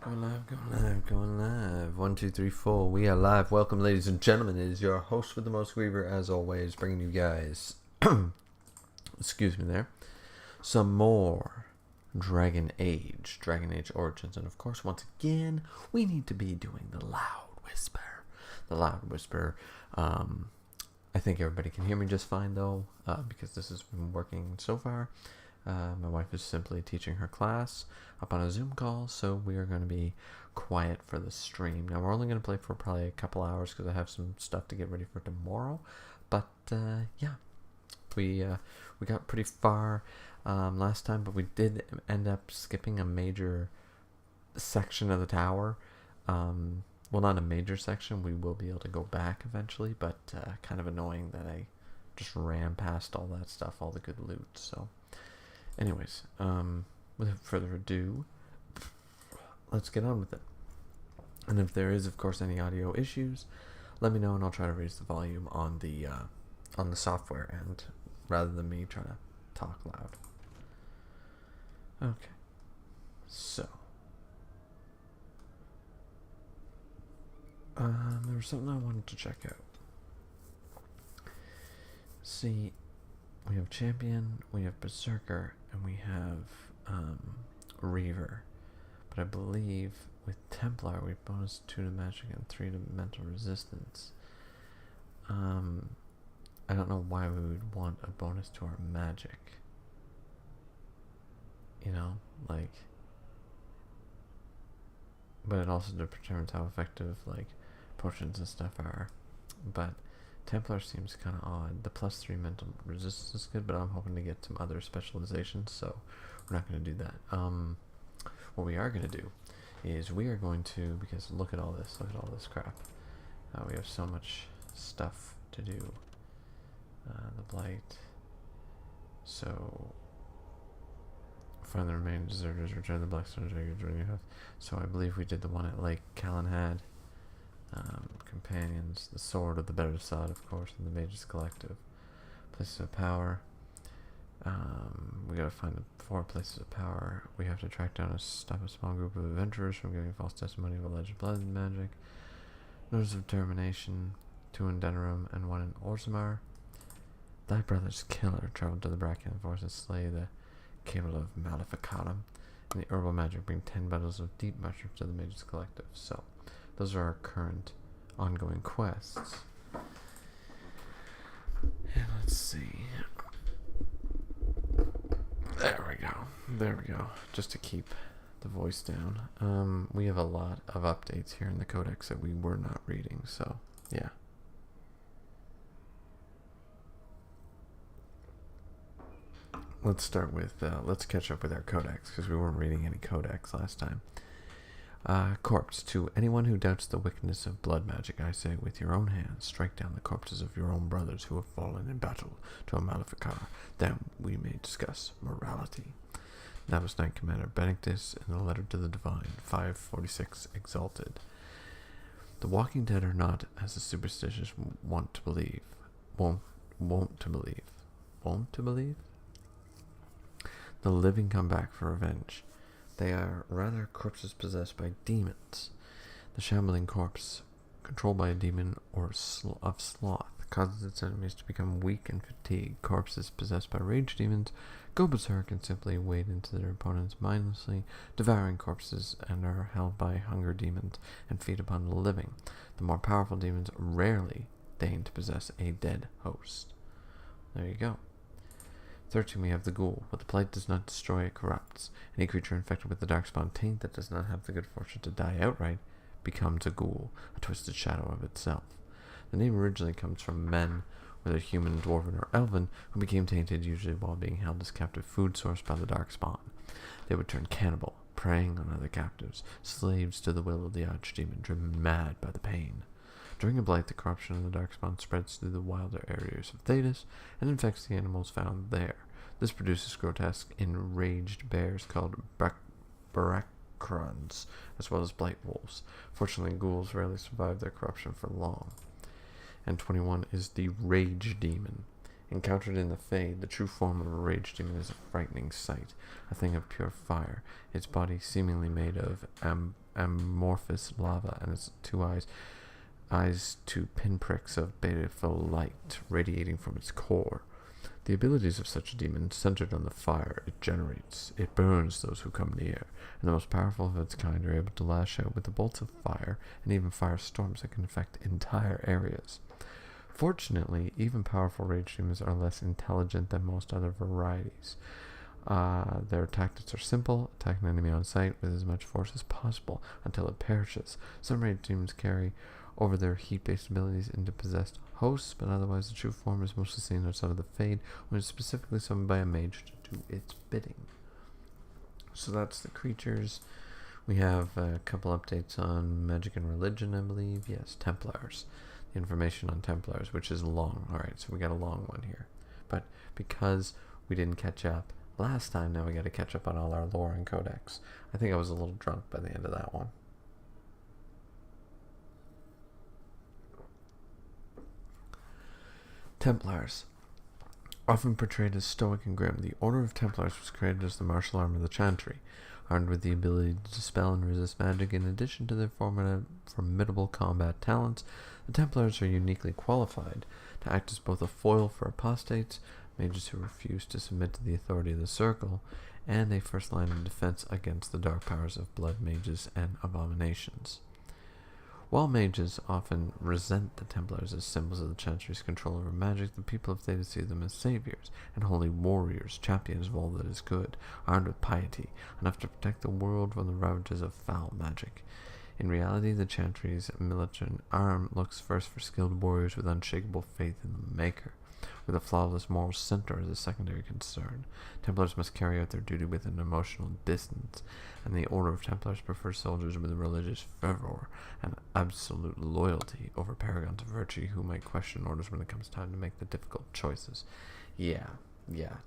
Going live, going live, going live. 1, 2, 3, 4. We are live. Welcome, ladies and gentlemen. It is your host with the most, Griever, as always, bringing you guys, excuse me there, some more Dragon Age Origins. And of course, once again, we need to be doing the loud whisper. The loud whisper. I think everybody can hear me just fine, though, because this has been working so far. My wife is simply teaching her class up on a Zoom call, so we are going to be quiet for the stream. Now, we're only going to play for probably a couple hours because I have some stuff to get ready for tomorrow. But, yeah, we got pretty far last time, but we did end up skipping a major section of the tower. Well, not a major section. We will be able to go back eventually, but kind of annoying that I just ran past all that stuff, all the good loot, so... Anyways, without further ado, let's get on with it. And if there is, of course, any audio issues, let me know and I'll try to raise the volume on the software end rather than me trying to talk loud. Okay, so there was something I wanted to check out. See, we have Champion, we have Berserker, and we have Griever. But I believe with Templar we bonus 2 to magic and 3 to mental resistance. I don't know why we would want a bonus to our magic. You know, like... But it also determines how effective, like, potions and stuff are. But... Templar seems kind of odd. The +3 mental resistance is good, but I'm hoping to get some other specializations, so we're not going to do that. What we are going to do is we are going to, because look at all this crap. We have so much stuff to do. The Blight. So, find the remaining deserters, return the Blackstone Dragon. So I believe we did the one at Lake Calenhad. Companions, the Sword of the Better Sod, of course, and the Mages Collective. Places of Power. We gotta find the 4 places of power. We have to track down stop a small group of adventurers from giving false testimony of alleged blood and magic. Notice of Termination, 2 in Denerim and 1 in Orzammar. Thy brother's killer traveled to the Bracken Forest and slay the Cable of Maleficatum. And the herbal magic bring 10 bundles of deep mushrooms to the Mages Collective. So, those are our current ongoing quests. And let's see. There we go. Just to keep the voice down. We have a lot of updates here in the codex that we were not reading, so yeah. Let's start with, let's catch up with our codex, because we weren't reading any codex last time. Corpse. To anyone who doubts the wickedness of blood magic, I say, with your own hands, strike down the corpses of your own brothers who have fallen in battle to a Maleficar. Then we may discuss morality. That was Knight Commander Benedictus in the Letter to the Divine, 546 Exalted. The walking dead are not, as the superstitious wont to believe. Won't to believe? The living come back for revenge. They are rather corpses possessed by demons. The shambling corpse, controlled by a demon or of sloth, causes its enemies to become weak and fatigued. Corpses possessed by rage demons go berserk and simply wade into their opponents mindlessly, devouring corpses, and are held by hunger demons and feed upon the living. The more powerful demons rarely deign to possess a dead host. There you go. 13, we have the Ghoul. What the Blight does not destroy, it corrupts. Any creature infected with the Darkspawn taint that does not have the good fortune to die outright becomes a Ghoul, a twisted shadow of itself. The name originally comes from men, whether human, dwarven, or elven, who became tainted usually while being held as captive food source by the Darkspawn. They would turn cannibal, preying on other captives, slaves to the will of the archdemon, driven mad by the pain. During a blight, the corruption of the Darkspawn spreads through the wilder areas of Thedas and infects the animals found there. This produces grotesque, enraged bears called Baracrons, as well as blight wolves. Fortunately, ghouls rarely survive their corruption for long. And 21 is the Rage Demon. Encountered in the Fade, the true form of a rage demon is a frightening sight, a thing of pure fire, its body seemingly made of amorphous lava, and its two eyes two pinpricks of baleful light radiating from its core. The abilities of such a demon centered on the fire it generates. It burns those who come near, and the most powerful of its kind are able to lash out with the bolts of fire and even firestorms that can affect entire areas. Fortunately, even powerful rage demons are less intelligent than most other varieties. Their tactics are simple: attack an enemy on sight with as much force as possible until it perishes. Some rage demons carry over their heat-based abilities into possessed hosts, but otherwise the true form is mostly seen outside of the Fade, when it's specifically summoned by a mage to do its bidding. So that's the creatures. We have a couple updates on magic and religion, I believe. Yes, Templars. The information on Templars, which is long. Alright, so we got a long one here. But because we didn't catch up last time, now we got to catch up on all our lore and codex. I think I was a little drunk by the end of that one. Templars. Often portrayed as stoic and grim, the Order of Templars was created as the martial arm of the Chantry, armed with the ability to dispel and resist magic. In addition to their formidable combat talents, the Templars are uniquely qualified to act as both a foil for apostates, mages who refuse to submit to the authority of the Circle, and a first line of defense against the dark powers of blood mages and abominations. While mages often resent the Templars as symbols of the Chantry's control over magic, the people of Theta see them as saviors and holy warriors, champions of all that is good, armed with piety, enough to protect the world from the ravages of foul magic. In reality, the Chantry's militant arm looks first for skilled warriors with unshakable faith in the Maker, with a flawless moral center as a secondary concern. Templars must carry out their duty with an emotional distance, and the Order of Templars prefers soldiers with religious fervor and absolute loyalty over paragons of virtue who might question orders when it comes time to make the difficult choices. Yeah,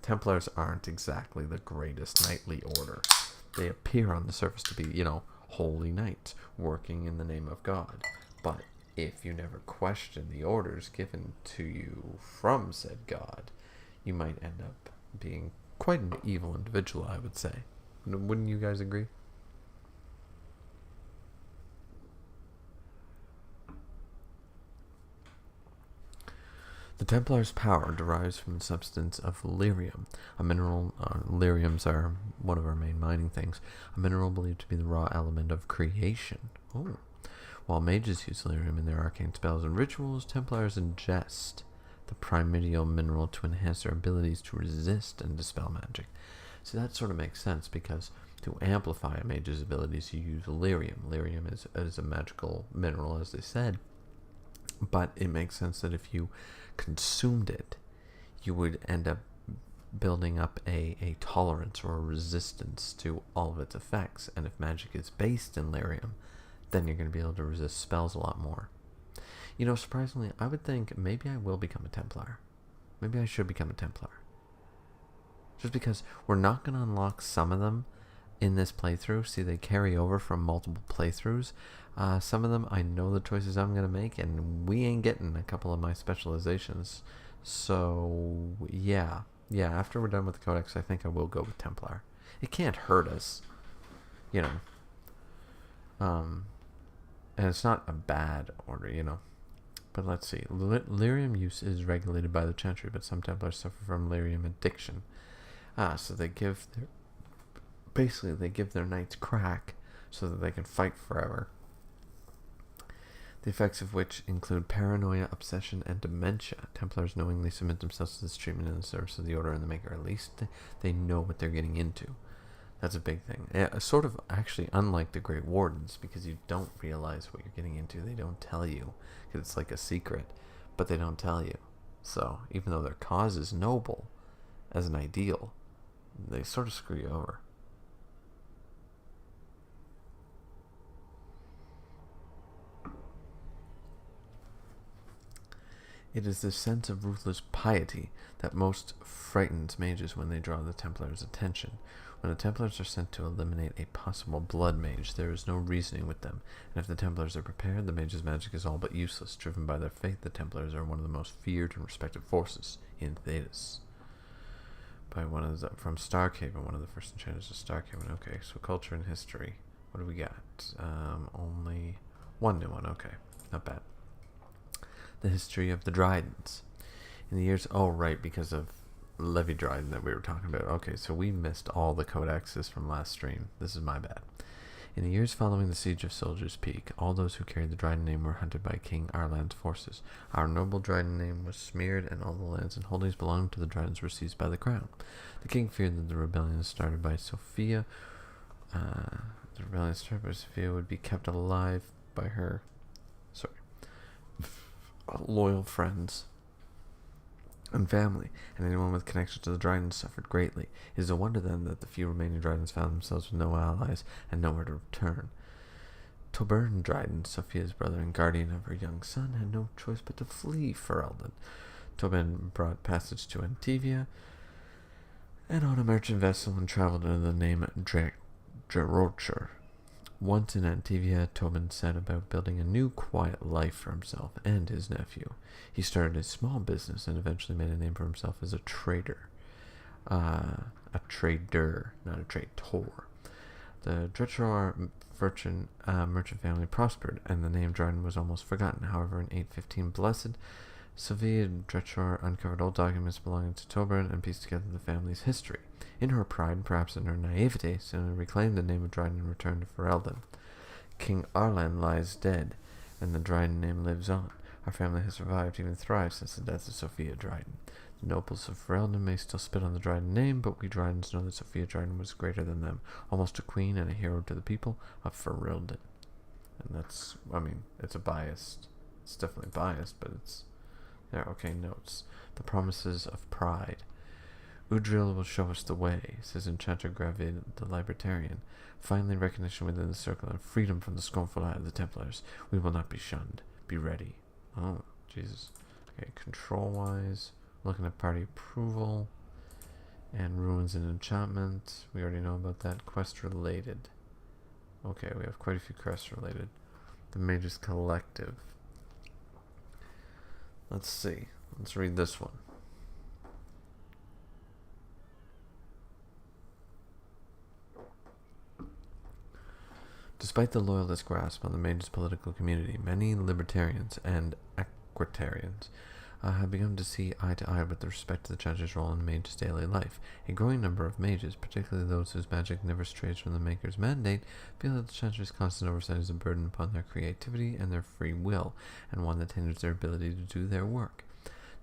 Templars aren't exactly the greatest knightly order. They appear on the surface to be, holy knights working in the name of God, but if you never question the orders given to you from said God, you might end up being quite an evil individual, I would say. Wouldn't you guys agree? The Templar's power derives from the substance of Lyrium, a mineral. Lyriums are one of our main mining things, a mineral believed to be the raw element of creation. Oh. While mages use Lyrium in their arcane spells and rituals, Templars ingest the primordial mineral to enhance their abilities to resist and dispel magic. So that sort of makes sense, because to amplify a mage's abilities, you use Lyrium. Lyrium is a magical mineral, as they said, but it makes sense that if you consumed it, you would end up building up a tolerance or a resistance to all of its effects. And if magic is based in Lyrium, then you're going to be able to resist spells a lot more. Surprisingly, I would think maybe I will become a Templar. Maybe I should become a Templar. Just because we're not going to unlock some of them in this playthrough. See, they carry over from multiple playthroughs. Some of them, I know the choices I'm going to make, and we ain't getting a couple of my specializations. So, yeah, after we're done with the Codex, I think I will go with Templar. It can't hurt us, and it's not a bad order, But let's see. Lyrium use is regulated by the Chantry, but some Templars suffer from Lyrium addiction. So they give their knights crack so that they can fight forever. The effects of which include paranoia, obsession, and dementia. Templars knowingly submit themselves to this treatment in the service of the Order and the Maker. At least they know what they're getting into. That's a big thing. Sort of actually unlike the Great Wardens, because you don't realize what you're getting into. They don't tell you, because it's like a secret, but they don't tell you. So even though their cause is noble as an ideal, they sort of screw you over. It is this sense of ruthless piety that most frightens mages when they draw the Templar's attention. When the Templars are sent to eliminate a possible blood mage, there is no reasoning with them, and if the Templars are prepared, the mage's magic is all but useless. Driven by their faith, the Templars are one of the most feared and respected forces in Thedas. By from Starkhaven, one of the first enchanters of Starkhaven. Okay, so culture and history. What do we got? Only one new one. Okay, not bad. The history of the Dryadens. In the years... Oh, right, because of Levy Dryden that we were talking about. Okay, so we missed all the codexes from last stream. This is my bad. In the years following the siege of Soldier's Peak, all those who carried the Dryden name were hunted by King Arlan's forces. Our noble Dryden name was smeared, and all the lands and holdings belonging to the Drydens were seized by the crown. The king feared that the rebellion started by Sophia would be kept alive by her loyal friends and family, and anyone with connection to the Drydens suffered greatly. It is a wonder then that the few remaining Drydens found themselves with no allies and nowhere to return. Torbern Dryden, Sophia's brother and guardian of her young son, had no choice but to flee Ferelden. Torbern brought passage to Antivia and on a merchant vessel and traveled under the name Gerocher. Once in Antivia, Tobin set about building a new quiet life for himself and his nephew. He started a small business and eventually made a name for himself as a trader. A trader, not a traitor. The Dretchor merchant family prospered, and the name Dryden was almost forgotten. However, in 815, Blessed Sophia Dretchor uncovered old documents belonging to Torbern and pieced together the family's history. In her pride, and perhaps in her naivete, Sina reclaimed the name of Dryden and returned to Ferelden. King Arlan lies dead, and the Dryden name lives on. Our family has survived, even thrived, since the death of Sophia Dryden. The nobles of Ferelden may still spit on the Dryden name, but we Drydens know that Sophia Dryden was greater than them, almost a queen and a hero to the people of Ferelden. And that's, it's it's definitely biased, but it's... There, okay, notes. The promises of pride. Udril will show us the way, says Enchanter Gravid the Libertarian. Finally, recognition within the circle and freedom from the scornful eye of the Templars. We will not be shunned. Be ready. Oh, Jesus. Okay, control-wise, looking at party approval, and ruins and enchantment. We already know about that. Quest-related. Okay, we have quite a few quests-related. The Mage's Collective. Let's see. Let's read this one. Despite the loyalist grasp on the Mage's political community, many libertarians and equitarians have begun to see eye to eye with respect to the Chanter's role in Mage's daily life. A growing number of mages, particularly those whose magic never strays from the Maker's mandate, feel that the Chanter's constant oversight is a burden upon their creativity and their free will, and one that hinders their ability to do their work.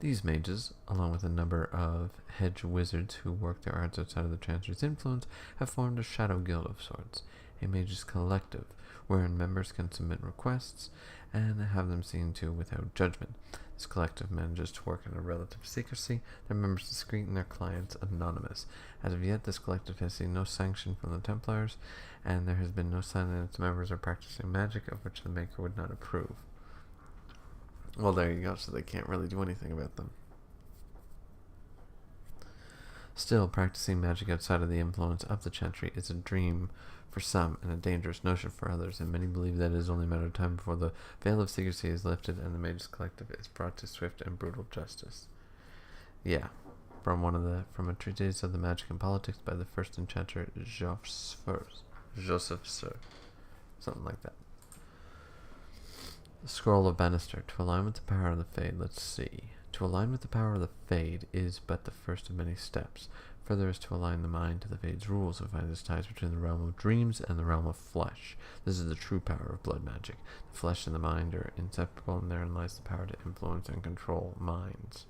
These mages, along with a number of hedge wizards who work their arts outside of the Chancer's influence, have formed a shadow guild of sorts, a mages collective, wherein members can submit requests and have them seen to without judgment. This collective manages to work in a relative secrecy, their members discreet and their clients anonymous. As of yet, this collective has seen no sanction from the Templars, and there has been no sign that its members are practicing magic of which the Maker would not approve. Well, there you go, so they can't really do anything about them. Still, practicing magic outside of the influence of the Chantry is a dream for some and a dangerous notion for others, and many believe that it is only a matter of time before the veil of secrecy is lifted and the Mages Collective is brought to swift and brutal justice. Yeah, from a treatise of the magic and politics by the first enchanter Joseph Sir, something like that. The Scroll of Bannister. To align with the power of the Fade, let's see. To align with the power of the Fade is but the first of many steps. Further is to align the mind to the Fade's rules and find its ties between the realm of dreams and the realm of flesh. This is the true power of blood magic. The flesh and the mind are inseparable, and therein lies the power to influence and control minds.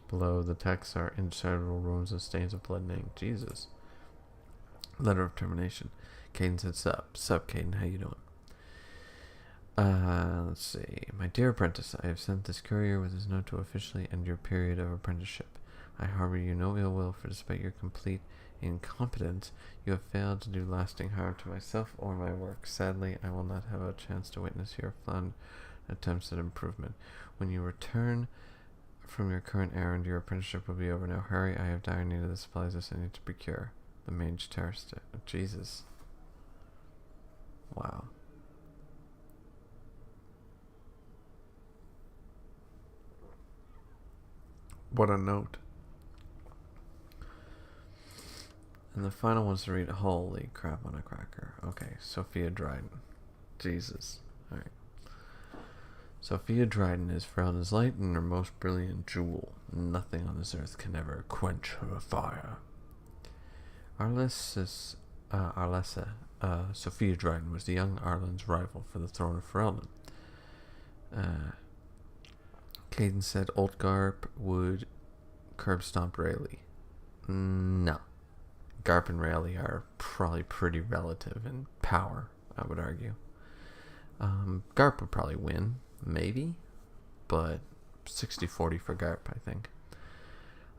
Below the text are indecipherable runes and stains of blood named Jesus. Letter of termination. Caden said sup. Sup, Caden, how you doing? Let's see. My dear apprentice, I have sent this courier with his note to officially end your period of apprenticeship. I harbor you no ill will, for despite your complete incompetence, you have failed to do lasting harm to myself or my work. Sadly, I will not have a chance to witness your fond attempts at improvement. When you return from your current errand. Your apprenticeship will be over now. Hurry, I have dire need of the supplies I need to procure. The mage terrorist. Jesus. Wow. What a note. And the final one's to read. Holy crap on a cracker. Okay, Sophia Dryden. Jesus. Alright. Sophia Dryden is Ferelden's light and her most brilliant jewel. Nothing on this earth can ever quench her fire. Arlessa, Sophia Dryden was the young Arlen's rival for the throne of Ferelden. Caden said Old Garp would curb stomp Rayleigh. No. Garp and Rayleigh are probably pretty relative in power, I would argue. Garp would probably win, maybe, but 60-40 for Garp, I think.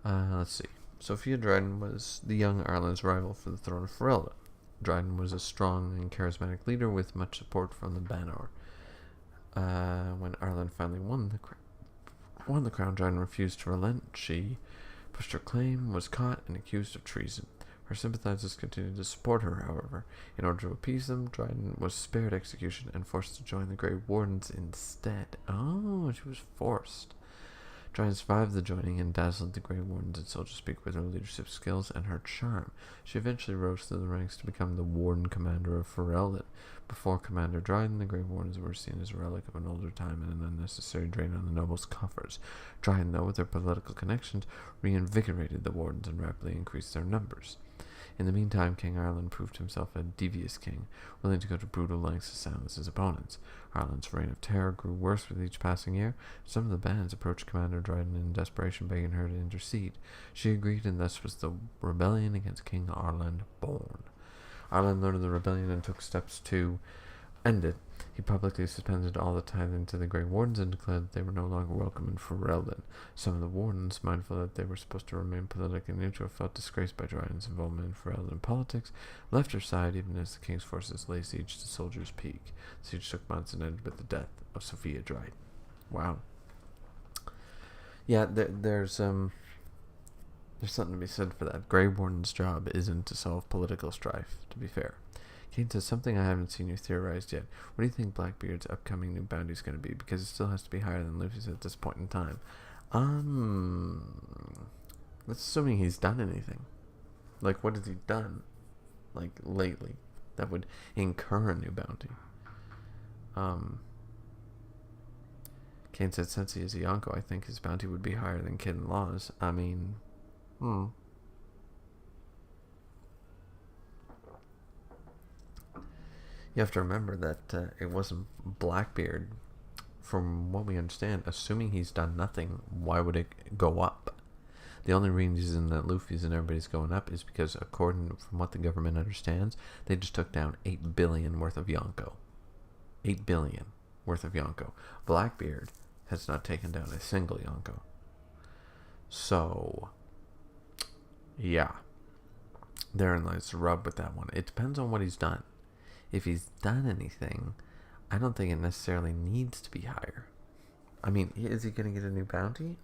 Let's see. Sophia Dryden was the young Arlen's rival for the throne of Ferelden. Dryden was a strong and charismatic leader with much support from the Banor. When Arlen finally won the crown, Dryden refused to relent. She pushed her claim, was caught, and accused of treason. Her sympathizers continued to support her, however. In order to appease them, Dryden was spared execution and forced to join the Grey Wardens instead. Oh, she was forced. Dryden survived the joining and dazzled the Grey Wardens and so to speak with her leadership skills and her charm. She eventually rose through the ranks to become the Warden Commander of Ferelden. Before Commander Dryden, the Grey Wardens were seen as a relic of an older time and an unnecessary drain on the nobles' coffers. Dryden, though, with their political connections, reinvigorated the Wardens and rapidly increased their numbers. In the meantime, King Arlen proved himself a devious king, willing to go to brutal lengths to silence his opponents. Arlen's reign of terror grew worse with each passing year. Some of the bands approached Commander Dryden in desperation, begging her to intercede. She agreed, and thus was the rebellion against King Arlen born. Arlen learned of the rebellion and took steps to end it. He publicly suspended all the tithing to the Grey Wardens and declared that they were no longer welcome in Ferelden. Some of the Wardens, mindful that they were supposed to remain politically neutral, felt disgraced by Dryden's involvement in Ferelden politics, left her side even as the king's forces lay siege to Soldier's Peak. The siege took months and ended with the death of Sophia Dryden. Wow. Yeah, there's something to be said for that. Grey Warden's job isn't to solve political strife, to be fair. Kane says, something I haven't seen you theorized yet. What do you think Blackbeard's upcoming new bounty is going to be? Because it still has to be higher than Luffy's at this point in time. That's assuming he's done anything. Like, what has he done? Like, lately. That would incur a new bounty. Kane said, since he is a Yonko, I think his bounty would be higher than Kid and Law's. I mean, You have to remember that it wasn't Blackbeard. From what we understand, assuming he's done nothing, why would it go up? The only reason that Luffy's and everybody's going up is because, according from what the government understands, they just took down 8 billion worth of Yonko. 8 billion worth of Yonko. Blackbeard has not taken down a single Yonko. So, yeah. Therein lies the rub with that one. It depends on what he's done. If he's done anything, I don't think it necessarily needs to be higher. I mean, is he going to get a new bounty?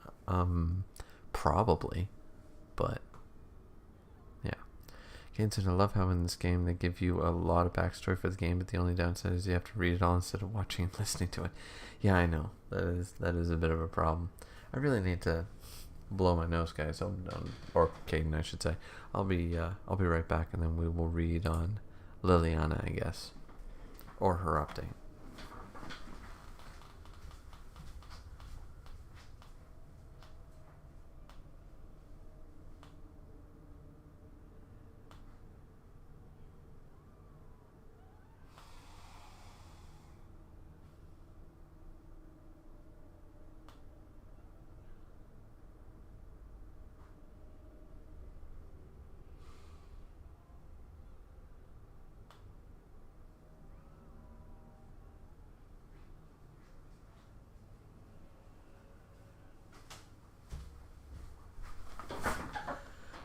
Probably. But, yeah. Kane said, I love how in this game they give you a lot of backstory for the game, but the only downside is you have to read it all instead of watching and listening to it. Yeah, I know. That is a bit of a problem. I really need to blow my nose, guys. Or Caden, I should say. I'll be right back, and then we will read on Liliana, I guess, or her update.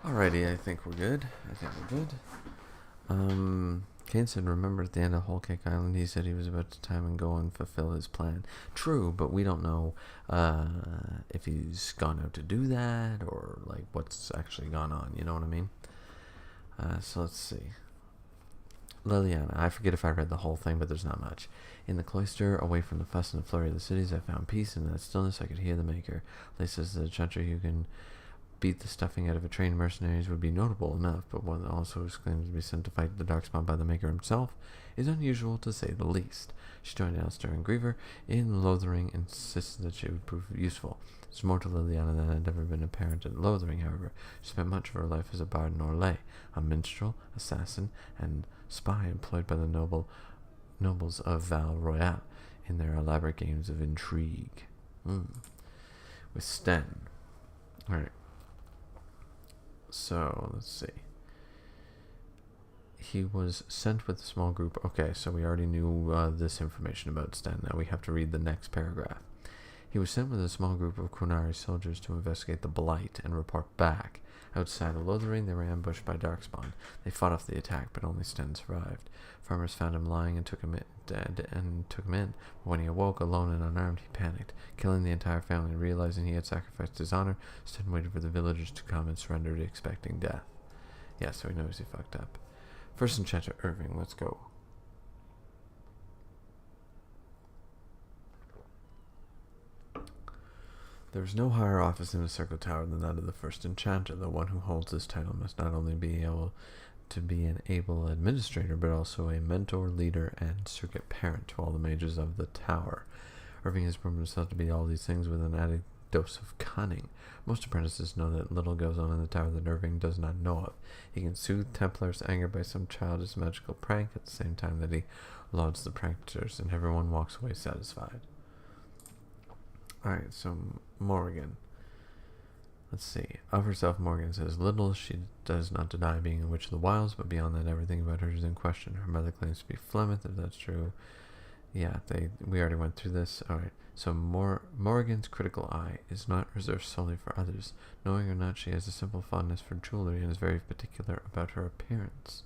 Alrighty, I think we're good. Kane said, remember at the end of Whole Cake Island, he said he was about to time and go and fulfill his plan. True, but we don't know if he's gone out to do that or like what's actually gone on. You know what I mean? So let's see. Liliana, I forget if I read the whole thing, but there's not much. In the cloister, away from the fuss and the flurry of the cities, I found peace, and in that stillness I could hear the Maker. Lay says that a chanter who can beat the stuffing out of a trained mercenaries would be notable enough, but one that also claims to be sent to fight the Darkspawn by the Maker himself is unusual to say the least. She joined Alistair and Griever in Lothering and insisted that she would prove useful. There's more to Liliana than had ever been apparent at Lothering, however. She spent much of her life as a bard in Orlais, a minstrel, assassin, and spy employed by the nobles of Val Royale in their elaborate games of intrigue. With Sten. Alright. So, let's see. He was sent with a small group. Okay, so we already knew this information about Sten. Now we have to read the next paragraph. He was sent with a small group of Qunari soldiers to investigate the Blight and report back. Outside of Lothering, they were ambushed by Darkspawn. They fought off the attack, but only Sten survived. Farmers found him lying and took him in. But when he awoke, alone and unarmed, he panicked. Killing the entire family and realizing he had sacrificed his honor, Sten waited for the villagers to come and surrendered, expecting death. Yeah, so he knows he fucked up. First Enchanter Irving, let's go. There is no higher office in the Circle Tower than that of the First Enchanter. The one who holds this title must not only be able to be an able administrator, but also a mentor, leader, and circuit parent to all the mages of the tower. Irving has proven himself to be all these things with an added dose of cunning. Most apprentices know that little goes on in the tower that Irving does not know of. He can soothe Templars' anger by some childish magical prank at the same time that he lauds the pranksters, and everyone walks away satisfied. Alright, so Morrigan. Let's see. Of herself, Morgan says little. She does not deny being a witch of the wilds, but beyond that, everything about her is in question. Her mother claims to be Flemeth, if that's true. Yeah, we already went through this. Alright, so Morrigan's critical eye is not reserved solely for others. Knowing or not, she has a simple fondness for jewelry and is very particular about her appearance.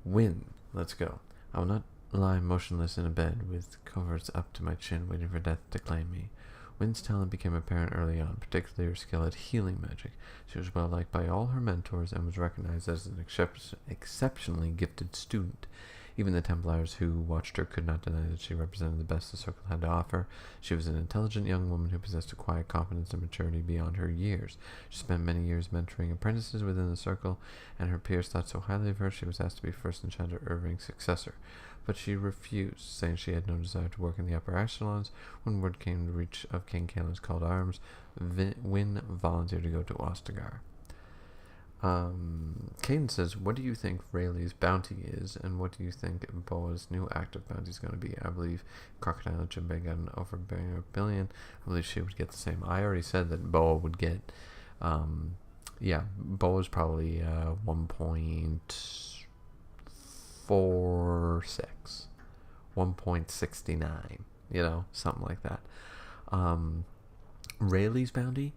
Win. Let's go. I will not lie motionless in a bed with coverts up to my chin, waiting for death to claim me. Wynn's talent became apparent early on, particularly her skill at healing magic. She was well liked by all her mentors and was recognized as an exceptionally gifted student. Even the Templars who watched her could not deny that she represented the best the Circle had to offer. She was an intelligent young woman who possessed a quiet confidence and maturity beyond her years. She spent many years mentoring apprentices within the Circle, and her peers thought so highly of her she was asked to be First Enchanter Irving's successor. But she refused, saying she had no desire to work in the upper echelons. When word came to reach of King Caelan's call to arms, Wynn volunteered to go to Ostagar. Caden says, what do you think Rayleigh's bounty is, and what do you think Boa's new active bounty is going to be? I believe Crocodile and Jimbe got an overbearing $1 billion. I believe she would get the same. I already said that Boa would get, Boa's probably 1.46, 1.69, something like that. Rayleigh's bounty,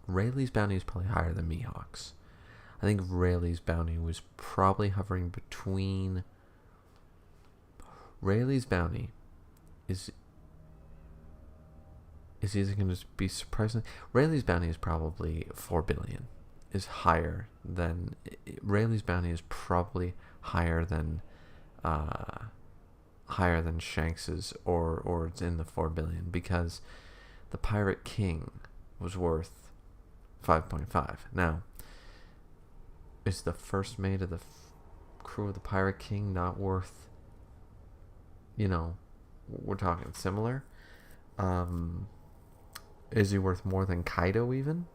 Rayleigh's bounty is probably higher than Mihawk's. I think Rayleigh's bounty was probably hovering between. Rayleigh's bounty is either going to be surprising. Rayleigh's bounty is probably 4 billion. Is higher than Rayleigh's bounty is probably higher than Shanks's, or it's in the 4 billion, because the Pirate King was worth 5.5. Now, is the first mate of the crew of the Pirate King not worth, we're talking similar? Is he worth more than Kaido even?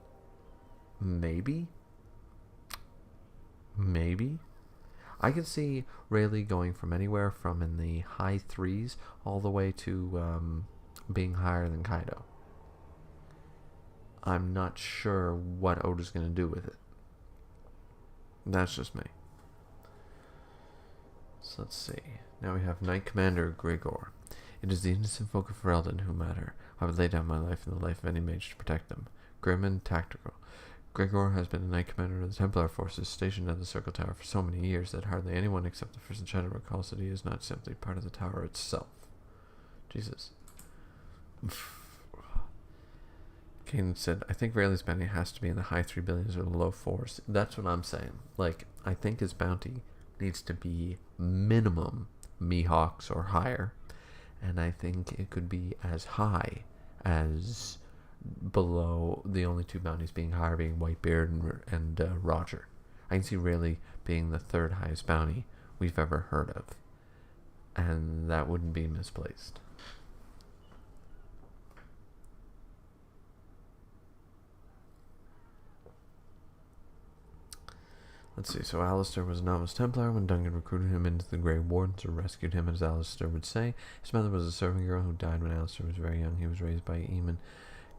Maybe. I could see Rayleigh going from anywhere from in the high 3s all the way to being higher than Kaido. I'm not sure what Oda's going to do with it. That's just me. So let's see. Now we have Knight Commander Grigor. It is the innocent folk of Ferelden who matter. I would lay down my life and the life of any mage to protect them. Grim and tactical. Griever has been the Knight Commander of the Templar forces stationed at the Circle Tower for so many years that hardly anyone except the First Enchanter recalls that he is not simply part of the tower itself. Jesus. Kane said, I think Rayleigh's bounty has to be in the high 3 billions or the low 4s. That's what I'm saying. Like, I think his bounty needs to be minimum Mihawks or higher. And I think it could be as high as below the only two bounties being higher being Whitebeard and Roger. I can see Rayleigh being the third highest bounty we've ever heard of. And that wouldn't be misplaced. Let's see, so Alistair was a novice Templar when Duncan recruited him into the Grey Wardens or rescued him, as Alistair would say. His mother was a servant girl who died when Alistair was very young. He was raised by Eamon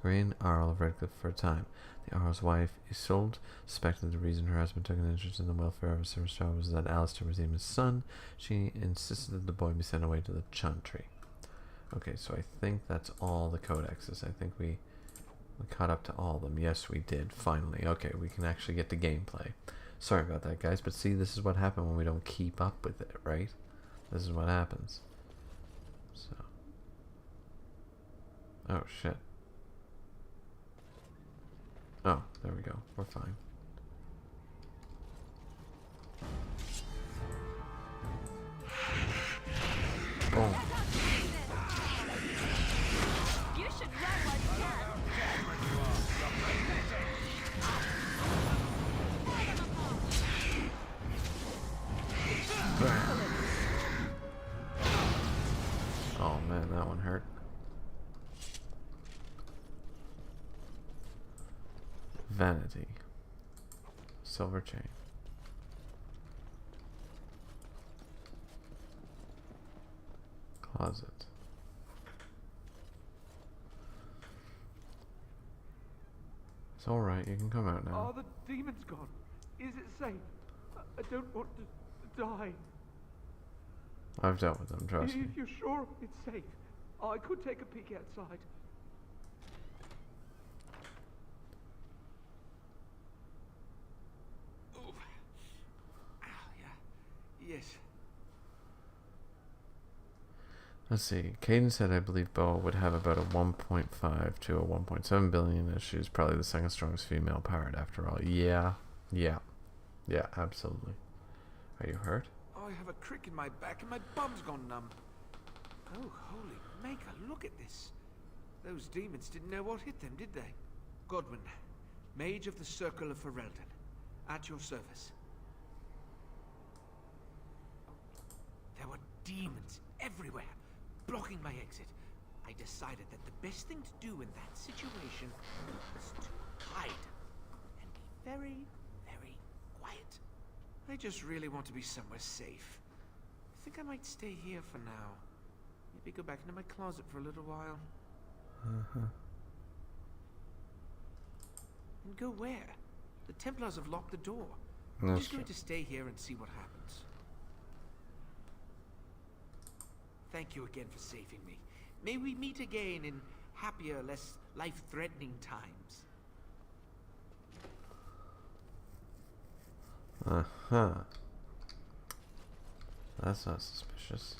Grain, Earl of Redcliffe, for a time. The Earl's wife, Isolde, suspected the reason her husband took an interest in the welfare of his service child was that Alistair was Eamon's son. She insisted that the boy be sent away to the Chantry. Okay, so I think that's all the codexes. I think we caught up to all of them. Yes, we did, finally. Okay, we can actually get to gameplay. Sorry about that, guys, but see, this is what happens when we don't keep up with it, right? This is what happens. So. Oh, shit. Oh, there we go. We're fine. Boom. You should run like that. Oh man, that one hurt. Vanity. Silver chain. Closet. It's alright, you can come out now. Are the demons gone? Is it safe? I don't want to die. I've dealt with them, trust me. You're sure it's safe? I could take a peek outside. Oh. Ow, yeah. Yes. Let's see. Caden said I believe Boa would have about a 1.5 to a 1.7 billion, as she's probably the second strongest female pirate after all. Yeah. Yeah. Yeah, absolutely. Are you hurt? I have a crick in my back and my bum's gone numb. Oh, holy maker, look at this. Those demons didn't know what hit them, did they? Godwin, Mage of the Circle of Ferelden, at your service. There were demons everywhere, blocking my exit. I decided that the best thing to do in that situation was to hide and be very, very quiet. I just really want to be somewhere safe. I think I might stay here for now. Maybe go back into my closet for a little while. And go where? The Templars have locked the door. I'm just going to stay here and see what happens. Thank you again for saving me. May we meet again in happier, less life-threatening times. That's not suspicious.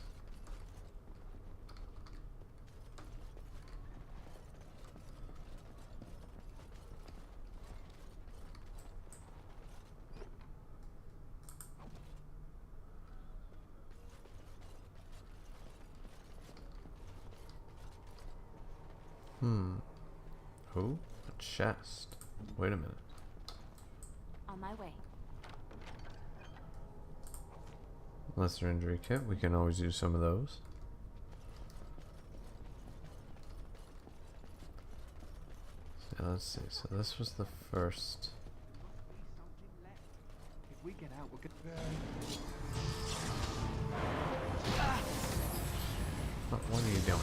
Oh, a chest. Wait a minute. On my way. Lesser injury kit, we can always use some of those. So let's see, so this was the first. If we get out, we're What are you doing?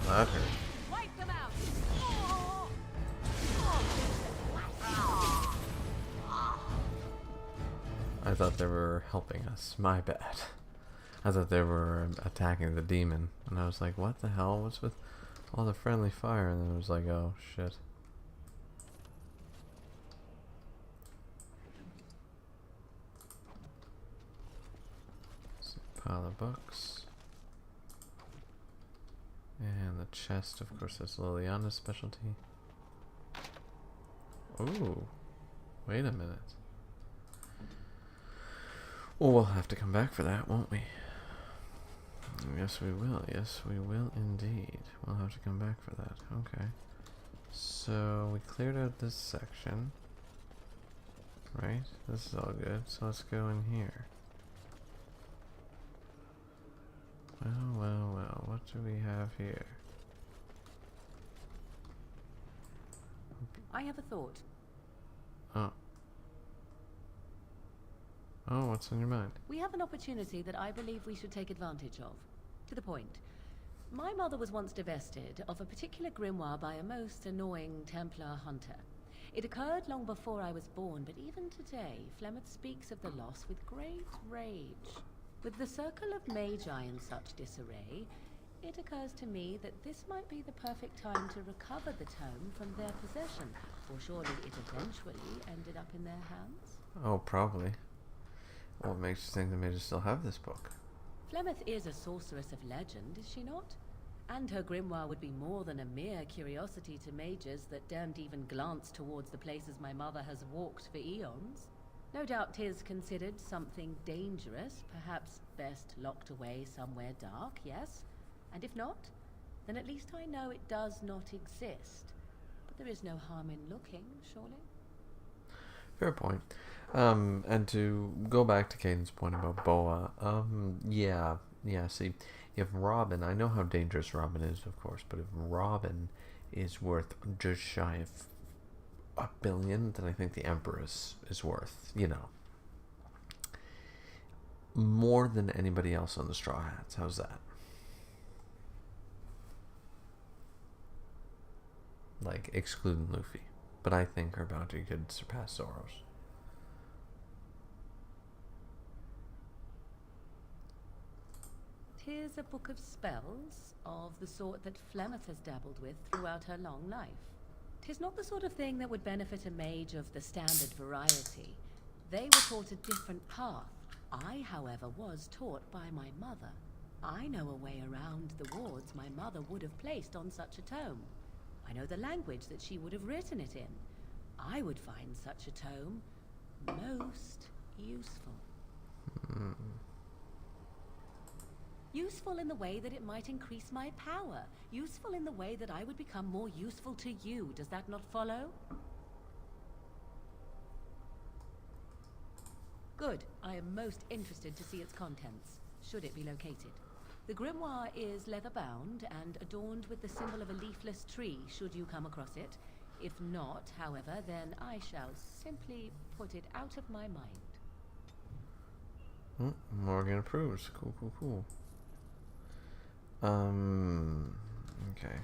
That hurt. Wipe them out. I thought they were helping us. My bad. I thought they were attacking the demon. And I was like, what the hell? What's with all the friendly fire? And then it was like, oh, shit. Pile of books. And the chest, of course, that's Liliana's specialty. Ooh. Wait a minute. Well, we'll have to come back for that, won't we? Yes, we will. Yes, we will indeed. We'll have to come back for that. Okay. So, we cleared out this section. Right? This is all good. So, let's go in here. Well, well, well. What do we have here? I have a thought. Oh. Oh, what's on your mind? We have an opportunity that I believe we should take advantage of. To the point. My mother was once divested of a particular grimoire by a most annoying Templar hunter. It occurred long before I was born, but even today, Flemeth speaks of the loss with great rage. With the circle of magi in such disarray, it occurs to me that this might be the perfect time to recover the tome from their possession, for surely it eventually ended up in their hands? Oh, probably. What makes you think they may still have this book? Flemeth is a sorceress of legend, is she not? And her grimoire would be more than a mere curiosity to mages that daren't even glance towards the places my mother has walked for eons. No doubt 'tis considered something dangerous, perhaps best locked away somewhere dark, yes? And if not, then at least I know it does not exist. But there is no harm in looking, surely? Fair point. And to go back to Caden's point about Boa, yeah, see, if Robin, I know how dangerous Robin is, of course, but if Robin is worth just shy of $1 billion, then I think the Empress is worth, more than anybody else on the Straw Hats. How's that? Like, excluding Luffy. But I think her bounty could surpass Zoro's. Tis a book of spells, of the sort that Flemeth has dabbled with throughout her long life. 'Tis not the sort of thing that would benefit a mage of the standard variety. They were taught a different path. I, however, was taught by my mother. I know a way around the wards my mother would have placed on such a tome. I know the language that she would have written it in. I would find such a tome most useful. Useful in the way that it might increase my power. Useful in the way that I would become more useful to you. Does that not follow? Good. I am most interested to see its contents, should it be located. The grimoire is leather-bound and adorned with the symbol of a leafless tree, should you come across it. If not, however, then I shall simply put it out of my mind. Morgan approves. Cool. Okay.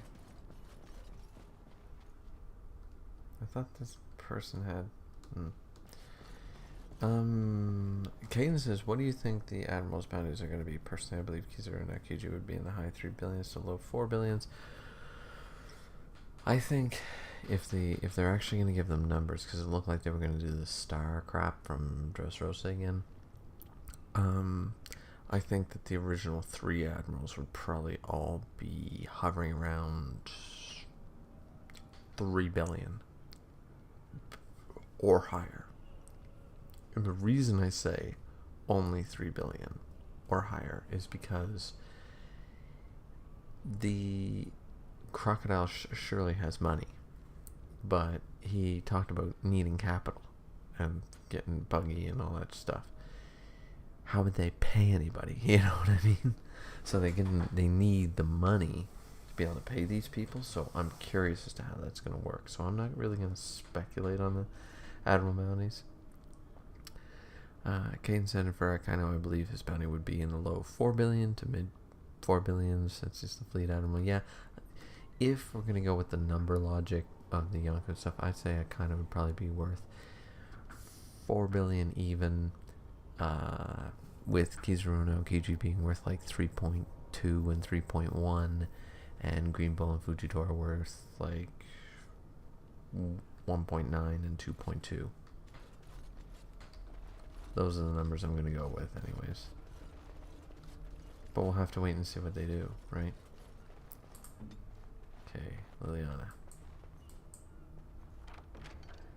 I thought this person had... Caden says, what do you think the Admiral's bounties are going to be? Personally, I believe Kizaru and Akiji would be in the high 3 billions to low 4 billions. I think if they're actually going to give them numbers, because it looked like they were going to do the star crap from Dressrosa again, I think that the original 3 admirals would probably all be hovering around 3 billion or higher. And the reason I say only 3 billion or higher is because the Crocodile surely has money, but he talked about needing capital and getting buggy and all that stuff. How would they pay anybody? You know what I mean? So they need the money to be able to pay these people. So I'm curious as to how that's going to work. So I'm not really going to speculate on the Admiral bounties. Caden said for Akaino, I believe his bounty would be in the low 4 billion to mid 4 billions. That's just the fleet Admiral. Yeah, if we're going to go with the number logic of the Yonko stuff, I'd say Akaino would probably be worth 4 billion even. with Kizaruno Kiji being worth like 3.2 and 3.1, and Green Bull and Fujitora worth like 1.9 and 2.2. Those are the numbers I'm going to go with anyways. But we'll have to wait and see what they do, right? Okay, Liliana.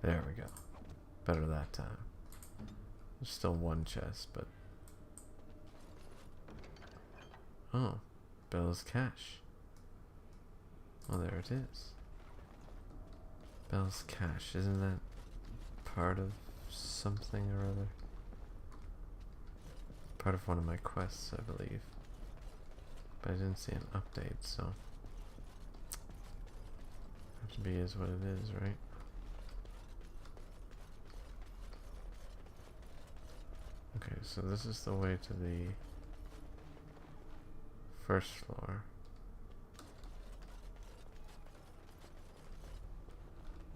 There we go. Better that time. There's still one chest, but... Oh, Bella's cash. Oh, there it is. Bella's cash. Isn't that part of something or other? Part of one of my quests, I believe. But I didn't see an update, so... Have to be is what it is, right? Okay, so this is the way to the first floor.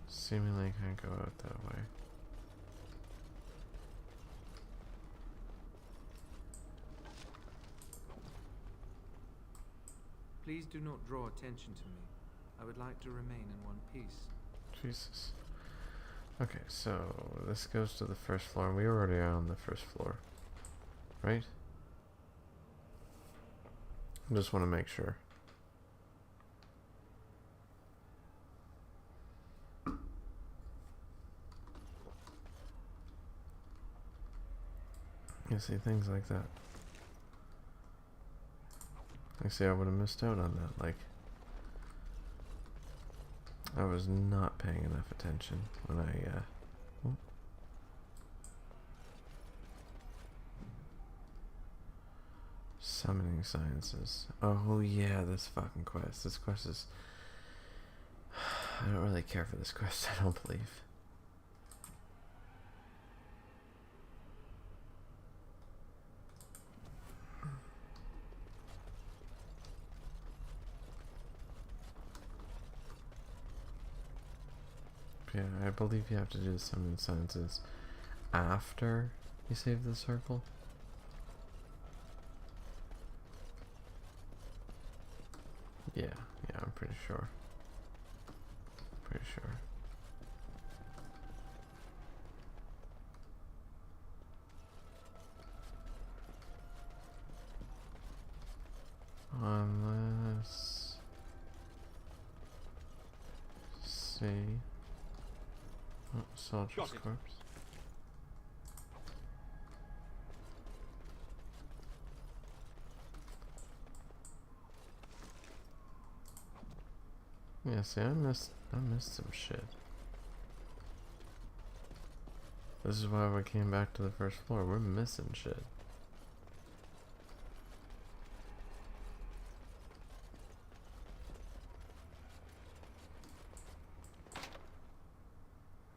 Seemingly can't go out that way. Please do not draw attention to me. I would like to remain in one piece. Jesus. Okay, so this goes to the first floor, and we were already on the first floor, right? I just want to make sure. You see, things like that. I see I would have missed out on that, like... I was not paying enough attention when I, oh. Summoning Sciences. Oh yeah, this fucking quest. This quest is... I don't really care for this quest, I don't believe. Yeah, I believe you have to do the Summoning Sciences after you save the circle. Yeah, I'm pretty sure. Pretty sure. Unless... see... Oh, soldier's corpse. Yeah, see, I missed some shit. This is why we came back to the first floor. We're missing shit.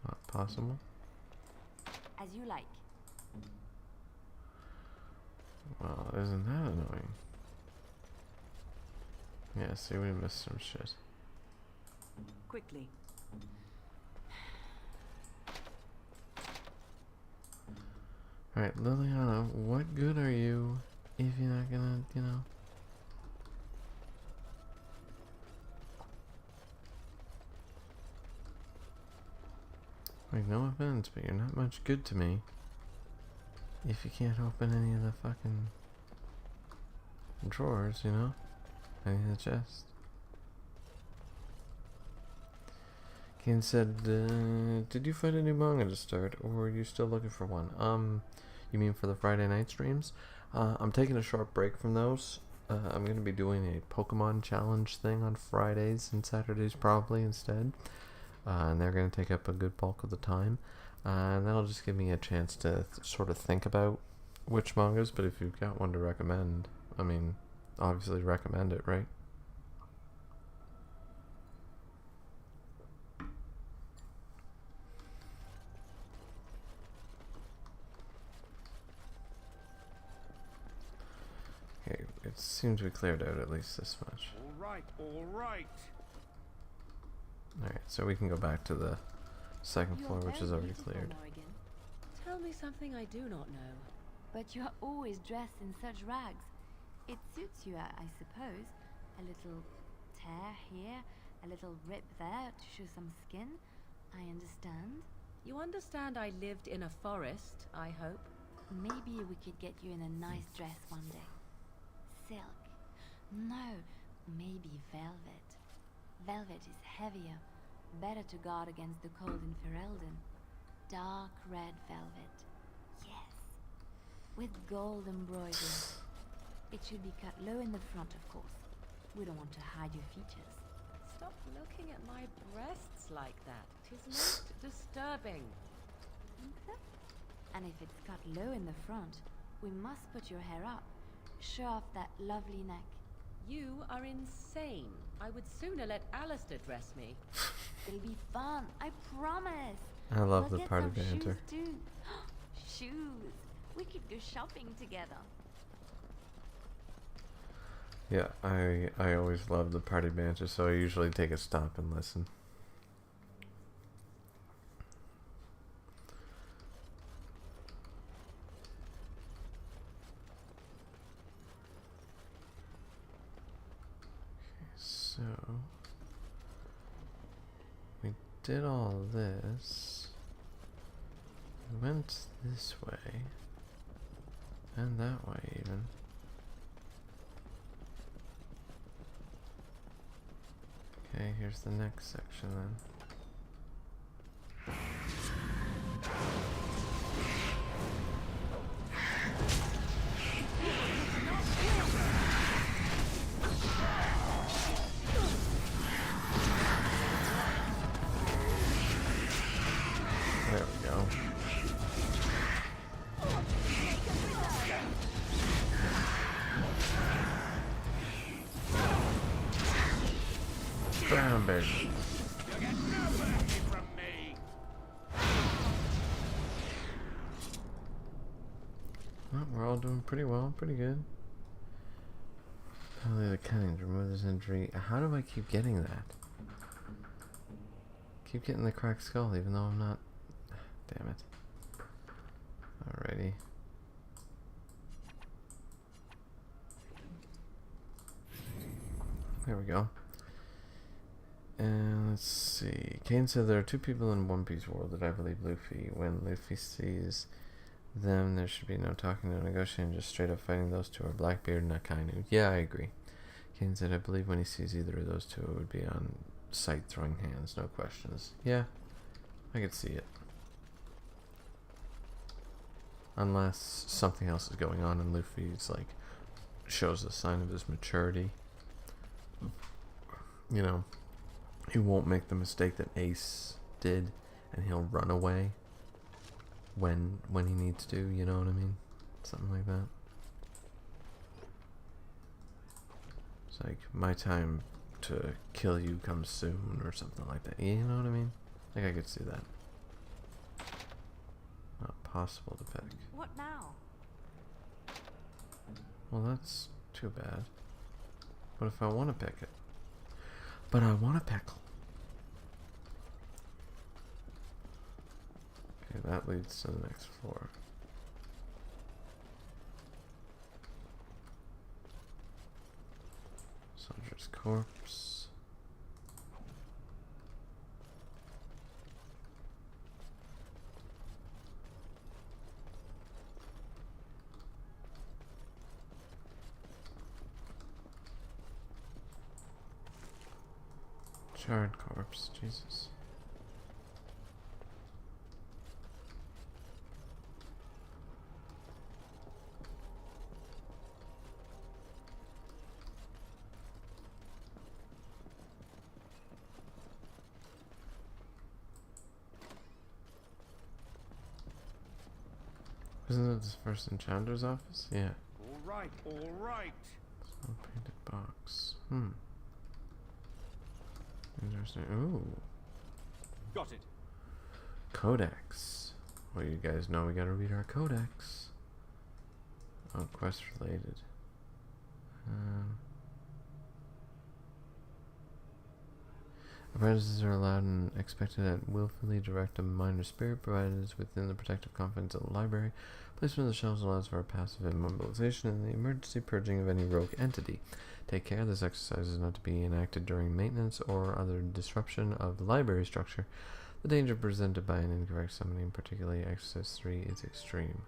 Not possible. As you like. Well, isn't that annoying? Yeah, see, we missed some shit. Quickly. Alright, Liliana, what good are you if you're not gonna, you know... Like, no offense, but you're not much good to me if you can't open any of the fucking drawers, you know? Any of the chests. Kane said, did you find a new manga to start, or are you still looking for one? You mean for the Friday night streams? I'm taking a short break from those. I'm going to be doing a Pokemon challenge thing on Fridays and Saturdays probably instead. And they're going to take up a good bulk of the time. And that'll just give me a chance to sort of think about which mangas, but if you've got one to recommend, I mean, obviously recommend it, right? Okay, it seems we cleared out at least this much. All right. Alright, so we can go back to the second floor, which is already cleared. Tell me something I do not know. But you're always dressed in such rags. It suits you, I suppose. A little tear here, a little rip there to show some skin. I understand. You understand I lived in a forest, I hope? Maybe we could get you in a nice dress one day. Silk. No, maybe velvet. Velvet is heavier, better to guard against the cold in Ferelden. Dark red velvet. Yes. With gold embroidery. It should be cut low in the front, of course. We don't want to hide your features. Stop looking at my breasts like that. It is most disturbing. And if it's cut low in the front, we must put your hair up. Show off that lovely neck. You are insane. I would sooner let Alistair dress me. It'll be fun, I promise. I love We'll the get party some banter. Shoes too. Shoes. We could go shopping together. Yeah, I always love the party banter, so I usually take a stop and listen. So we did all this. We went this way and that way even. Okay, here's the next section then. There we go. Brown bear. You get no mercy from me. Well, we're all doing pretty well, pretty good. Probably the cunning to remove this injury. How do I keep getting that? Keep getting the cracked skull, even though I'm not. Damn it. Alrighty. There we go. And let's see. Kane said there are two people in One Piece world that I believe Luffy. When Luffy sees them, there should be no talking, no negotiating, just straight up fighting. Those two are Blackbeard and Akainu. Yeah, I agree. Kane said I believe when he sees either of those two, it would be on sight throwing hands, no questions. Yeah, I could see it. Unless something else is going on and Luffy's like shows a sign of his maturity. You know, he won't make the mistake that Ace did and he'll run away when he needs to, you know what I mean? Something like that. It's like my time to kill you comes soon or something like that. You know what I mean? Like I could see that. Not possible to pick. What now? Well, that's too bad. What if I want to pick it? But I want a pickle. Okay, that leads to the next floor. Soldier's corpse. Charred corpse, Jesus. Isn't it this first enchanter's office? Yeah. All right, all right. Small painted box. Interesting. Ooh. Got it. Codex. Well, you guys know we gotta read our codex. Oh, quest related. Apprentices are allowed and expected to willfully direct a minor spirit, provided it is within the protective confines of the library. Placement of the shelves allows for a passive immobilization and the emergency purging of any rogue entity. Take care, this exercise is not to be enacted during maintenance or other disruption of the library structure. The danger presented by an incorrect summoning, particularly Exercise 3, is extreme.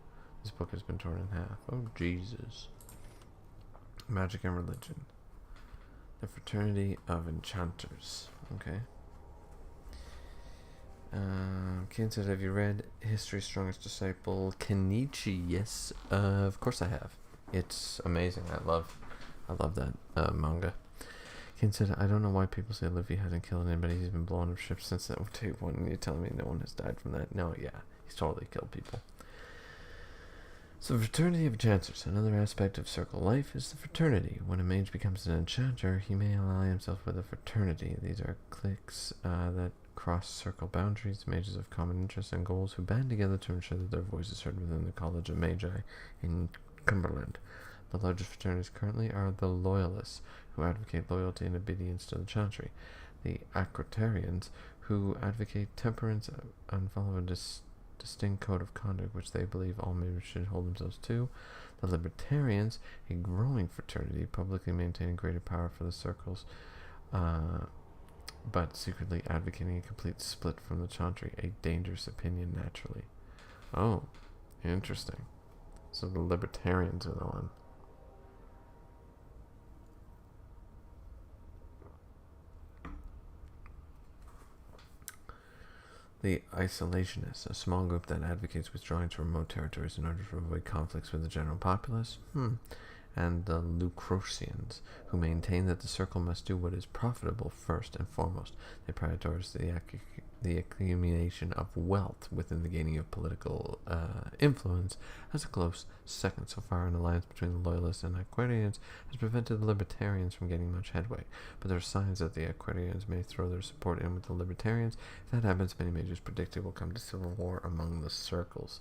This book has been torn in half. Oh, Jesus. Magic and Religion. The Fraternity of Enchanters. Okay. Ken said, have you read History's Strongest Disciple, Kenichi? Yes, of course I have. It's amazing. I love that manga. Ken said, I don't know why people say Luffy hasn't killed anybody. He's been blowing up ships since that day one. And you're telling me no one has died from that? No, yeah. He's totally killed people. So, Fraternity of Enchanters. Another aspect of circle life is the fraternity. When a mage becomes an enchanter, he may ally himself with a fraternity. These are cliques that cross circle boundaries, mages of common interests and goals who band together to ensure that their voice is heard within the College of Magi in Cumberland. The largest fraternities currently are the Loyalists, who advocate loyalty and obedience to the Chantry, the Aquitarians, who advocate temperance and follow a distinct code of conduct which they believe all members should hold themselves to, the Libertarians, a growing fraternity, publicly maintaining greater power for the circles, but secretly advocating a complete split from the Chantry, a dangerous opinion naturally. Oh, interesting. So the Libertarians are the one. The Isolationists, a small group that advocates withdrawing to remote territories in order to avoid conflicts with the general populace. And the Lucrocians, who maintain that the circle must do what is profitable first and foremost. They prioritize the accumulation of wealth within the gaining of political influence as a close second. So far, an alliance between the Loyalists and Aquarians has prevented the Libertarians from getting much headway. But there are signs that the Aquarians may throw their support in with the Libertarians. If that happens, many mages predict it will come to civil war among the circles.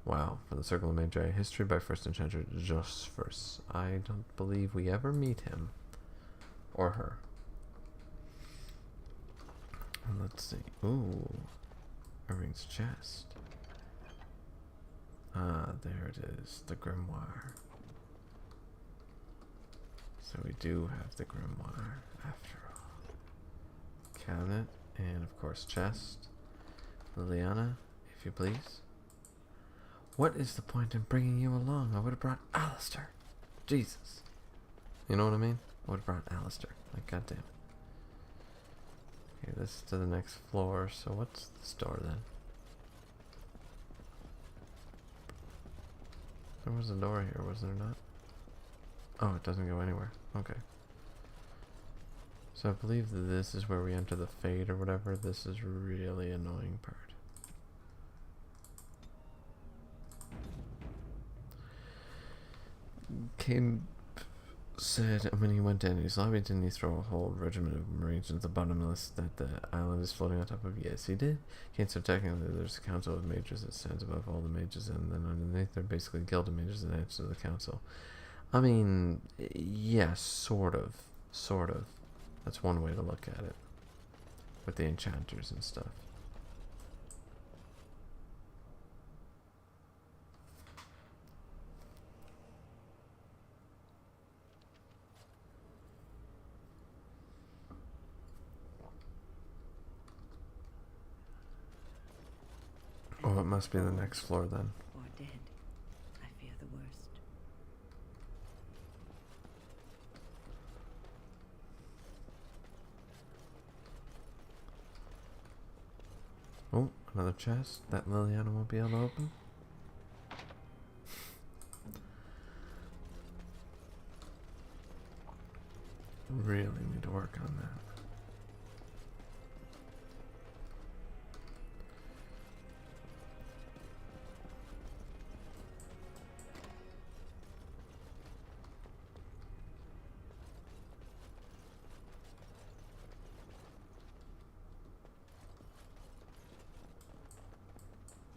Wow, from the Circle of Magi, history by first enchanter Josephus. I don't believe we ever meet him. Or her. Let's see. Ooh. Irving's chest. Ah, there it is. The grimoire. So we do have the grimoire, after all. Cabinet, and of course chest. Liliana, if you please. What is the point in bringing you along? I would have brought Alistair. Jesus. You know what I mean? I would have brought Alistair. Like, goddamn. Okay, this is to the next floor. So what's this door then? There was a door here, was there not? Oh, it doesn't go anywhere. Okay. So I believe that this is where we enter the Fade or whatever. This is really annoying part. Kane said when he went in his lobby, didn't he throw a whole regiment of Marines into the bottomless that the island is floating on top of? Yes, he did. Kane said technically there's a council of mages that stands above all the mages, and then underneath they're basically guild of mages that answer to the council. I mean, yes, sort of. Sort of. That's one way to look at it. With the enchanters and stuff. Oh, it must be the next floor then. Or dead. I fear the worst. Oh, another chest that Liliana won't be able to open. Really need to work on that.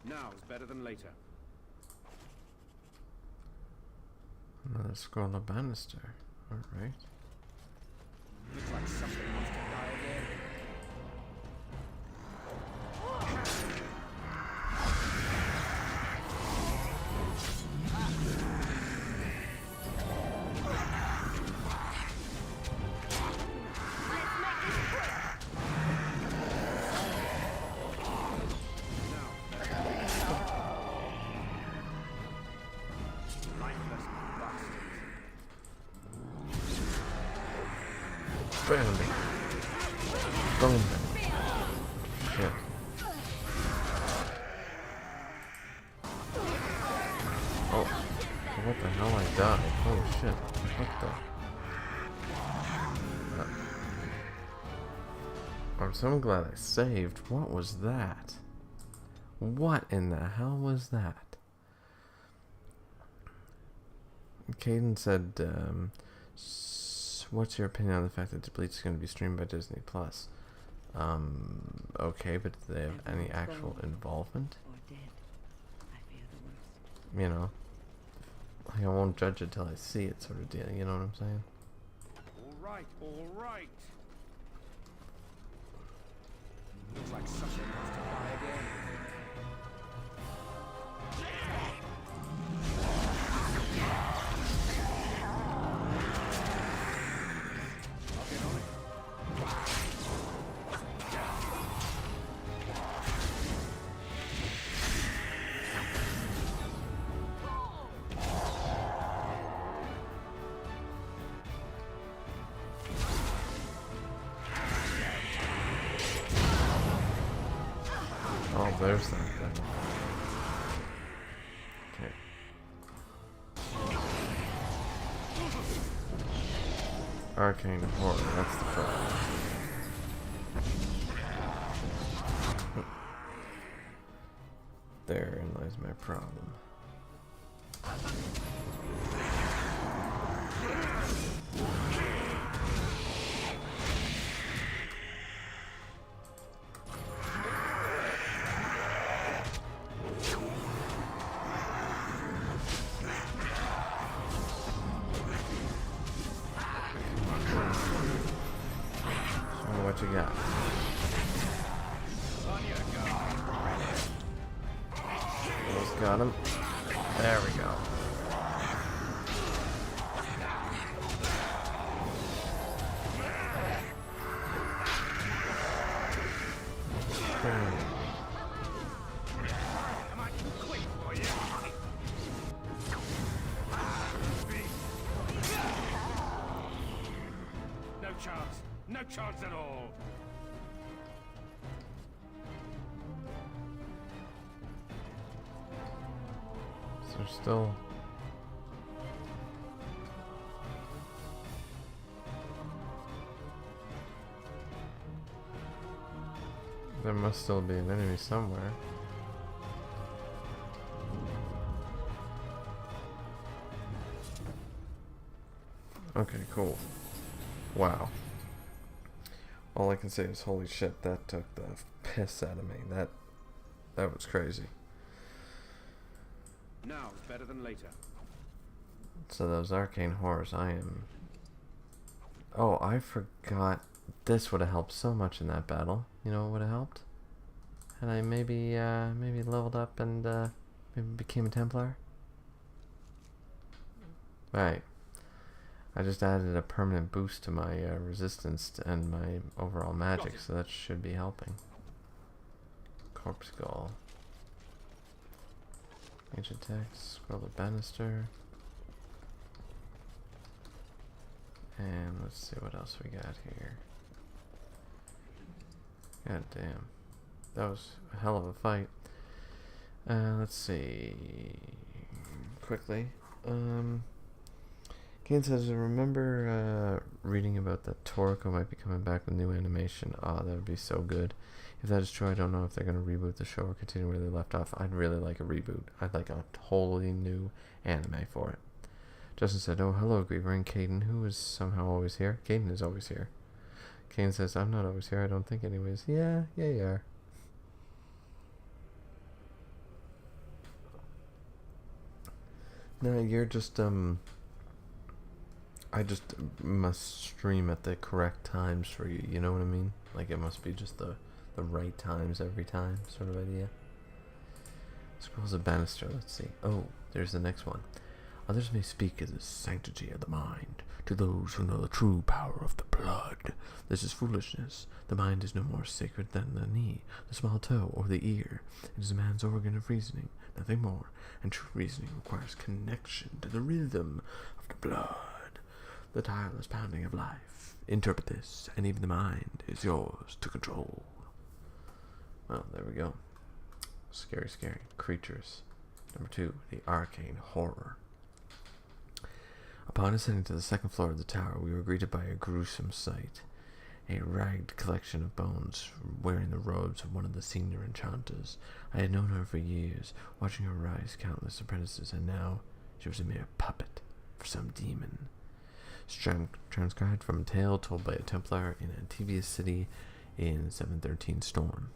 Now is better than later. Another scroll of banister. Alright. Looks like something wants to die again. Lifeless bastards. Bam. Boom. Shit. Oh. What the hell? I died. Holy shit. What the? I'm so glad I saved. What was that? What in the hell was that? Caden said, what's your opinion on the fact that Bleach is going to be streamed by Disney Plus? Okay, but do they have any actual involvement? Or dead. I fear the worst. You know? Like, I won't judge it till I see it, sort of deal, you know what I'm saying? Alright, alright. Looks like something wants to die again. Oh, there's that thing. Okay. Arcane Horror, that's the problem. Therein lies my problem. What you got? Almost got him. There we go. No chance. No chance at all. So still. There must still be an enemy somewhere. Okay, cool. Wow. All I can say is holy shit, that took the piss out of me. That was crazy. Now's better than later. So those arcane horrors, I am... Oh, I forgot. This would have helped so much in that battle. You know what would have helped? Had I maybe leveled up and maybe became a Templar? Right. I just added a permanent boost to my resistance and my overall magic, so that should be helping. Corpse Skull. Mage attacks, scroll the banister. And let's see what else we got here. God damn. That was a hell of a fight. Let's see. Quickly. Kane says, I remember reading about that Toriko might be coming back with new animation. Oh, that would be so good. If that is true, I don't know if they're going to reboot the show or continue where they left off. I'd really like a reboot. I'd like a totally new anime for it. Justin said, oh, hello, Griever and Caden, who is somehow always here. Caden is always here. Kane says, I'm not always here, I don't think anyways. Yeah, you are. No, you're just, I just must stream at the correct times for you, you know what I mean? Like, it must be just the right times every time, sort of idea. Scrolls of Banister, let's see. Oh, there's the next one. Others may speak of the sanctity of the mind, to those who know the true power of the blood. This is foolishness. The mind is no more sacred than the knee, the small toe, or the ear. It is a man's organ of reasoning, nothing more, and true reasoning requires connection to the rhythm of the blood, the tireless pounding of life. Interpret this, and even the mind is yours to control. Well, there we go. Scary, scary creatures. Number 2, the arcane horror. Upon ascending to the second floor of the tower, we were greeted by a gruesome sight. A ragged collection of bones wearing the robes of one of the senior enchanters. I had known her for years, watching her rise countless apprentices, and now she was a mere puppet for some demon. Transcribed from a tale told by a Templar in Antivia's city in 713 Storm.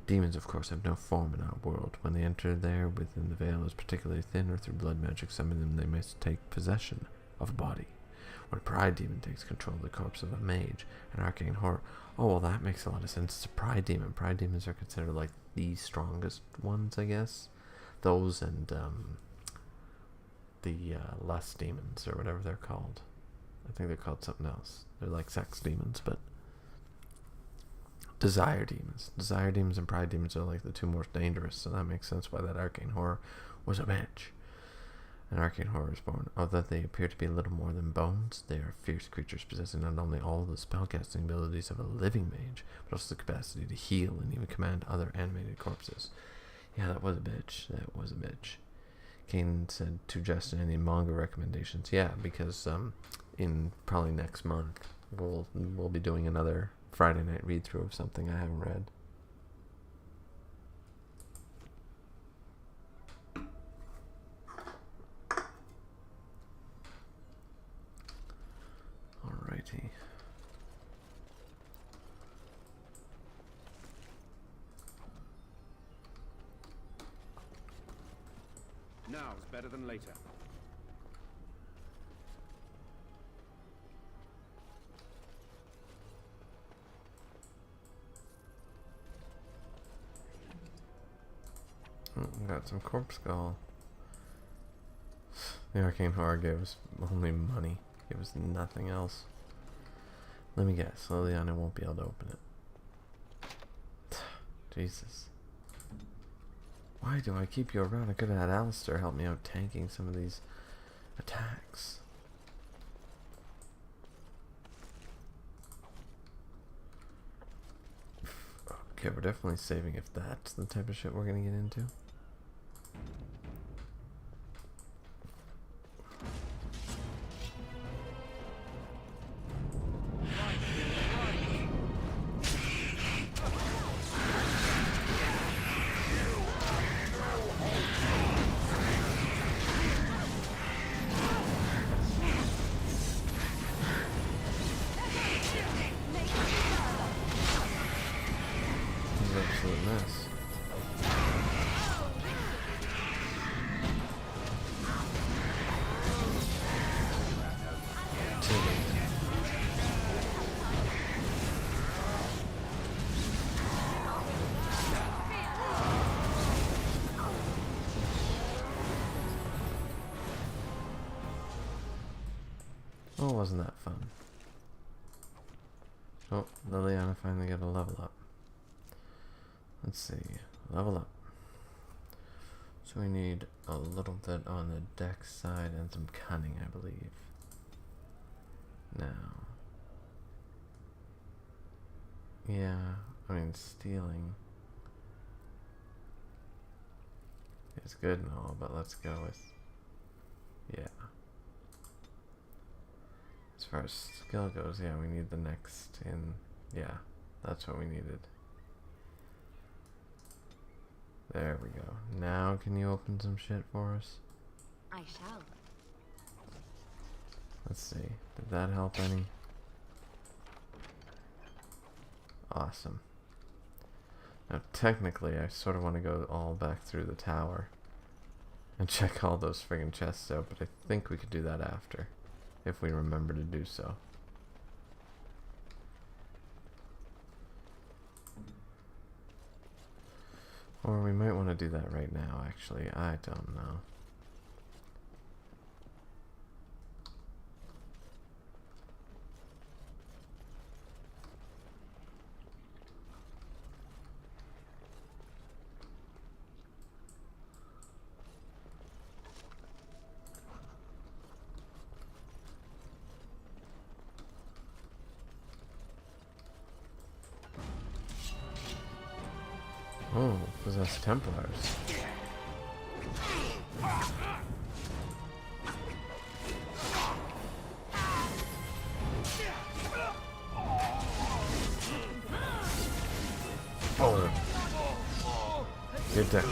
Demons, of course, have no form in our world. When they enter there within the veil is particularly thin, or through blood magic summoning them, they must take possession of a body. When a pride demon takes control of the corpse of a mage, an arcane horror. Oh, well, that makes a lot of sense. It's a pride demon. Pride demons are considered like the strongest ones, I guess. Those and the lust demons, or whatever they're called. I think they're called something else. They're like sex demons, but desire demons. Desire demons and pride demons are like the two most dangerous, so that makes sense why that arcane horror was a match. An arcane horror is born. Although they appear to be a little more than bones, they are fierce creatures possessing not only all the spellcasting abilities of a living mage, but also the capacity to heal and even command other animated corpses. Yeah, that was a bitch. That was a bitch. Kane said to Justin, any manga recommendations? Yeah, because in probably next month we'll be doing another Friday night read through of something I haven't read. Alrighty. Now is better than later. Got some corpse skull. The arcane horror gave us only money. Gave us nothing else. Let me guess. Liliana won't be able to open it. Jesus. Why do I keep you around? I could have had Alistair help me out tanking some of these attacks. Okay, we're definitely saving if that's the type of shit we're gonna get into. Absolute mess. Oh, wasn't that fun? Oh, Liliana finally got a level up. Let's see, level up. So we need a little bit on the dex side and some cunning, I believe. Now, yeah, I mean stealing is good and all, but let's go with, yeah. As far as skill goes, yeah, we need the next in, yeah, that's what we needed. There we go. Now can you open some shit for us? I shall. Let's see. Did that help any? Awesome. Now technically I sort of want to go all back through the tower and check all those friggin' chests out, but I think we could do that after, if we remember to do so. Or we might want to do that right now, actually. I don't know. us Templars. Oh. Get down.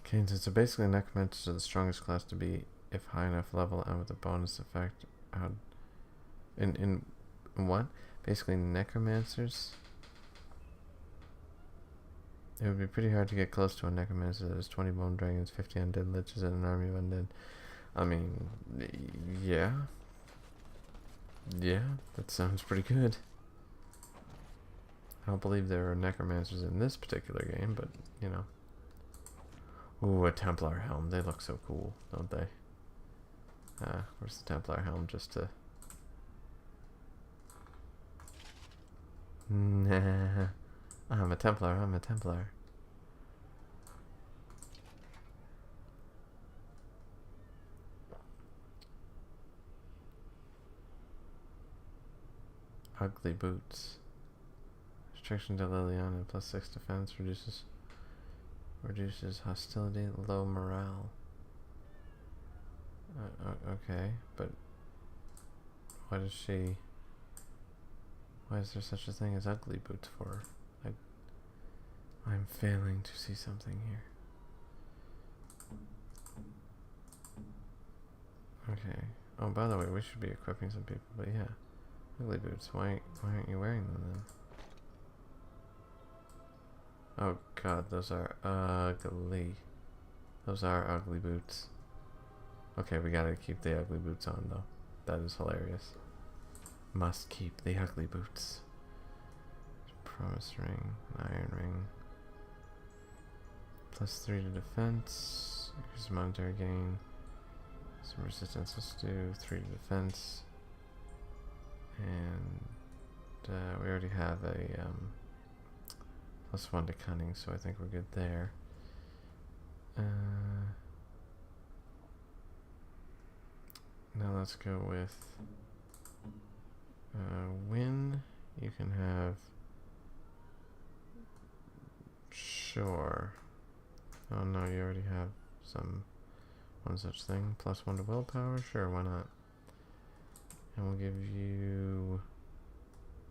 Okay, so basically necromancers are the strongest class to be if high enough level and with a bonus effect out in what? Basically necromancers. It would be pretty hard to get close to a necromancer that has 20 bone dragons, 50 undead liches, and an army of undead. I mean, yeah. Yeah, that sounds pretty good. I don't believe there are necromancers in this particular game, but, you know. Ooh, a Templar helm. They look so cool, don't they? Where's the Templar helm just to... Nah. I'm a Templar, I'm a Templar. Ugly boots. Restriction to Liliana, +6 defense, reduces hostility, low morale. Okay, but why is there such a thing as ugly boots for her? I'm failing to see something here. Okay. Oh, by the way, we should be equipping some people, but yeah. Ugly boots. Why aren't you wearing them then? Oh god, those are ugly. Those are ugly boots. Okay, we gotta keep the ugly boots on though. That is hilarious. Must keep the ugly boots. Promise ring, iron ring. +3 to defense. Increase monetary gain. Some resistance. Let's do 3 to defense. And we already have a +1 to cunning, so I think we're good there. Now let's go with win. You can have sure. Oh no, you already have one such thing. +1 to willpower. Sure, why not? And we'll give you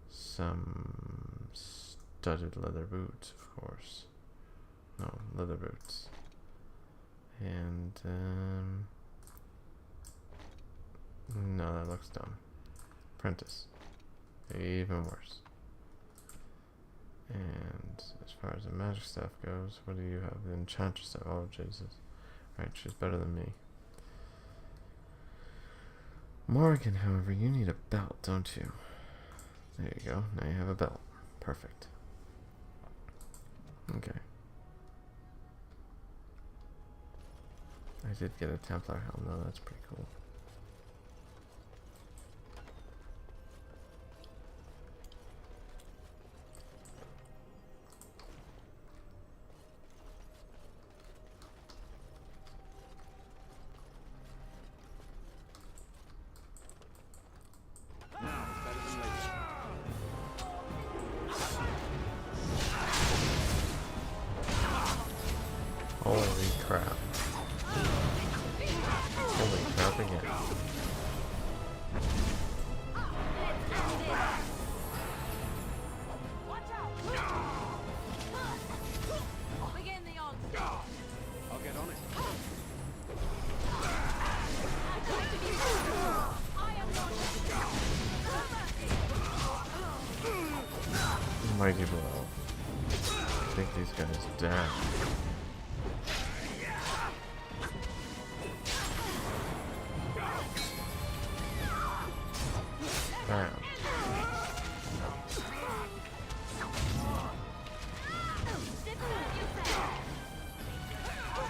some studded leather boots, of course. No, leather boots. And, no, that looks dumb. Apprentice. Even worse. And as far as the magic stuff goes, what do you have? The enchantress stuff. Oh, Jesus. Alright, she's better than me. Morgan, however, you need a belt, don't you? There you go. Now you have a belt. Perfect. Okay. I did get a Templar helm though, that's pretty cool. Holy crap. Holy crap again. I'll get on it. Mighty blow. Take these guys down. Bam.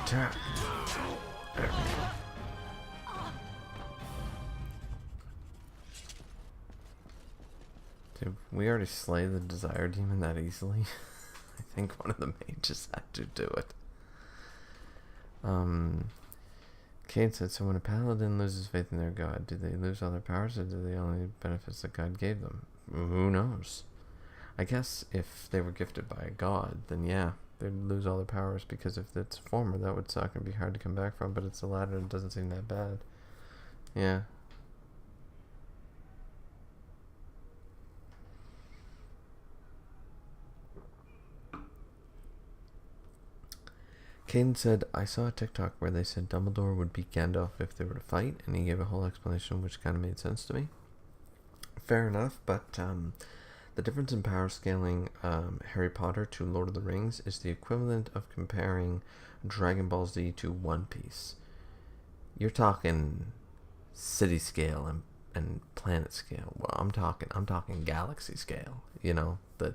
Attack. There we go. Did we already slay the Desire Demon that easily? I think one of the mages had to do it. Kate said, so when a paladin loses faith in their god, do they lose all their powers, or do they only benefits that God gave them? Who knows? I guess if they were gifted by a god, then yeah, they'd lose all their powers, because if it's a former, that would suck and be hard to come back from, but it's the latter and it doesn't seem that bad. Yeah. Caden said, I saw a TikTok where they said Dumbledore would beat Gandalf if they were to fight, and he gave a whole explanation which kind of made sense to me. Fair enough, but the difference in power scaling Harry Potter to Lord of the Rings is the equivalent of comparing Dragon Ball Z to One Piece. You're talking city scale and planet scale. Well, I'm talking galaxy scale. You know, the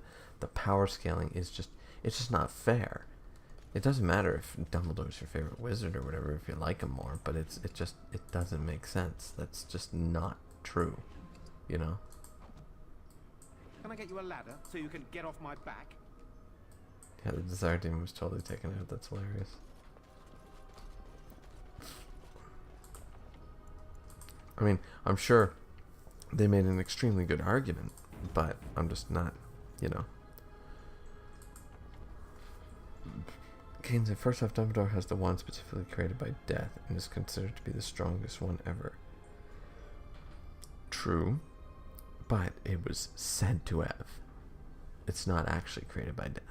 power scaling is it's just not fair. It doesn't matter if Dumbledore's your favorite wizard or whatever, if you like him more, but it doesn't make sense. That's just not true, you know? Can I get you a ladder so you can get off my back? Yeah, the Desire Demon was totally taken out. That's hilarious. I mean, I'm sure they made an extremely good argument, but I'm just not, you know. Kane said, first off, Dumbledore has the wand specifically created by death and is considered to be the strongest one ever. True, but it was said to have. It's not actually created by death.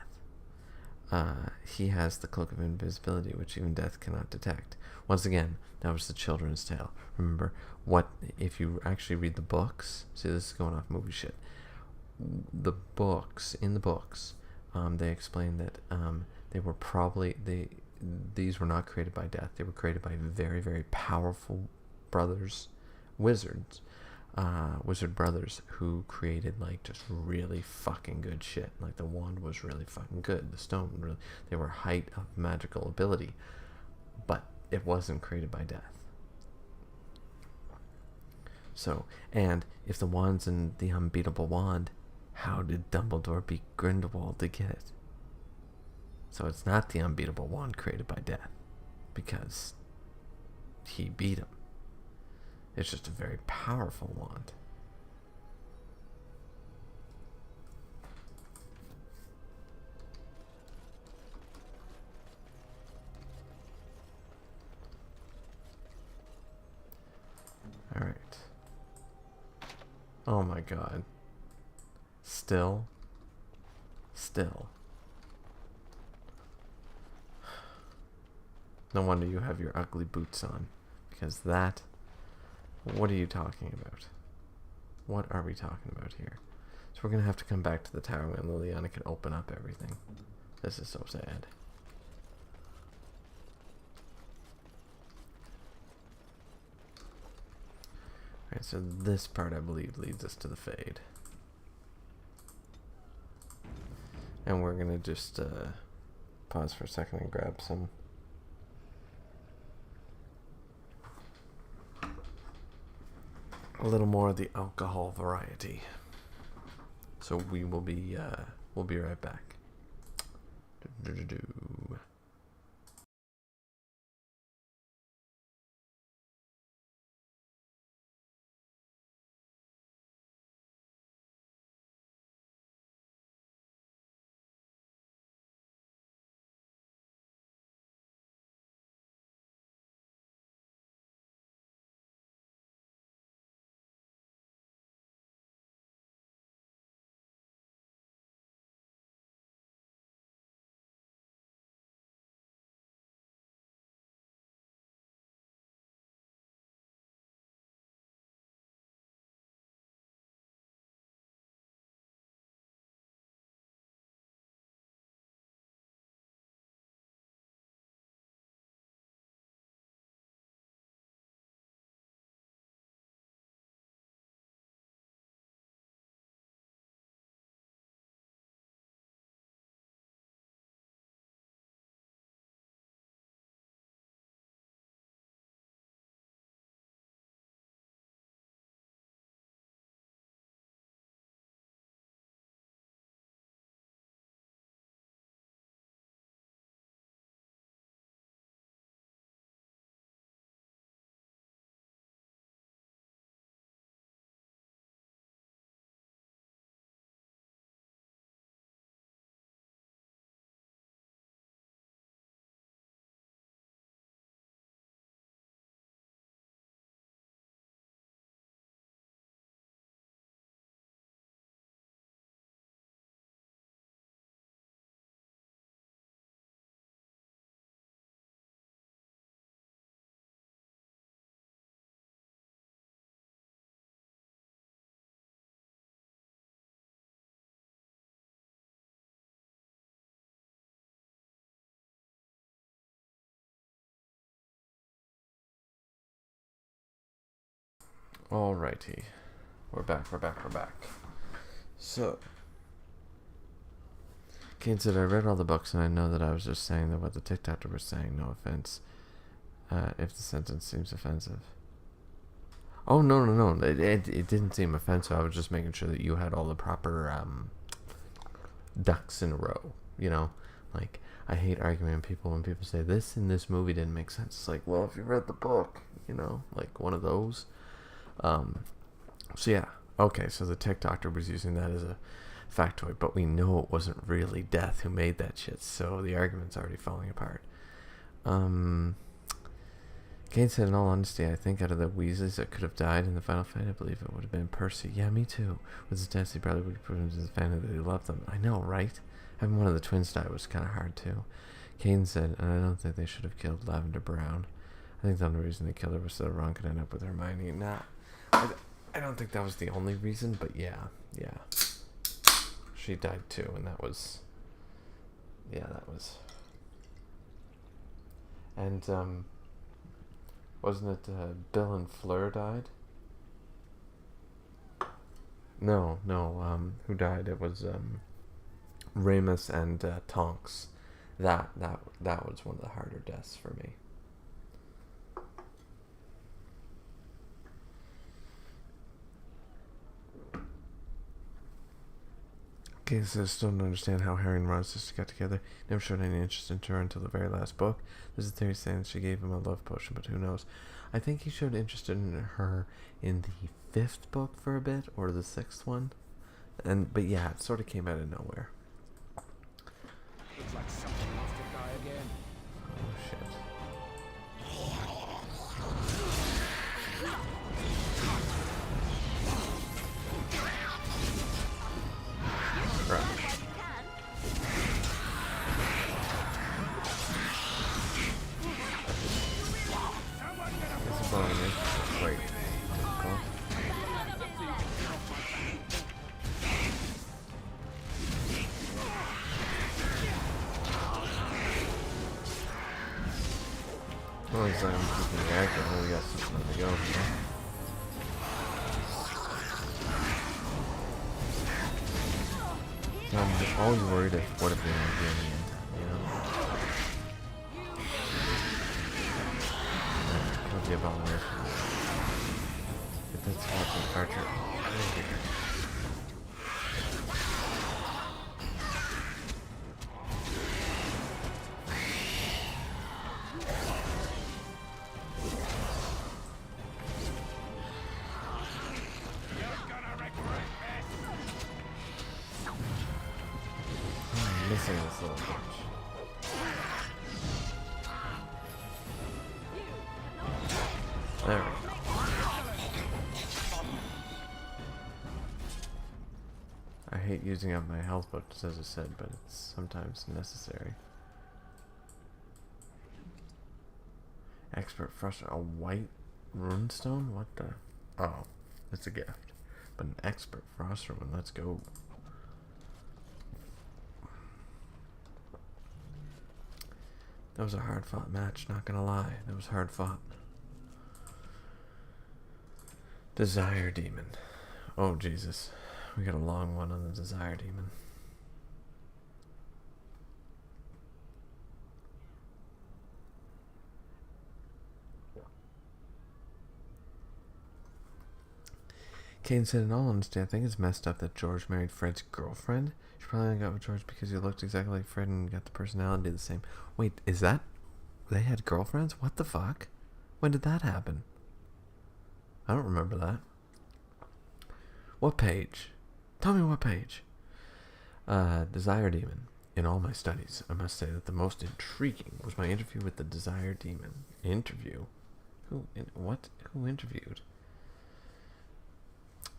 He has the Cloak of Invisibility, which even death cannot detect. Once again, that was the children's tale. Remember, if you actually read the books, see, this is going off movie shit. In the books, they explain that they were probably these were not created by death. They were created by very, very powerful wizard brothers who created like just really fucking good shit. Like the wand was really fucking good. The stone, they were height of magical ability, but it wasn't created by death. So, and if the wand's in the unbeatable wand, how did Dumbledore beat Grindelwald to get it? So it's not the unbeatable wand created by death, because he beat him. It's just a very powerful wand. Alright. Oh my god. Still. No wonder you have your ugly boots on. Because that... What are you talking about? What are we talking about here? So we're going to have to come back to the tower when Liliana can open up everything. This is so sad. Alright, so this part, I believe, leads us to the Fade. And we're going to just pause for a second and grab some... a little more of the alcohol variety. So we'll be right back. Alrighty. We're back. So, Kane said, I read all the books and I know that I was just saying that what the Tick Doctor was saying, no offense, if the sentence seems offensive. Oh, no. It didn't seem offensive. I was just making sure that you had all the proper ducks in a row, you know? Like, I hate arguing with people when people say this in this movie didn't make sense. It's like, well, if you read the book, you know, like one of those. So yeah, okay, so the Tick Doctor was using that as a factoid, but we know it wasn't really Death who made that shit, so the argument's already falling apart. Kane said, in all honesty, I think out of the Weasleys that could have died in the final fight, I believe it would have been Percy. Yeah, me too. With his death, he probably would have proven to the family that he loved them. I know, right? Having one of the twins die was kind of hard, too. Kane said, and I don't think they should have killed Lavender Brown. I think the only reason they killed her was so that Ron could end up with Hermione. Nah, I don't think that was the only reason, but yeah. She died too, and that was... Yeah, that was... And, wasn't it Bill and Fleur died? No, who died? It was, Remus and, Tonks. That was one of the harder deaths for me. Okay, so I still don't understand how Harry and Ron's sister got together. Never showed any interest in her until the very last book. There's a theory saying that she gave him a love potion, but who knows? I think he showed interest in her in the 5th book for a bit, or the 6th one. But yeah, it sort of came out of nowhere. Looks like someone wants to die again. Oh shit. Right. This is all I need. Wait. Cool. Well, it's like I'm keeping the actor. Oh, we got something to go. I'm always worried if what if they don't do in the end, you know? Kill the abomination. If that's Captain Archer. Missing this little bitch. There we go. I hate using up my health books, as I said, but it's sometimes necessary. Expert Frustration. A white runestone? What the? Oh, it's a gift. But an expert Froster one. Let's go. That was a hard fought match, not gonna lie. That was hard fought. Desire Demon. Oh, Jesus. We got a long one on the Desire Demon. Kane said, in all honesty, I think it's messed up that George married Fred's girlfriend. She probably only got with George because he looked exactly like Fred and got the personality the same. Wait, is that... They had girlfriends? What the fuck? When did that happen? I don't remember that. What page? Tell me what page. Desire Demon. In all my studies, I must say that the most intriguing was my interview with the Desire Demon. Interview? What? Who interviewed?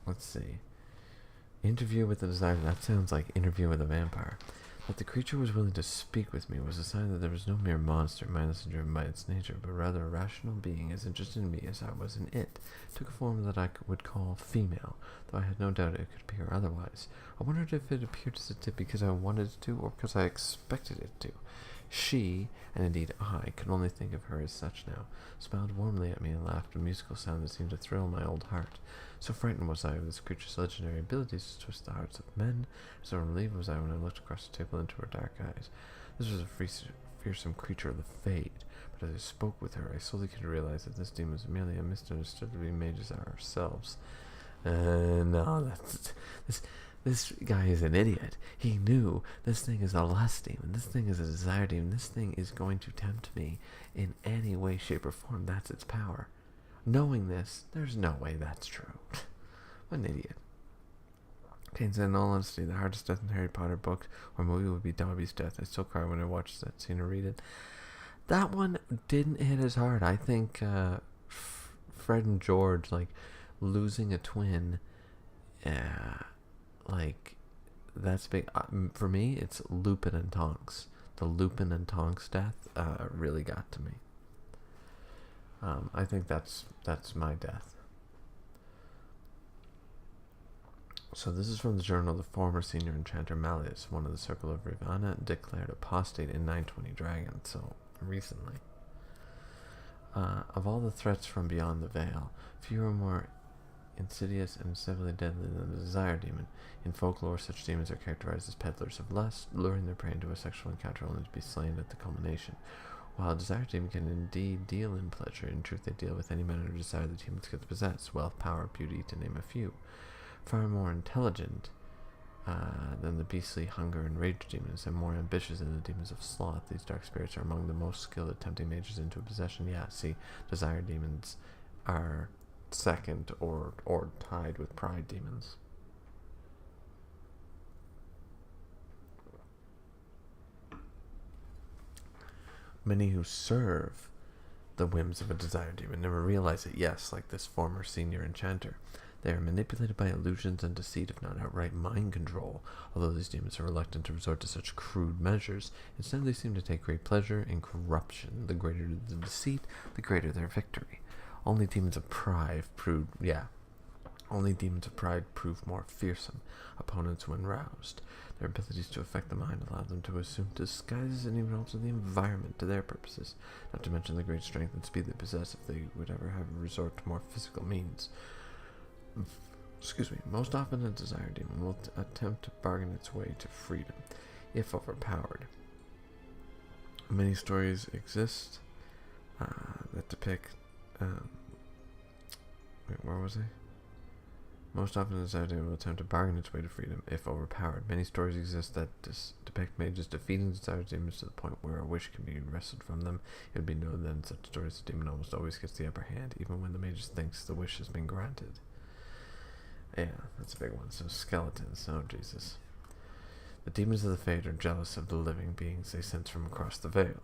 Let's see. Interview with the Desire. That sounds like interview with a vampire. That the creature was willing to speak with me was a sign that there was no mere monster, mindless and driven by its nature, but rather a rational being as interested in me as I was in it. It took a form that I would call female, though I had no doubt it could appear otherwise. I wondered if it appeared as it did because I wanted it to, or because I expected it to. She, and indeed I, could only think of her as such now, smiled warmly at me and laughed a musical sound that seemed to thrill my old heart. So frightened was I of this creature's legendary abilities to twist the hearts of men, so relieved was I when I looked across the table into her dark eyes. This was a fearsome creature of the Fade, but as I spoke with her, I slowly came to realize that this demon was merely a misunderstood to be mages ourselves. No, this guy is an idiot. He knew this thing is a lust demon. This thing is a desire demon. This thing is going to tempt me in any way, shape, or form. That's its power. Knowing this, there's no way that's true. What an idiot. Kane said, in all honesty, the hardest death in Harry Potter book or movie would be Dobby's death. I still cry when I watch that scene or read it. That one didn't hit as hard. I think Fred and George, like, losing a twin, like, that's big. For me, it's Lupin and Tonks. The Lupin and Tonks death really got to me. I think that's my death. So this is from the journal of the former senior enchanter Malleus, one of the Circle of Rivana, declared apostate in 920 Dragon, so recently. Of all the threats from beyond the veil, few are more insidious and severely deadly than the desire demon. In folklore, such demons are characterized as peddlers of lust, luring their prey into a sexual encounter only to be slain at the culmination. While a desire demon can indeed deal in pleasure, in truth they deal with any manner of desire that humans get to possess, wealth, power, beauty, to name a few. Far more intelligent than the beastly hunger and rage demons, and more ambitious than the demons of sloth, these dark spirits are among the most skilled at tempting mages into a possession. Yeah, see, desire demons are second or tied with pride demons. Many who serve the whims of a desire demon never realize it. Yes, like this former senior enchanter. They are manipulated by illusions and deceit, if not outright mind control. Although these demons are reluctant to resort to such crude measures, instead they seem to take great pleasure in corruption. The greater the deceit, the greater their victory. Only demons of pride prove more fearsome opponents when roused. Their abilities to affect the mind allow them to assume disguises and even alter the environment to their purposes, not to mention the great strength and speed they possess if they would ever have resort to more physical means. Most often a desire demon will attempt to bargain its way to freedom, if overpowered. Many stories exist that depict where was I? Most often a desire demon will attempt to bargain its way to freedom, if overpowered. Many stories exist that depict mages defeating desire demons to the point where a wish can be wrested from them. It would be known that in such stories the demon almost always gets the upper hand, even when the mage thinks the wish has been granted. Yeah, that's a big one. So skeletons. Oh, Jesus. The demons of the Fade are jealous of the living beings they sense from across the veil.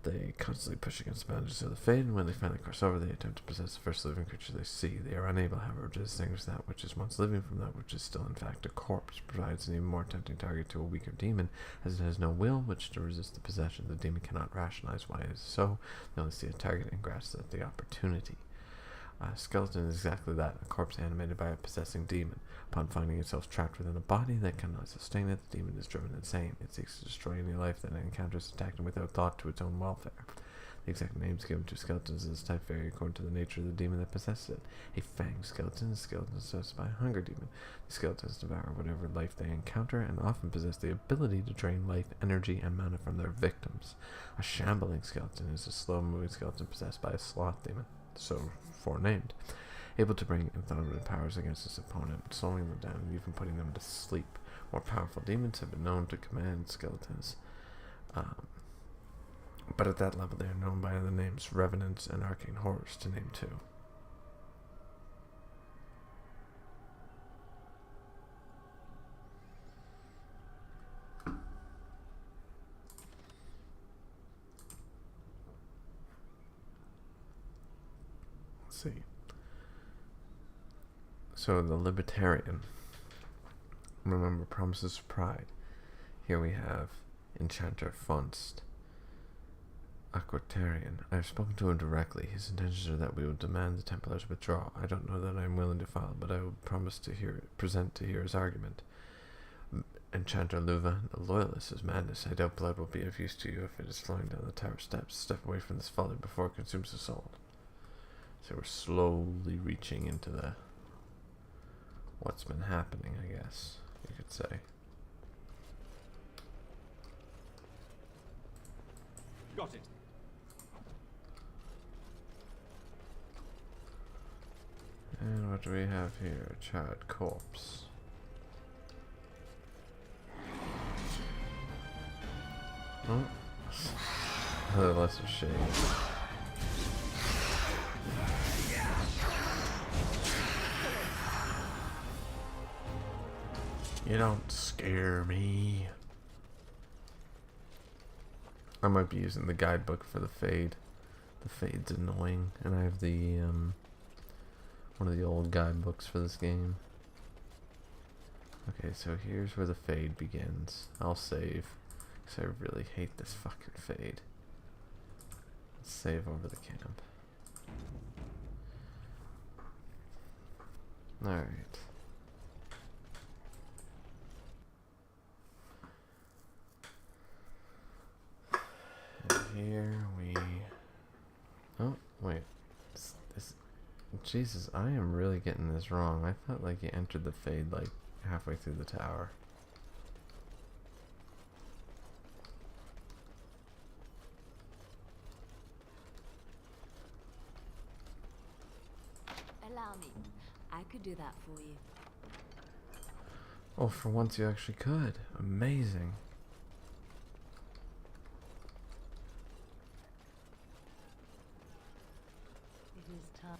They constantly push against the boundaries of the Fade, and when they finally cross over, they attempt to possess the first living creature they see. They are unable, however, to distinguish that which is once living from that which is still, in fact, a corpse. Provides an even more tempting target to a weaker demon, as it has no will which to resist the possession. The demon cannot rationalize why it is so. They only see a target and grasp at the opportunity. Skeleton is exactly that, a corpse animated by a possessing demon. Upon finding itself trapped within a body that cannot sustain it, the demon is driven insane. It seeks to destroy any life that it encounters, attacking without thought to its own welfare. The exact names given to skeletons of this type vary according to the nature of the demon that possesses it. A fanged skeleton is a skeleton possessed by a hunger demon. The skeletons devour whatever life they encounter and often possess the ability to drain life, energy, and mana from their victims. A shambling skeleton is a slow-moving skeleton possessed by a sloth demon, so forenamed, able to bring unthought powers against its opponent, slowing them down and even putting them to sleep. More powerful demons have been known to command skeletons, but at that level they are known by the names Revenants and Arcane Horrors, to name two. Let's see. So the Libertarian, remember, promises of pride. Here we have Enchanter Funst. Aquatarian. I have spoken to him directly. His intentions are that we will demand the Templars withdraw. I don't know that I am willing to file, but I will promise to present to hear his argument. Enchanter Luva, the Loyalist is madness. I doubt blood will be of use to you if it is flowing down the tower steps. Step away from this folly before it consumes the soul. So we're slowly reaching into the what's been happening, I guess you could say. Got it. And what do we have here? Charred corpse. Oh, another lesser shade. You don't scare me. I might be using the guidebook for the fade. The fade's annoying, and I have the one of the old guidebooks for this game. Okay, so here's where the fade begins. I'll save, because I really hate this fucking fade. Let's save over the camp. Alright. And here we... Oh, wait. Jesus, I am really getting this wrong. I thought like you entered the fade like halfway through the tower. Allow me. I could do that for you. Oh, for once you actually could. Amazing. It is tough.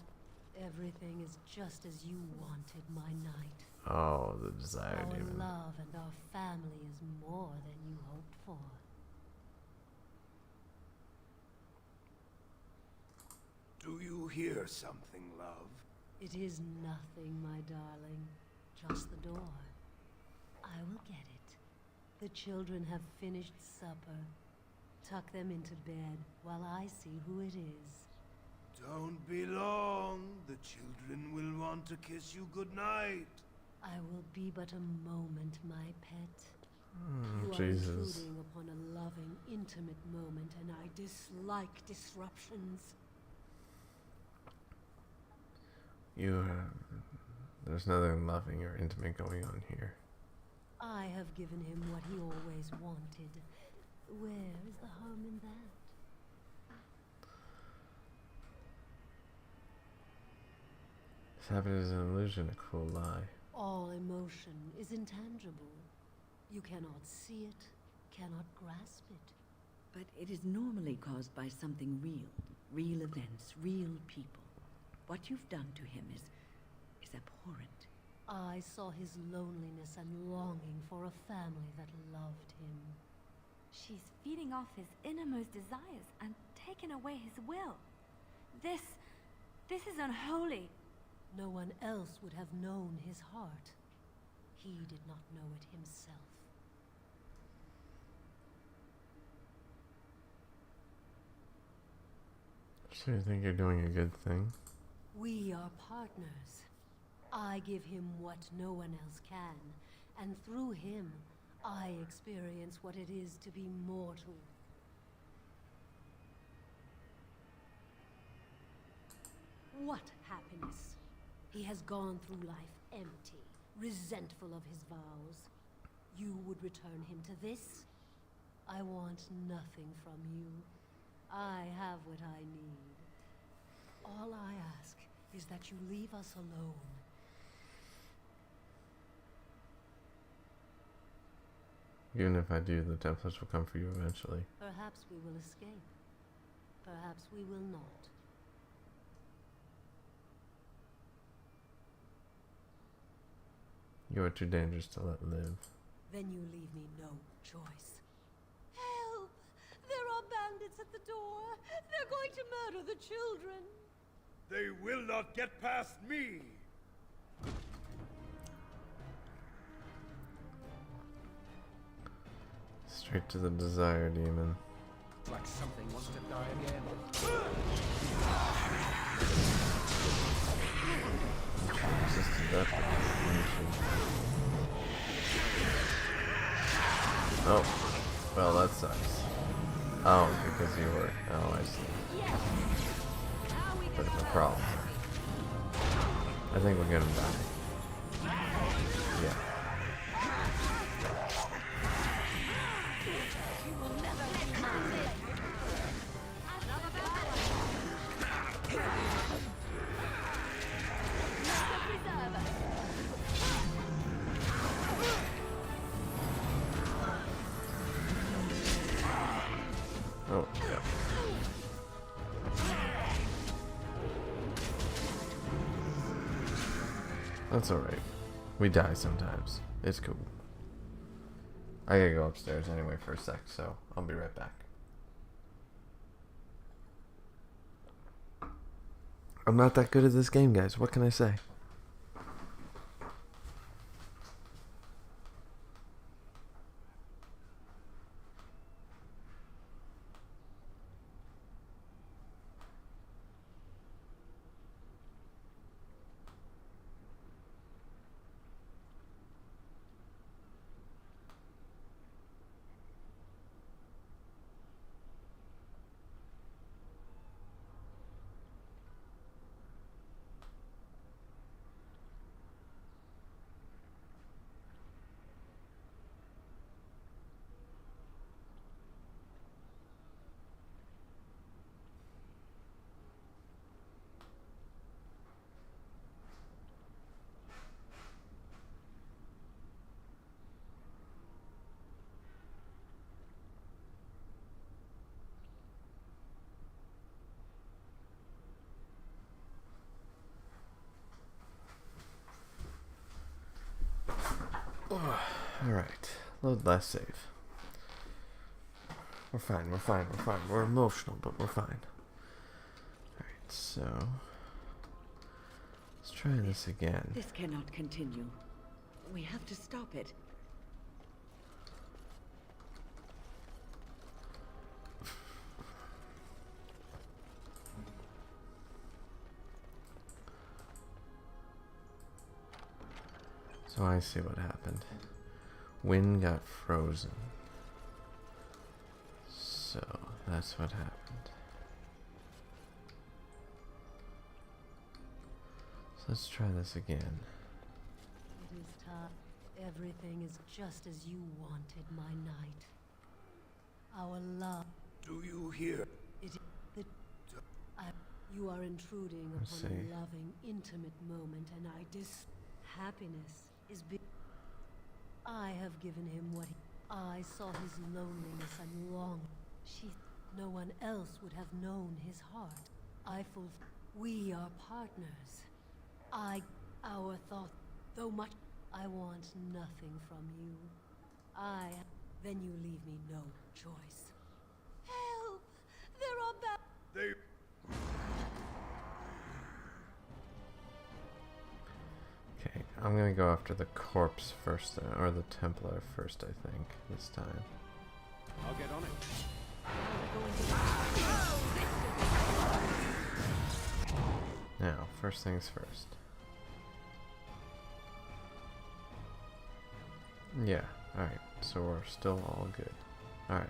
Everything is just as you wanted, my knight. Oh, the desire Our demon. love and our family is more than you hoped for. Do you hear something, love? It is nothing, my darling. Just the door. I will get it. The children have finished supper. Tuck them into bed while I see who it is. Don't be long. The children will want to kiss you goodnight. I will be but a moment, my pet. You are Jesus. intruding upon a loving, intimate moment, and I dislike disruptions. There's nothing loving or intimate going on here. I have given him what he always wanted. Where is the harm in that? This habit is an illusion, a cruel lie. All emotion is intangible. You cannot see it, cannot grasp it. But it is normally caused by something real. Real events, real people. What you've done to him is abhorrent. I saw his loneliness and longing for a family that loved him. She's feeding off his innermost desires and taking away his will. This is unholy. No one else would have known his heart. He did not know it himself. So you think you're doing a good thing? We are partners. I give him what no one else can, and through him, I experience what it is to be mortal. What happiness! He has gone through life empty, resentful of his vows. You would return him to this? I want nothing from you. I have what I need. All I ask is that you leave us alone. Even if I do, the Templars will come for you eventually. Perhaps we will escape. Perhaps we will not. You are too dangerous to let live. Then you leave me no choice. Help! There are bandits at the door. They're going to murder the children. They will not get past me! Straight to the desire demon. It's like something wants to die again. Resistant death. Oh, well, that sucks. Oh, because you were. Oh, I see. Bit of a problem. I think we're gonna die. Yeah. Oh, yeah. That's alright. We die sometimes. It's cool. I gotta go upstairs anyway for a sec, so I'll be right back. I'm not that good at this game, guys. What can I say? Alright, load last save. We're fine, we're fine, we're fine. We're emotional, but we're fine. Alright, so... let's try this again. This cannot continue. We have to stop it. So I see what happened. Wind got frozen. So that's what happened. So let's try this again. It is time. Everything is just as you wanted, my knight. Our love. Do you hear? It is the. You are intruding Let's upon see. a loving, intimate moment, and happiness is big. I have given him what he. I saw his loneliness and long. No one else would have known his heart. We are partners. Our thought, though much. I want nothing from you. Then you leave me no choice. Help! There are They. Okay, I'm gonna go after the corpse first, or the Templar first, I think, this time. I'll get on it. Now, first things first. Yeah, alright, so we're still all good. Alright.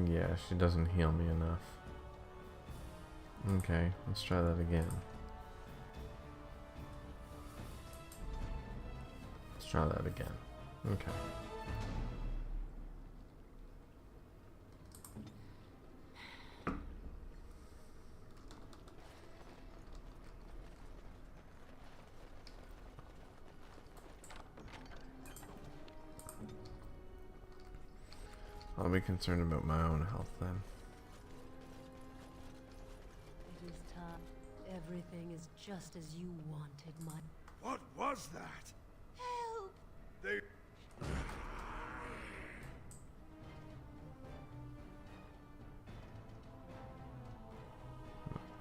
Yeah, she doesn't heal me enough. Okay, let's try that again. Let's try that again. Okay. I'll be concerned about my own health then. It is time. Everything is just as you wanted, my. What was that? Help! They.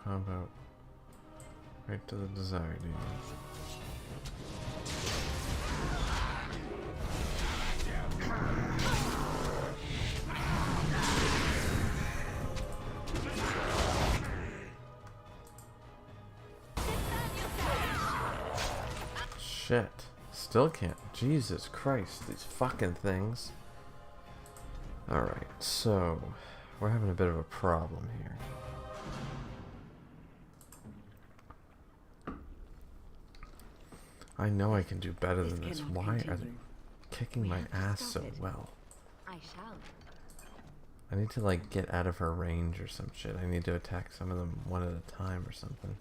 How about right to the desired demon? shit. Still can't. Jesus Christ, these fucking things. Alright, so we're having a bit of a problem here. I know I can do better than this. Why are they kicking my ass so well? I shall. I need to like get out of her range or some shit. I need to attack some of them one at a time or something.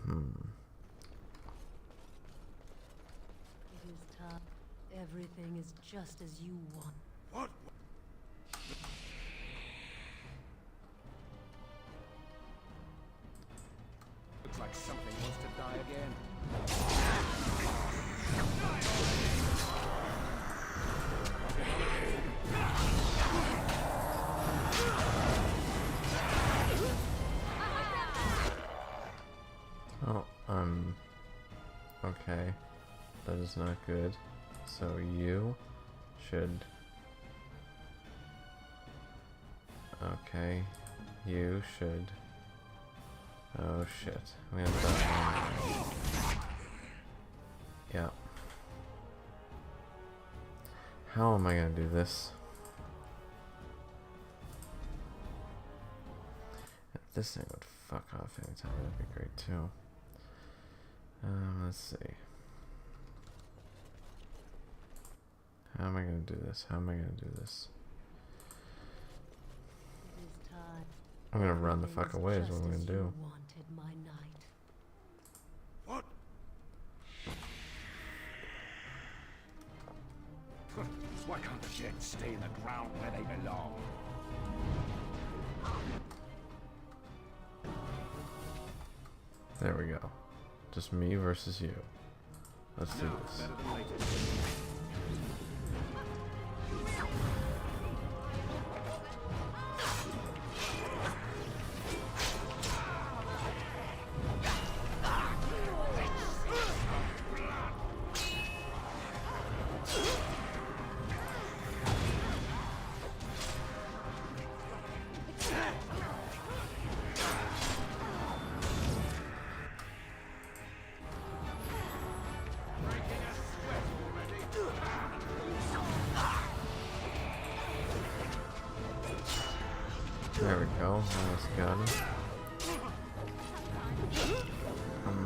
It is time. Everything is just as you want. What? Looks like something wants to die again. Oh, okay. That is not good. So you should... Okay. You should... Oh shit. We have that one. Yeah. How am I gonna do this? If this thing would fuck off anytime, that'd be great too. Let's see. How am I gonna do this? How am I gonna do this? It is time. I'm gonna run the fuck Everything away is just what I'm gonna as do. you wanted, my knight. What? Why can't the jets stay in the ground where they belong? There we go. Just me versus you. Let's do this. Better than later. There we go. Almost got him.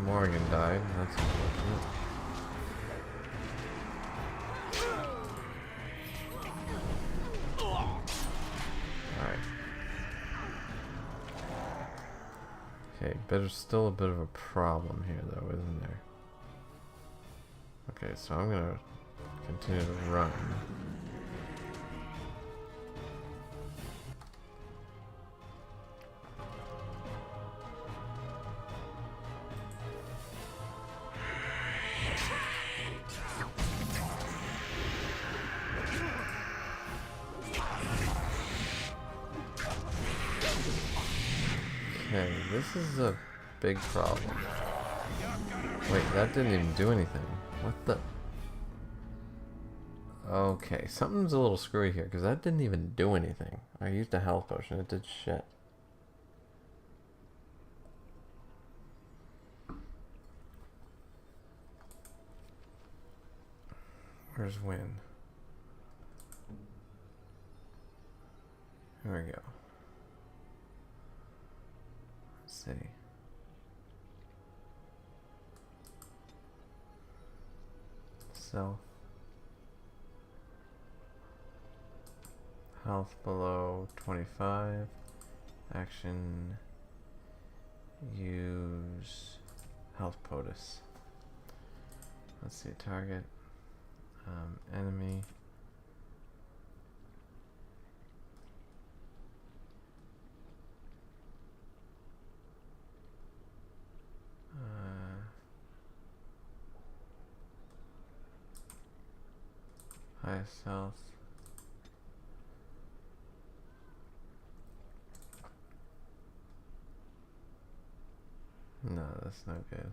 Morgan died. That's unfortunate. Alright. Okay, there's still a bit of a problem here though, isn't there? Okay, so I'm gonna continue to run. Okay, this is a big problem. Wait, that didn't even do anything. What the? Okay, something's a little screwy here, because that didn't even do anything. I used a health potion, it did shit. Where's Win? Here we go. Let's see. Self. Health below 25. Action. Use health POTUS. Let's see, target. Enemy. Highest health. No, that's not good.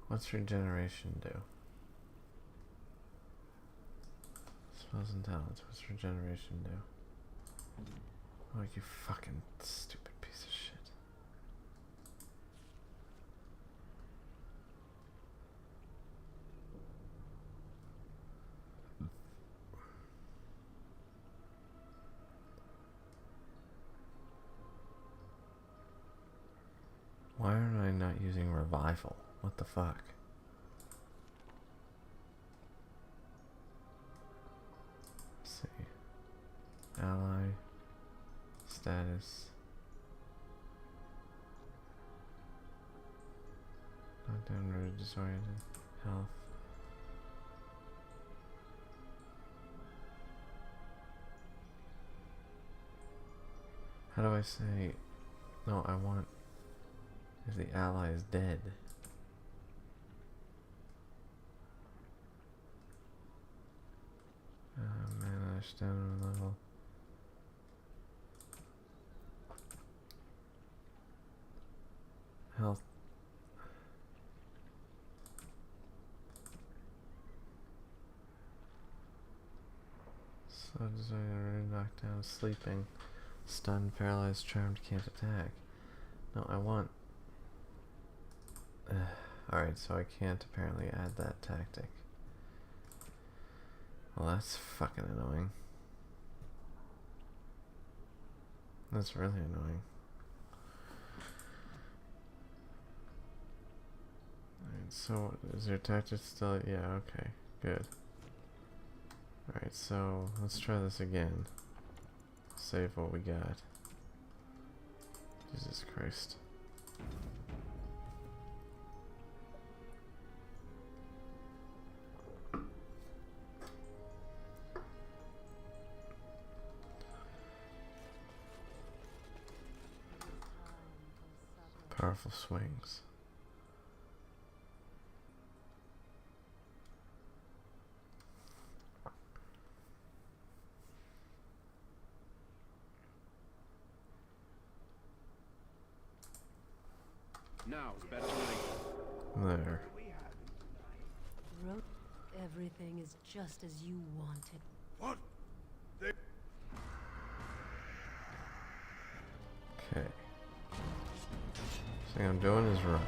What's regeneration do? Spells and talents. What's regeneration do? Oh, you fucking stupid piece of shit. Why am I not using revival? What the fuck? Let's see. Ally. Status. Not down, rooted, disoriented. Health. How do I say? No, I want. If the ally is dead. Mana down a level. Health. So designed, knocked down, sleeping, stunned, paralyzed, charmed, can't attack. No, I want. Alright, so I can't apparently add that tactic. Well, that's fucking annoying. That's really annoying. Alright, so is your tactic still? Yeah, okay, good. Alright, so let's try this again. Save what we got. Jesus Christ. Powerful swings. Now's better than later. There. Everything is just as you wanted. What? Okay. Thing I'm doing is run.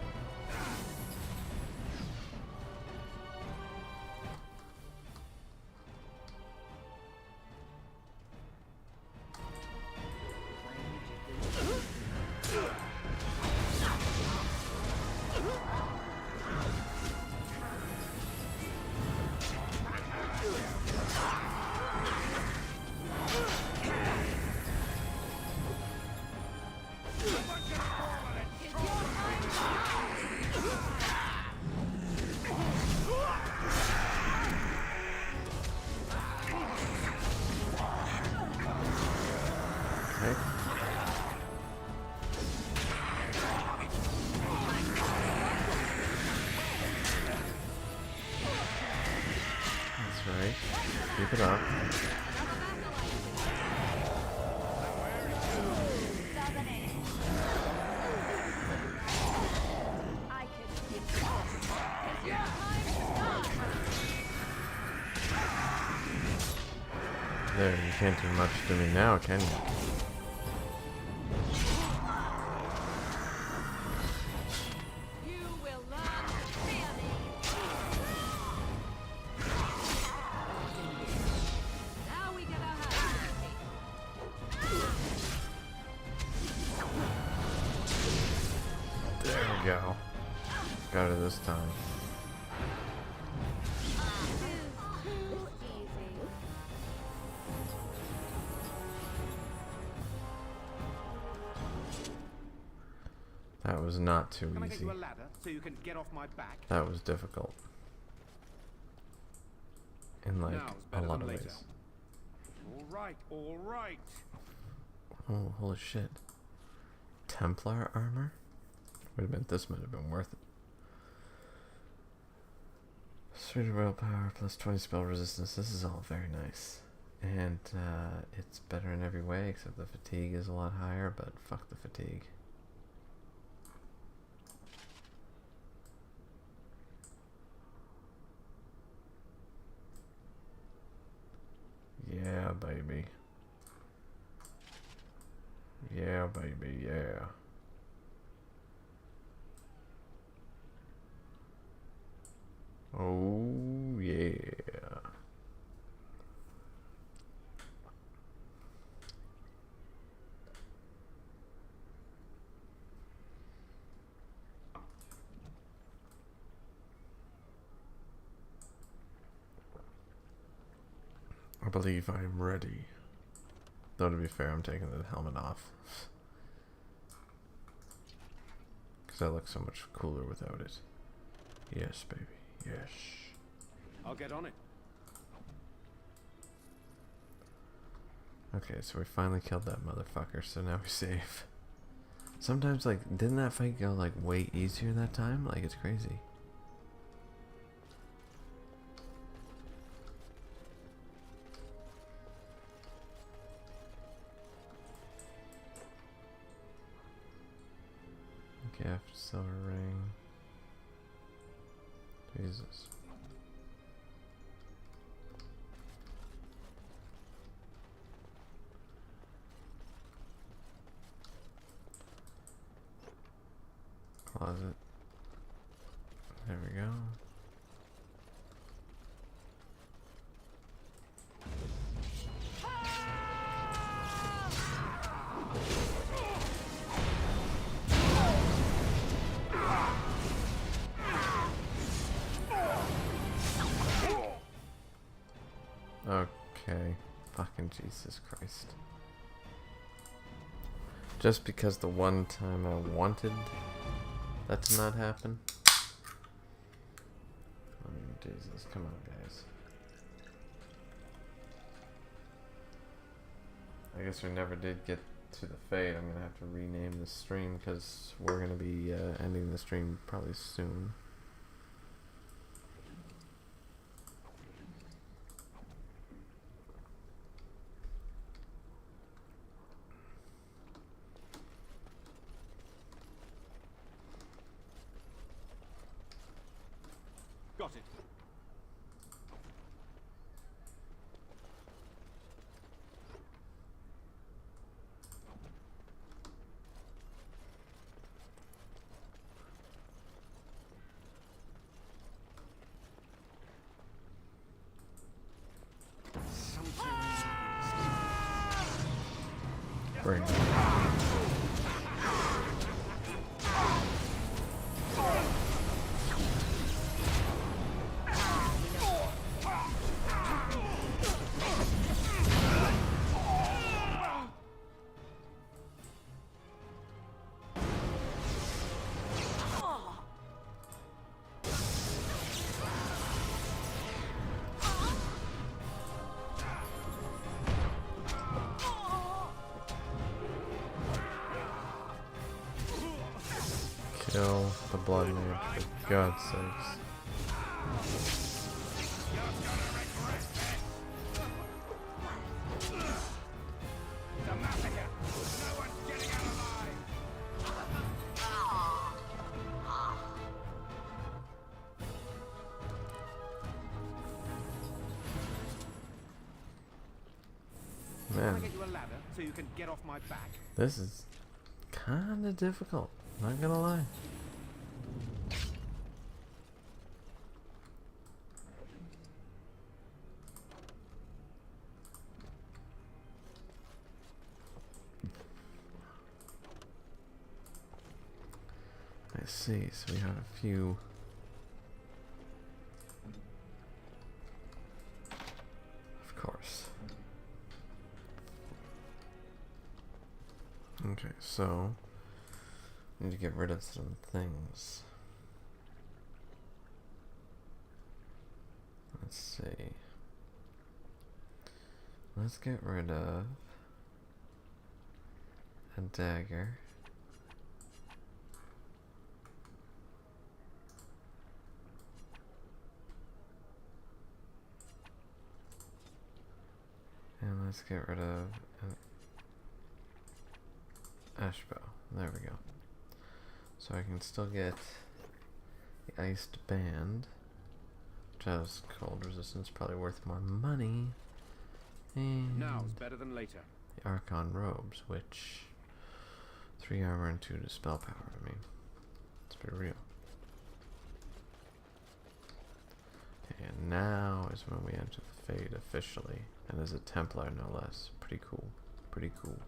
Keep it up. There, you can't do much to me now, can you? Go. Got it this time. That was not too Can I easy. get you a ladder so you can get off my back? That was difficult. In like Now's a better lot than of later. ways. All right. Oh, holy shit. Templar armor? Wait a minute, this might have been worth it. 3 royal power plus 20 spell resistance. This is all very nice. And it's better in every way, except the fatigue is a lot higher, but fuck the fatigue. Yeah, baby. Yeah, baby, yeah. Oh, yeah. I believe I am ready. Though to be fair, I'm taking the helmet off. Because I look so much cooler without it. Yes, baby. Yes. I'll get on it. Okay, so we finally killed that motherfucker, so now we save. Sometimes, like, didn't that fight go, like, way easier that time? Like, it's crazy. Gift, silver ring. Jesus. Closet. There we go. Okay. Fucking Jesus Christ. Just because the one time I wanted that to not happen. I mean, Jesus, come on, guys. I guess we never did get to the fate. I'm gonna have to rename the stream because we're gonna be ending the stream probably soon. Got it. Bring it. Kill the blood mage, for God's sakes. Can I Man, get you a ladder so you can get off my back? this is kinda difficult, not gonna lie. I see, so we have a few. Of course. Okay, so need to get rid of some things. Let's see. Let's get rid of a dagger. And let's get rid of an ash bow. There we go. So I can still get the iced band, which has cold resistance, probably worth more money. And Now's better than later. the Archon robes, which 3 armor and 2 dispel power. I mean, let's be real. And now is when we enter the Fade officially, and as a Templar no less. Pretty cool. Pretty cool.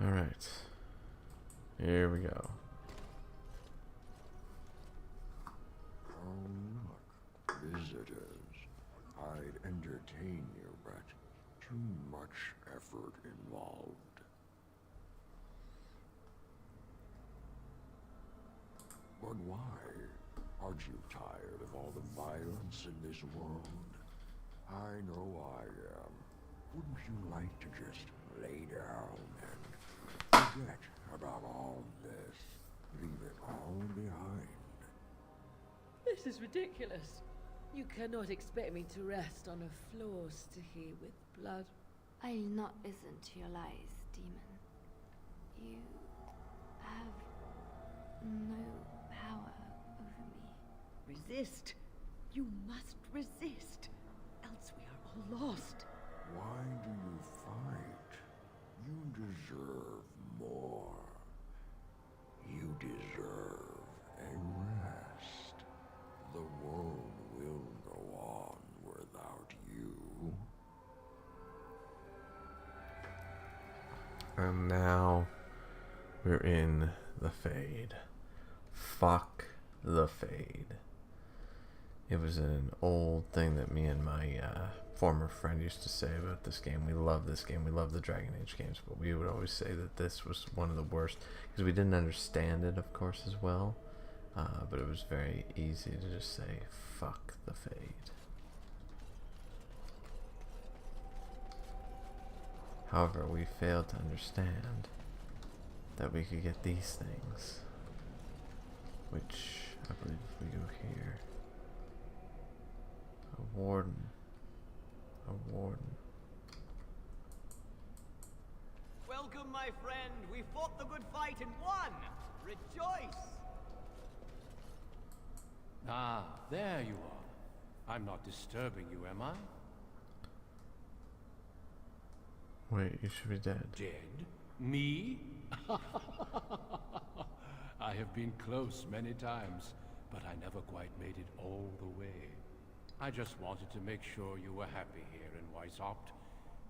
Alright. Here we go. Oh, look, visitors. I'd entertain you, but too much effort involved. But why? Aren't you tired of all the violence in this world? I know I am. Wouldn't you like to just lay down and forget about all this? Leave it all behind. This is ridiculous. You cannot expect me to rest on a floor sticky with blood. I'll not listen to your lies, demon. You have no power over me. Resist. You must resist. Else we are all lost. Why do you fight? You deserve more. You deserve a rest. The world will go on without you. And now we're in the Fade. Fuck the Fade. It was an old thing that me and my former friend used to say about this game. We love this game. We love the Dragon Age games, but we would always say that this was one of the worst because we didn't understand it, of course, as well. But it was very easy to just say, fuck the Fade. However, we failed to understand that we could get these things, which I believe if we go here, a warden. Welcome, my friend. We fought the good fight and won. Rejoice! Ah, there you are. I'm not disturbing you, am I? Wait, you should be dead. Dead? Me? I have been close many times, but I never quite made it all the way. I just wanted to make sure you were happy here in Weishaupt.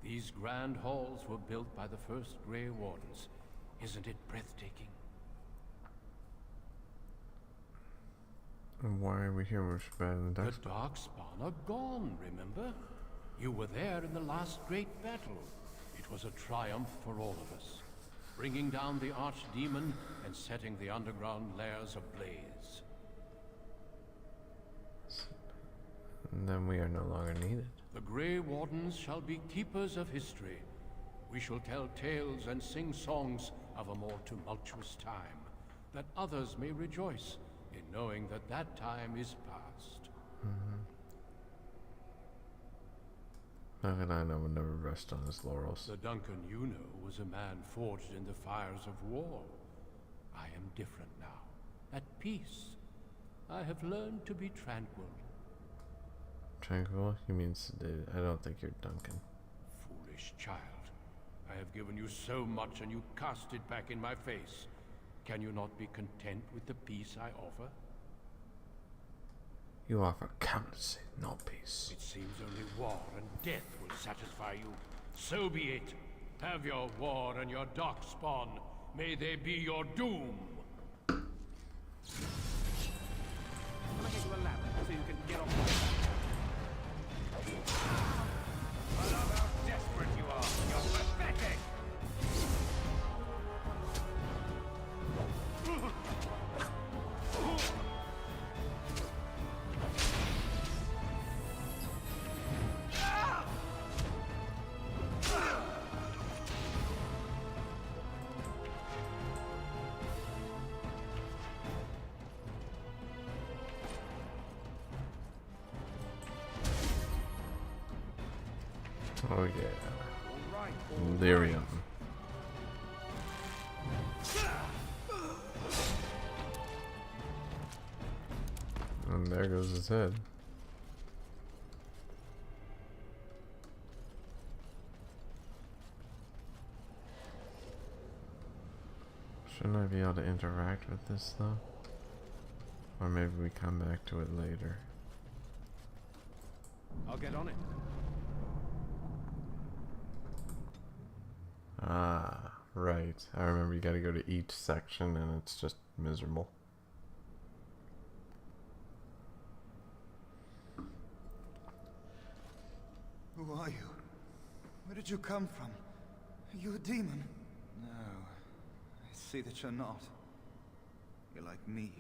These grand halls were built by the first Grey Wardens. Isn't it breathtaking? And why are we here? We're bad in the The dark. Darkspawn are gone, remember? You were there in the last great battle. It was a triumph for all of us, bringing down the Archdemon and setting the underground lairs ablaze. And then we are no longer needed. The Grey Wardens shall be keepers of history. We shall tell tales and sing songs of a more tumultuous time, that others may rejoice in knowing that that time is past. How can I know would never rest on his laurels? The Duncan you know was a man forged in the fires of war. I am different now, at peace. I have learned to be tranquil. Tranquil? You mean sedated? I don't think you're Duncan. Foolish child. I have given you so much and you cast it back in my face. Can you not be content with the peace I offer? You offer clemency, not peace. It seems only war and death will satisfy you. So be it. Have your war and your darkspawn. May they be your doom. Can I get you a ladder so you can get off my back? I love how desperate you are. You're pathetic. Oh yeah. Lyrium. And there goes his head. Shouldn't I be able to interact with this though? Or maybe we come back to it later. I'll get on it. Ah, right. I remember you gotta go to each section and it's just miserable. Who are you? Where did you come from? Are you a demon? No. I see that you're not. You're like me.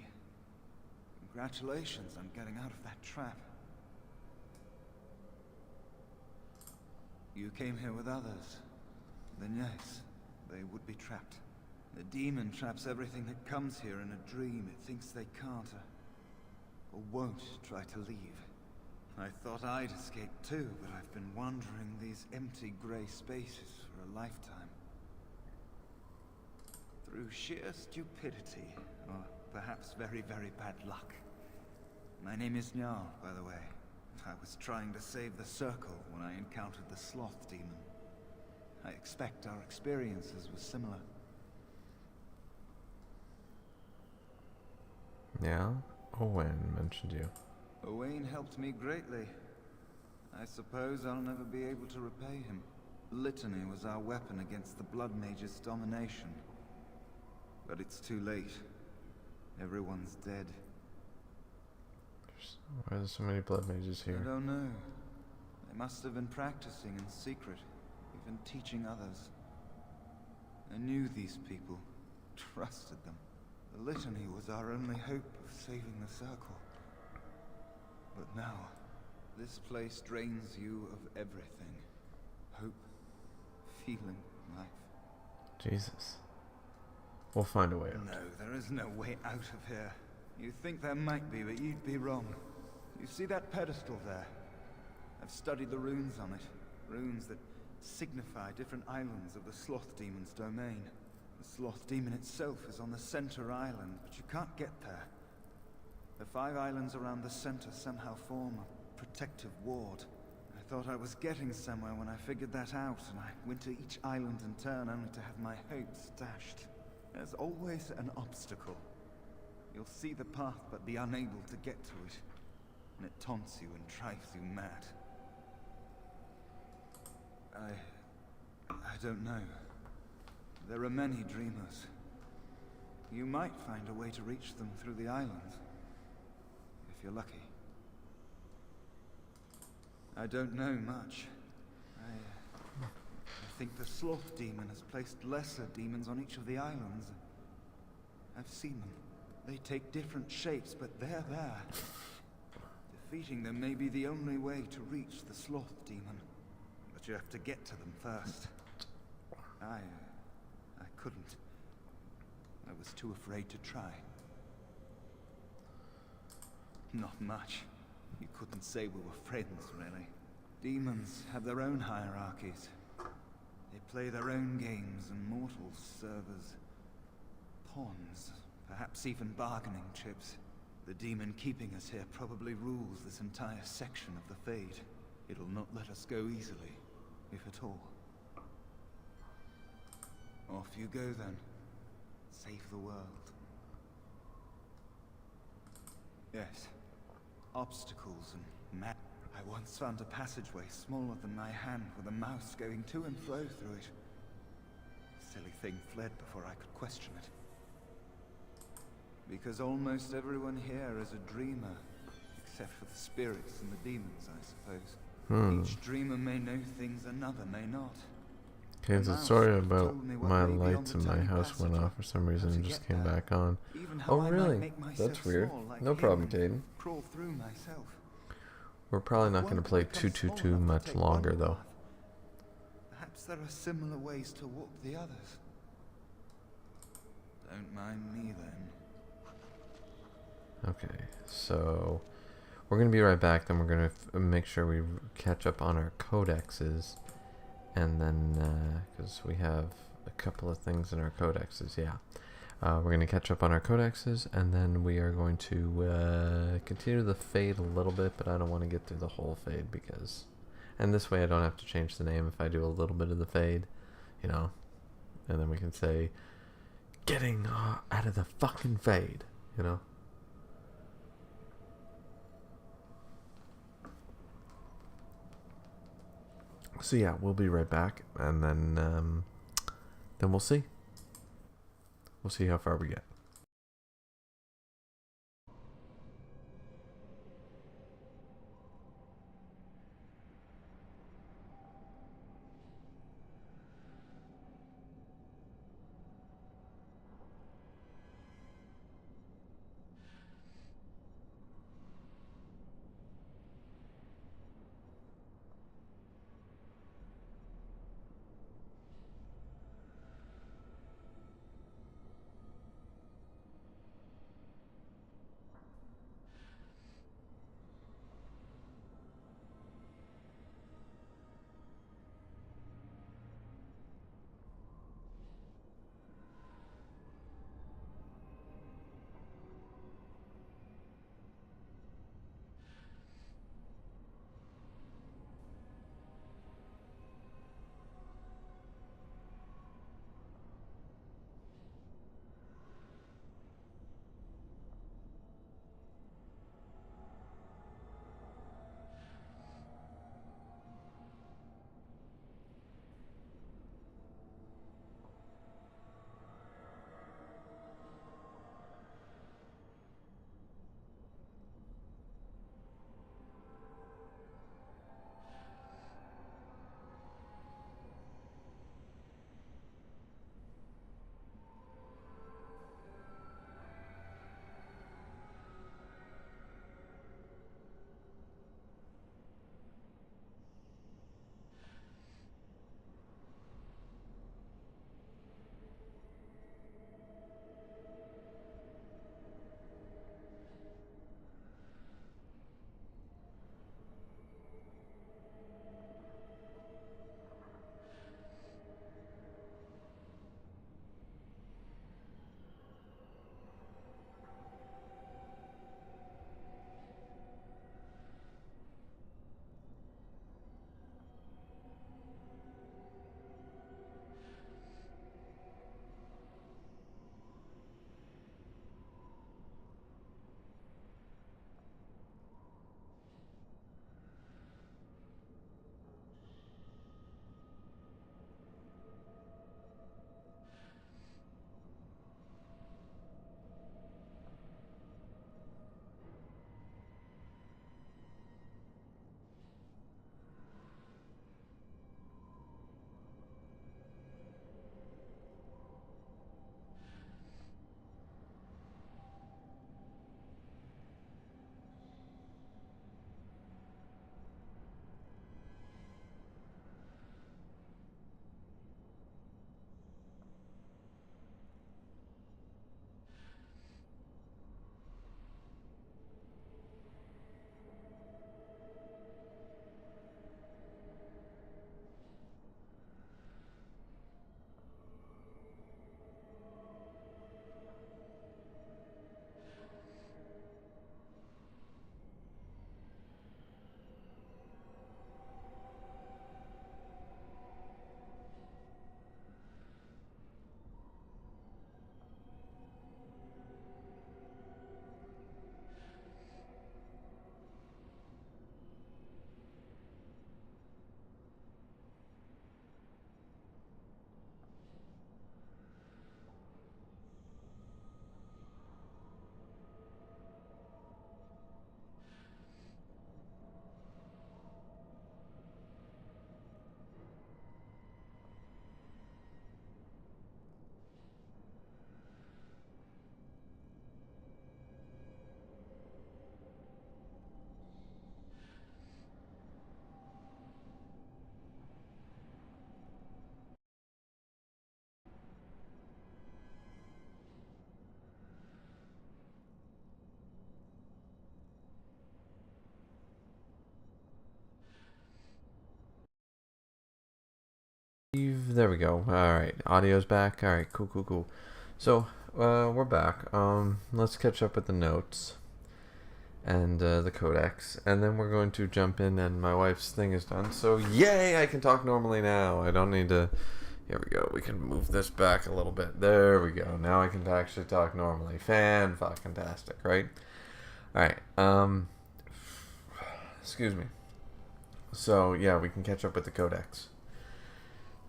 Congratulations on getting out of that trap. You came here with others. Then yes, they would be trapped. The demon traps everything that comes here in a dream it thinks they can't or won't try to leave. I thought I'd escape too, but I've been wandering these empty grey spaces for a lifetime. Through sheer stupidity, or perhaps very, very bad luck. My name is Njal, by the way. I was trying to save the Circle when I encountered the Sloth Demon. I expect our experiences were similar. Yeah? Owen mentioned you. Owain helped me greatly. I suppose I'll never be able to repay him. Litany was our weapon against the Blood Mage's domination. But it's too late. Everyone's dead. Why are there so many Blood Mages here? I don't know. They must have been practicing in secret, even teaching others. I knew these people, trusted them. The Litany was our only hope of saving the Circle. But now, this place drains you of everything. Hope, feeling, life. Jesus. We'll find a way out. No, there is no way out of here. You think there might be, but you'd be wrong. You see that pedestal there? I've studied the runes on it. Runes that signify different islands of the Sloth Demon's domain. The Sloth Demon itself is on the center island, but you can't get there. The 5 islands around the center somehow form a protective ward. I thought I was getting somewhere when I figured that out, and I went to each island in turn only to have my hopes dashed. There's always an obstacle. You'll see the path but be unable to get to it. And it taunts you and drives you mad. I don't know. There are many dreamers. You might find a way to reach them through the islands. If you're lucky. I don't know much. I think the Sloth Demon has placed lesser demons on each of the islands. I've seen them. They take different shapes, but they're there. Defeating them may be the only way to reach the Sloth Demon. But you have to get to them first. I couldn't. I was too afraid to try. Not much. You couldn't say we were friends, really. Demons have their own hierarchies. They play their own games, and mortals serve as pawns, perhaps even bargaining chips. The demon keeping us here probably rules this entire section of the Fade. It'll not let us go easily, if at all. Off you go then. Save the world. Yes. Obstacles and map. I once found a passageway smaller than my hand with a mouse going to and fro through it. Silly thing fled before I could question it. Because almost everyone here is a dreamer, except for the spirits and the demons, I suppose. Each dreamer may know things another may not. Okay, the story about my lights in my house went off for some reason and just came back on. Oh really? That's weird. No problem, Caden. Crawl through myself. We're probably not going to play too much longer though. Perhaps there are similar ways to walk the others. Don't mind me then. Okay, so we're going to be right back. Then we're going to make sure we catch up on our codexes. And then, because we have a couple of things in our codexes, yeah. We're going to catch up on our codexes, and then we are going to continue the Fade a little bit, but I don't want to get through the whole Fade because... And this way I don't have to change the name if I do a little bit of the Fade, you know. And then we can say, getting out of the fucking fade, you know? So yeah, we'll be right back, and then we'll see. We'll see how far we get. There we go. Alright, audio's back. Alright, cool. So, we're back. Let's catch up with the notes and the codex, and then we're going to jump in, and my wife's thing is done. So, yay! I can talk normally now. I don't need to, Here we go. We can move this back a little bit. There we go. Now I can actually talk normally. Fan-fucking-tastic, right? Alright, excuse me. So, yeah, we can catch up with the codex.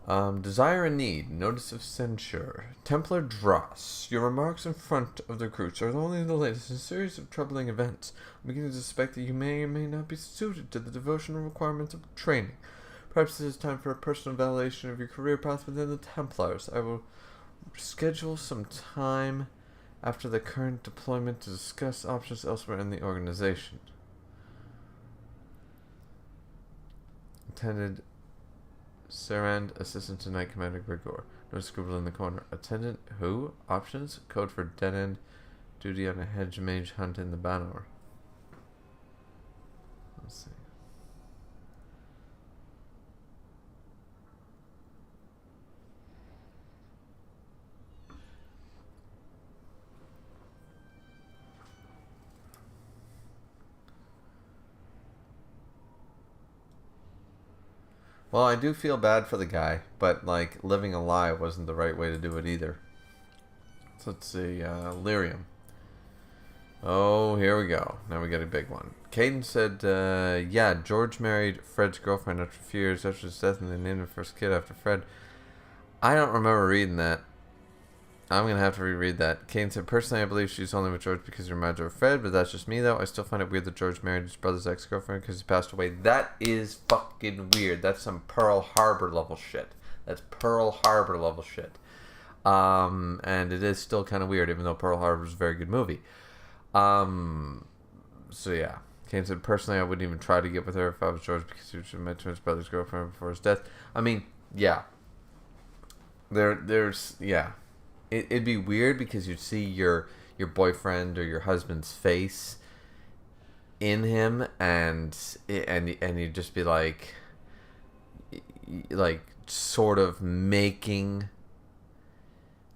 Desire and need. Notice of censure. Templar Dross. Your remarks in front of the recruits are only the latest in a series of troubling events. I'm beginning to suspect that you may or may not be suited to the devotional requirements of training. Perhaps it is time for a personal evaluation of your career path within the Templars. I will schedule some time after the current deployment to discuss options elsewhere in the organization. Attended Sarand, Assistant to Knight Commander Griever. No scribble in the corner. Attendant who? Options? Code for dead end. Duty on a hedge mage hunt in the Banor. Let's see. Well, I do feel bad for the guy, but, like, living a lie wasn't the right way to do it either. So let's see, Lyrium. Oh, here we go. Now we got a big one. Caden said, yeah, George married Fred's girlfriend after a few years after his death, and they named their first kid after Fred. I don't remember reading that. I'm going to have to reread that. Caden said, personally, I believe she's only with George because he reminds her of Fred, but that's just me, though. I still find it weird that George married his brother's ex-girlfriend because he passed away. That is fucking weird. That's some Pearl Harbor level shit. That's Pearl Harbor level shit. And it is still kind of weird, even though Pearl Harbor is a very good movie. So yeah. Caden said, personally, I wouldn't even try to get with her if I was George because he was met to his brother's girlfriend before his death. I mean, yeah. Yeah. It'd be weird because you'd see your boyfriend or your husband's face in him, and you'd just be like sort of making,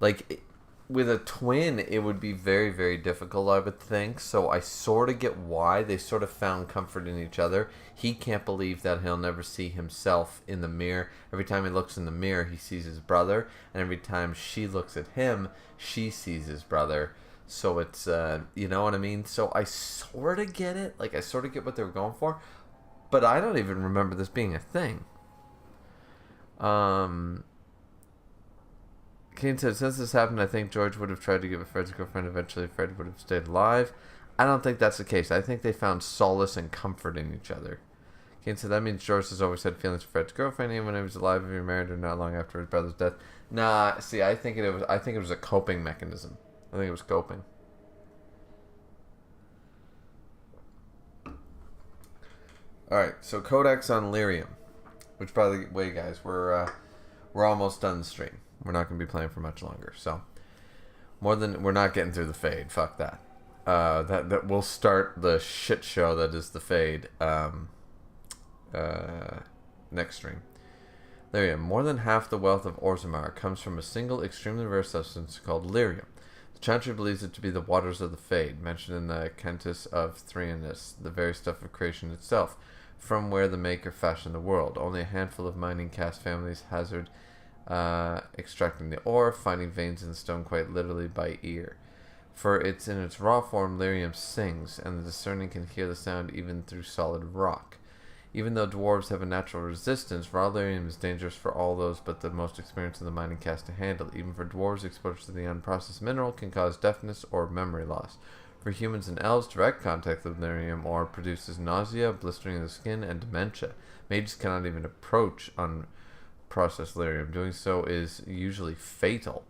like, with a twin it would be very, very difficult, I would think. So I sort of get why they sort of found comfort in each other. He can't believe that he'll never see himself in the mirror. Every time he looks in the mirror, he sees his brother, and every time she looks at him, she sees his brother. So it's you know what I mean? So I sort of get it. Like, I sort of get what they were going for, but I don't even remember this being a thing. Kane said, since this happened, I think George would have tried to give a Fred's girlfriend. Eventually, Fred would have stayed alive. I don't think that's the case. I think they found solace and comfort in each other. Kane said, that means George has always had feelings for Fred's girlfriend, even when he was alive, if he married her not long after his brother's death. Nah, see, I think it was a coping mechanism. I think it was coping. Alright, so Codex on Lyrium. Which, by the way, guys, we're almost done the stream. We're not going to be playing for much longer. So, we're not getting through the Fade. Fuck that. That we'll start the shit show that is the Fade next stream. Lyrium. More than half the wealth of Orzammar comes from a single extremely rare substance called Lyrium. The Chantry believes it to be the waters of the Fade, mentioned in the Cantus of Thrianus, the very stuff of creation itself, from where the Maker fashioned the world. Only a handful of mining caste families hazard extracting the ore, finding veins in the stone quite literally by ear. For it's in its raw form Lyrium sings, and the discerning can hear the sound even through solid rock. Even though dwarves have a natural resistance, raw Lyrium is dangerous for all those but the most experienced in the mining caste to handle. Even for dwarves, exposure to the unprocessed mineral can cause deafness or memory loss. For humans and elves, direct contact with Lyrium ore produces nausea, blistering of the skin, and dementia. Mages cannot even approach unprocessed Lyrium. Doing so is usually fatal.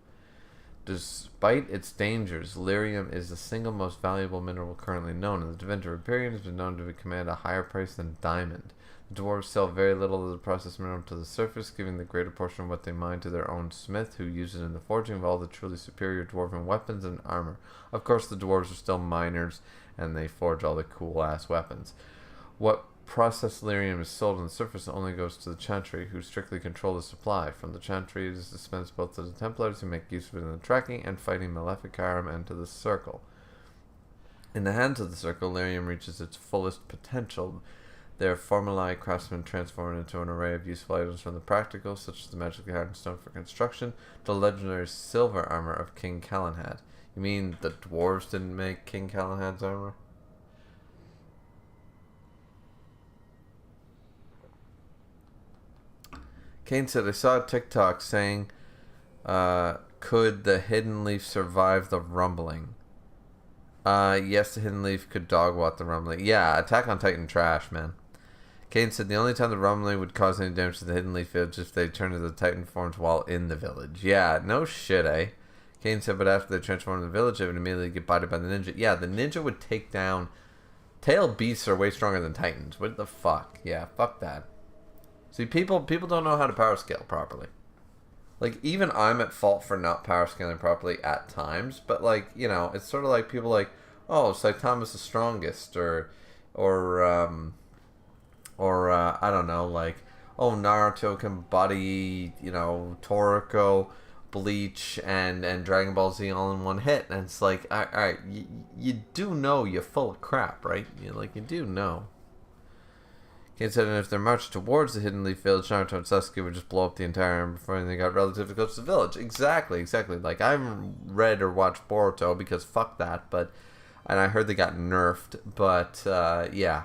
Despite its dangers, Lyrium is the single most valuable mineral currently known, and the Deventer Imperium has been known to command a higher price than diamond. The dwarves sell very little of the processed mineral to the surface, giving the greater portion of what they mine to their own smith, who uses it in the forging of all the truly superior dwarven weapons and armor. Of course, the dwarves are still miners, and they forge all the cool-ass weapons. What processed Lyrium is sold on the surface only goes to the Chantry, who strictly control the supply. From the Chantry, it is dispensed both to the Templars, who make use of it in the tracking and fighting Maleficarum, and to the Circle. In the hands of the Circle, Lyrium reaches its fullest potential. Their formulae craftsmen transformed into an array of useful items from the practical, such as the magically hardened stone for construction, to the legendary silver armor of King Calenhad. You mean the dwarves didn't make King Calenhad's armor? Kane said, I saw a TikTok saying, could the Hidden Leaf survive the rumbling? Yes, the Hidden Leaf could dogwalk the rumbling. Yeah, Attack on Titan trash, man. Kane said the only time the rumbling would cause any damage to the Hidden Leaf village is if they turned into the Titan forms while in the village. Yeah, no shit, eh? Kane said, but after they transformed in the village, they would immediately get bited by the ninja. Yeah, the ninja would take down... Tailed beasts are way stronger than Titans. What the fuck? Yeah, fuck that. See, people don't know how to power scale properly. Like, even I'm at fault for not power scaling properly at times, but, like, you know, it's sort of like people like, oh, Saitama's the strongest, or I don't know, like, oh, Naruto can body, you know, Toriko, Bleach, and Dragon Ball Z all in one hit. And it's like, alright, you do know you're full of crap, right? You do know. Kane said, and if they're marched towards the Hidden Leaf Village, Naruto and Sasuke would just blow up the entire army before they got relatively close to the village. Exactly. Like, I haven't read or watched Boruto because fuck that, but... And I heard they got nerfed, but, yeah.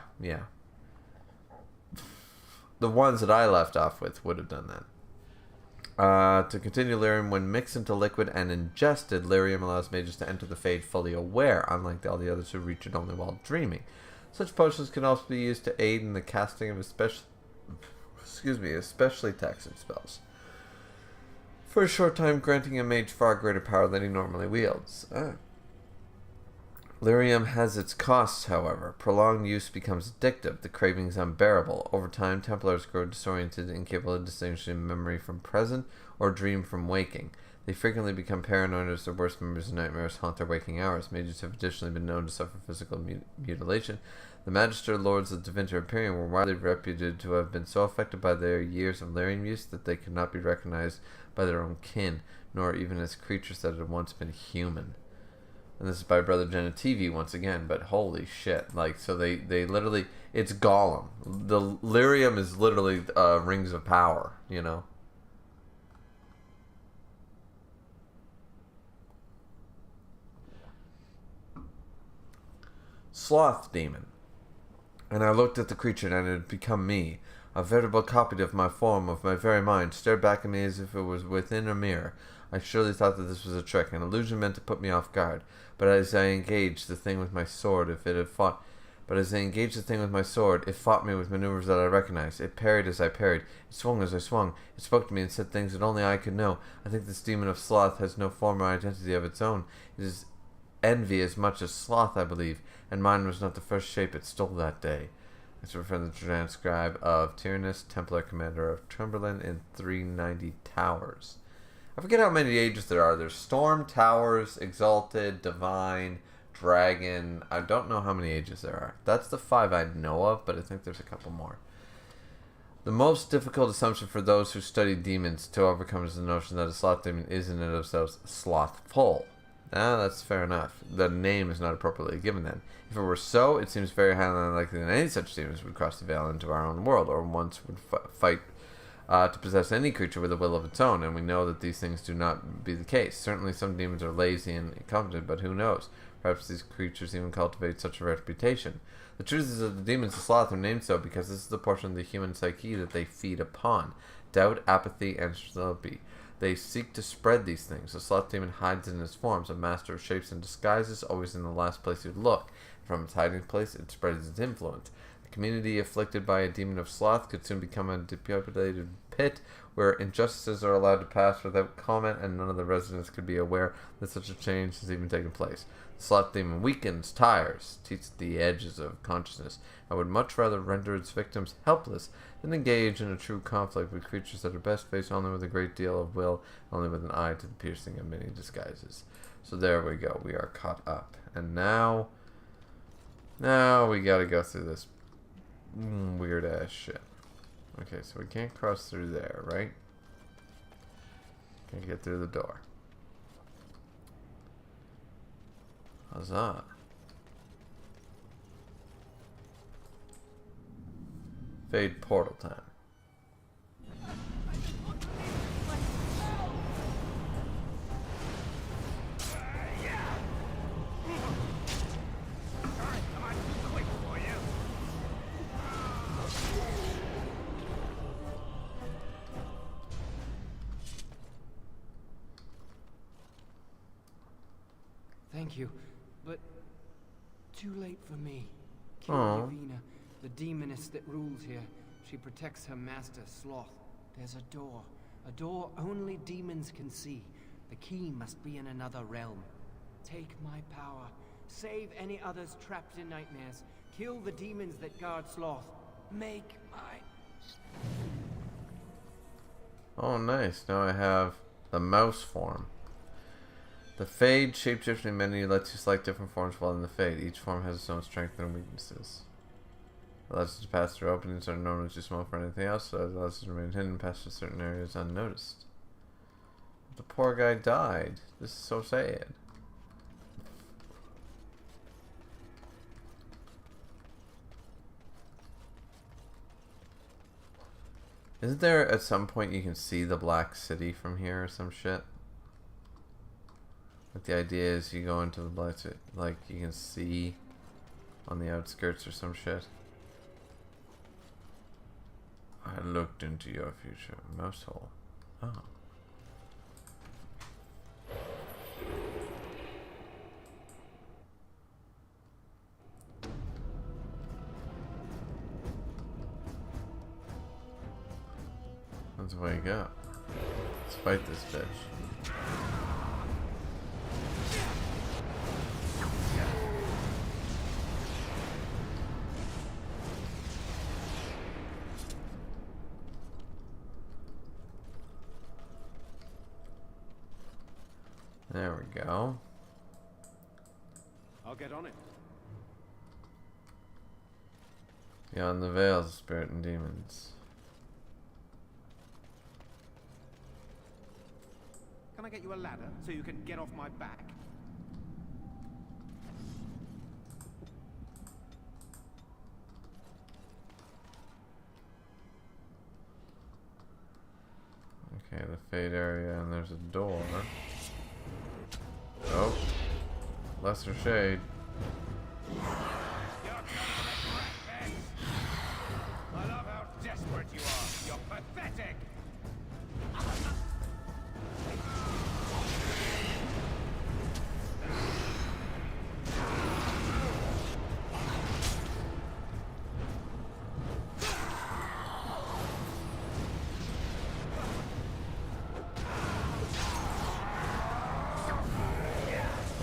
The ones that I left off with would have done that. To continue, Lyrium, when mixed into liquid and ingested, Lyrium allows mages to enter the Fade fully aware, unlike all the others who reach it only while dreaming. Such potions can also be used to aid in the casting of especially taxing spells. For a short time, granting a mage far greater power than he normally wields. Lyrium has its costs, however. Prolonged use becomes addictive, the cravings unbearable. Over time, Templars grow disoriented, incapable of distinguishing memory from present or dream from waking. They frequently become paranoid as their worst memories and nightmares haunt their waking hours. Mages have additionally been known to suffer physical mutilation. The Magister Lords of Divinity Imperium were widely reputed to have been so affected by their years of Lyrium use that they could not be recognized by their own kin, nor even as creatures that had once been human. And this is by Brother Jenna TV once again, but holy shit. Like, so they literally, it's Gollum. The Lyrium is literally Rings of Power, you know? Sloth Demon. And I looked at the creature, and it had become me. A veritable copy of my form, of my very mind, stared back at me as if it was within a mirror. I surely thought that this was a trick, an illusion meant to put me off guard. But as I engaged the thing with my sword, it fought me with maneuvers that I recognized. It parried as I parried. It swung as I swung. It spoke to me and said things that only I could know. I think this demon of sloth has no form or identity of its own. It is envy as much as sloth, I believe, and mine was not the first shape it stole that day. It's from the transcribe of Tyrannus, Templar commander of Trumberland in 390 Towers. I forget how many ages there are. There's Storm, Towers, Exalted, Divine, Dragon. I don't know how many ages there are. That's the 5 I know of, but I think there's a couple more. The most difficult assumption for those who study demons to overcome is the notion that a sloth demon is in and of themselves slothful. That's fair enough. The name is not appropriately given then. If it were so, it seems very highly unlikely that any such demons would cross the veil into our own world, or once would fight to possess any creature with a will of its own, and we know that these things do not be the case. Certainly some demons are lazy and incompetent, but who knows? Perhaps these creatures even cultivate such a reputation. The truth is that the demons of sloth are named so because this is the portion of the human psyche that they feed upon. Doubt, apathy, and slothful. They seek to spread these things. The sloth demon hides in its forms, a master of shapes and disguises, always in the last place you'd look. From its hiding place, it spreads its influence. A community afflicted by a demon of sloth could soon become a depopulated pit where injustices are allowed to pass without comment, and none of the residents could be aware that such a change has even taken place. The sloth demon weakens, tires, teats at the edges of consciousness, and would much rather render its victims helpless than engage in a true conflict with creatures that are best faced only with a great deal of will, only with an eye to the piercing of many disguises. So there we go. We are caught up. And now we gotta go through this weird ass shit. Okay, so we can't cross through there, right? Can't get through the door. Huzzah. Fade portal time. Thank you, but too late for me. Aw. Yavina, the demoness that rules here. She protects her master, Sloth. There's a door only demons can see. The key must be in another realm. Take my power. Save any others trapped in nightmares. Kill the demons that guard Sloth. Make my... Oh, nice. Now I have the mouse form. The Fade shapeshifting menu lets you select different forms while in the Fade. Each form has its own strengths and weaknesses. It allows you to pass through openings that are normally too small for anything else, so it allows you to remain hidden and pass through certain areas unnoticed. The poor guy died. This is so sad. Isn't there at some point you can see the Black City from here or some shit? Like the idea is you go into the Black City, like you can see on the outskirts or some shit. I looked into your future. Mouse hole. Oh. Let's wake up. Let's fight this bitch. There we go. I'll get on it. Beyond the veils of spirit and demons. Can I get you a ladder so you can get off my back? Okay, the Fade area, and there's a door. Oh, lesser shade. I love how desperate you are. You're pathetic.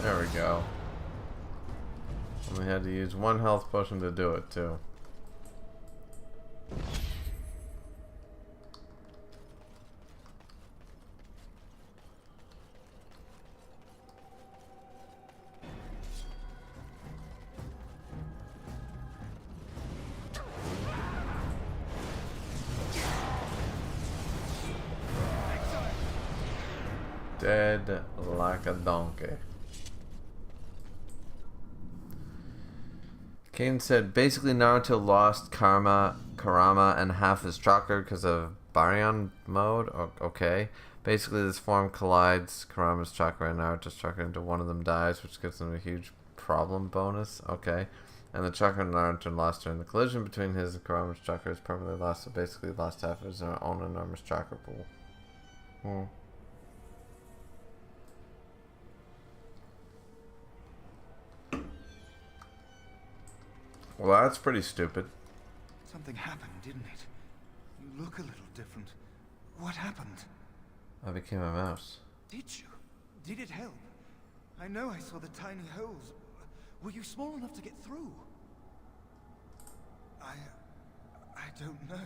There we go. Only had to use one health potion to do it too. Dead like a donkey. Kane said basically Naruto lost Karama and half his chakra because of Baryon mode. Okay. Basically this form collides Karama's chakra and Naruto's chakra into one of them dies, which gives them a huge problem bonus. Okay. And the chakra Naruto lost during the collision between his and Karama's chakra is permanently lost, so basically lost half of his own enormous chakra pool. Well, that's pretty stupid. Something happened, didn't it? You look a little different. What happened? I became a mouse. Did you? Did it help? I know I saw the tiny holes. Were you small enough to get through? I don't know.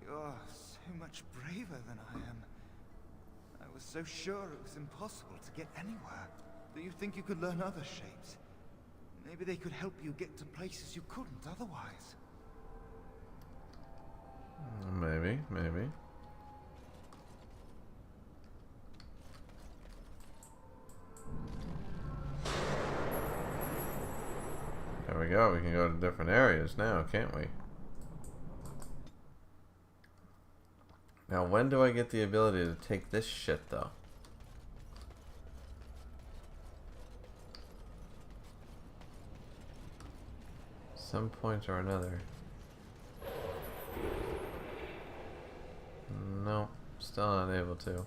You're so much braver than I am. I was so sure it was impossible to get anywhere. Do you think you could learn other shapes? Maybe they could help you get to places you couldn't otherwise. Maybe. There we go. We can go to different areas now, can't we? Now, when do I get the ability to take this shit, though? Some point or another. No, still not able to. All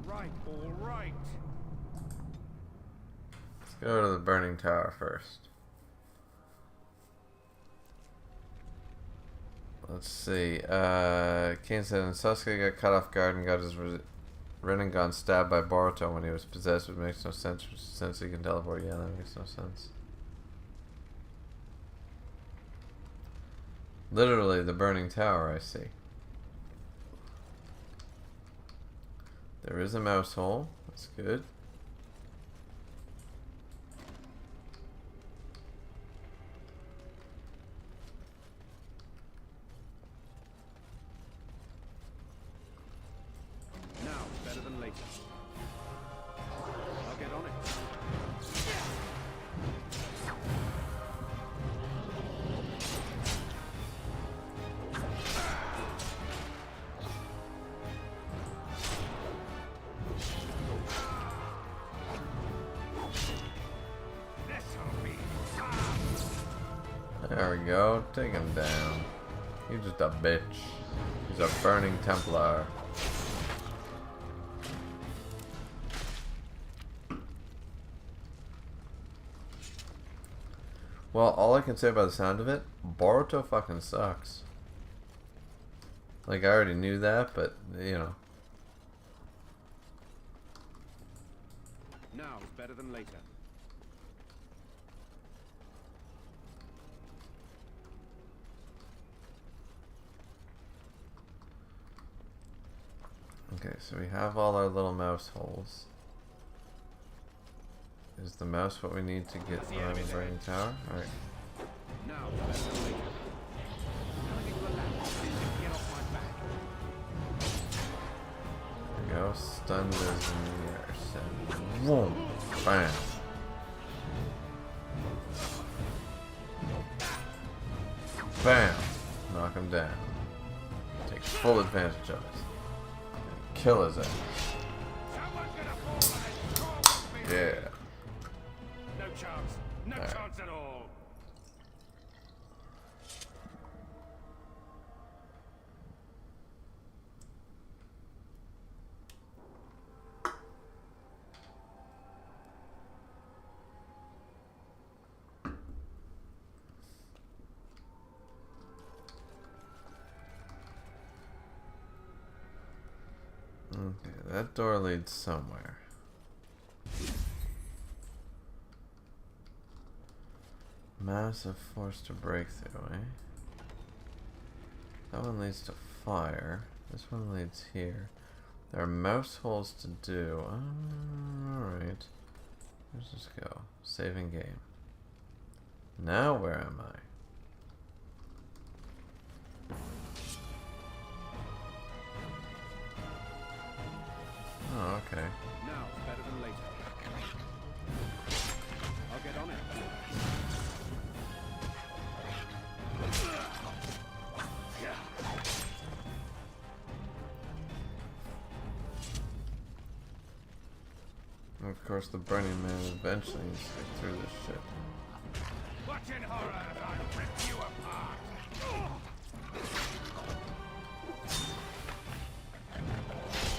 right, all right. Let's go to the Burning Tower first. Let's see. Kane said, and Sasuke got caught off guard and got his Rinnegan stabbed by Boruto when he was possessed, which makes no sense since he can teleport. Yeah, that makes no sense. Literally the Burning Tower, I see. There is a mouse hole. That's good. Now, better than later. I'll get on it. There we go. Take him down. He's just a bitch. He's a burning Templar. Well, all I can say about the sound of it, Boruto fucking sucks. Like, I already knew that, but, you know. Now is better than later. Okay, so we have all our little mouse holes. Is the mouse what we need to get around the Burning Tower? Alright. Now is better than later. Can I get you a ladder so you can get off my back? There we go. Stunned as nurse. And boom! Bam! Bam! Knock him down. Take full advantage of it. Kill his ass. Yeah. No chance. No chance at all. Okay, that door leads somewhere. Massive force to break through, eh? That one leads to fire. This one leads here. There are mouse holes to do. Alright. Let's just go. Saving game. Now where am I? Oh, okay. Now is better than later. I'll get on it. And of course, the Burning Man eventually needs to get through this shit. Watch in horror as I rip you apart.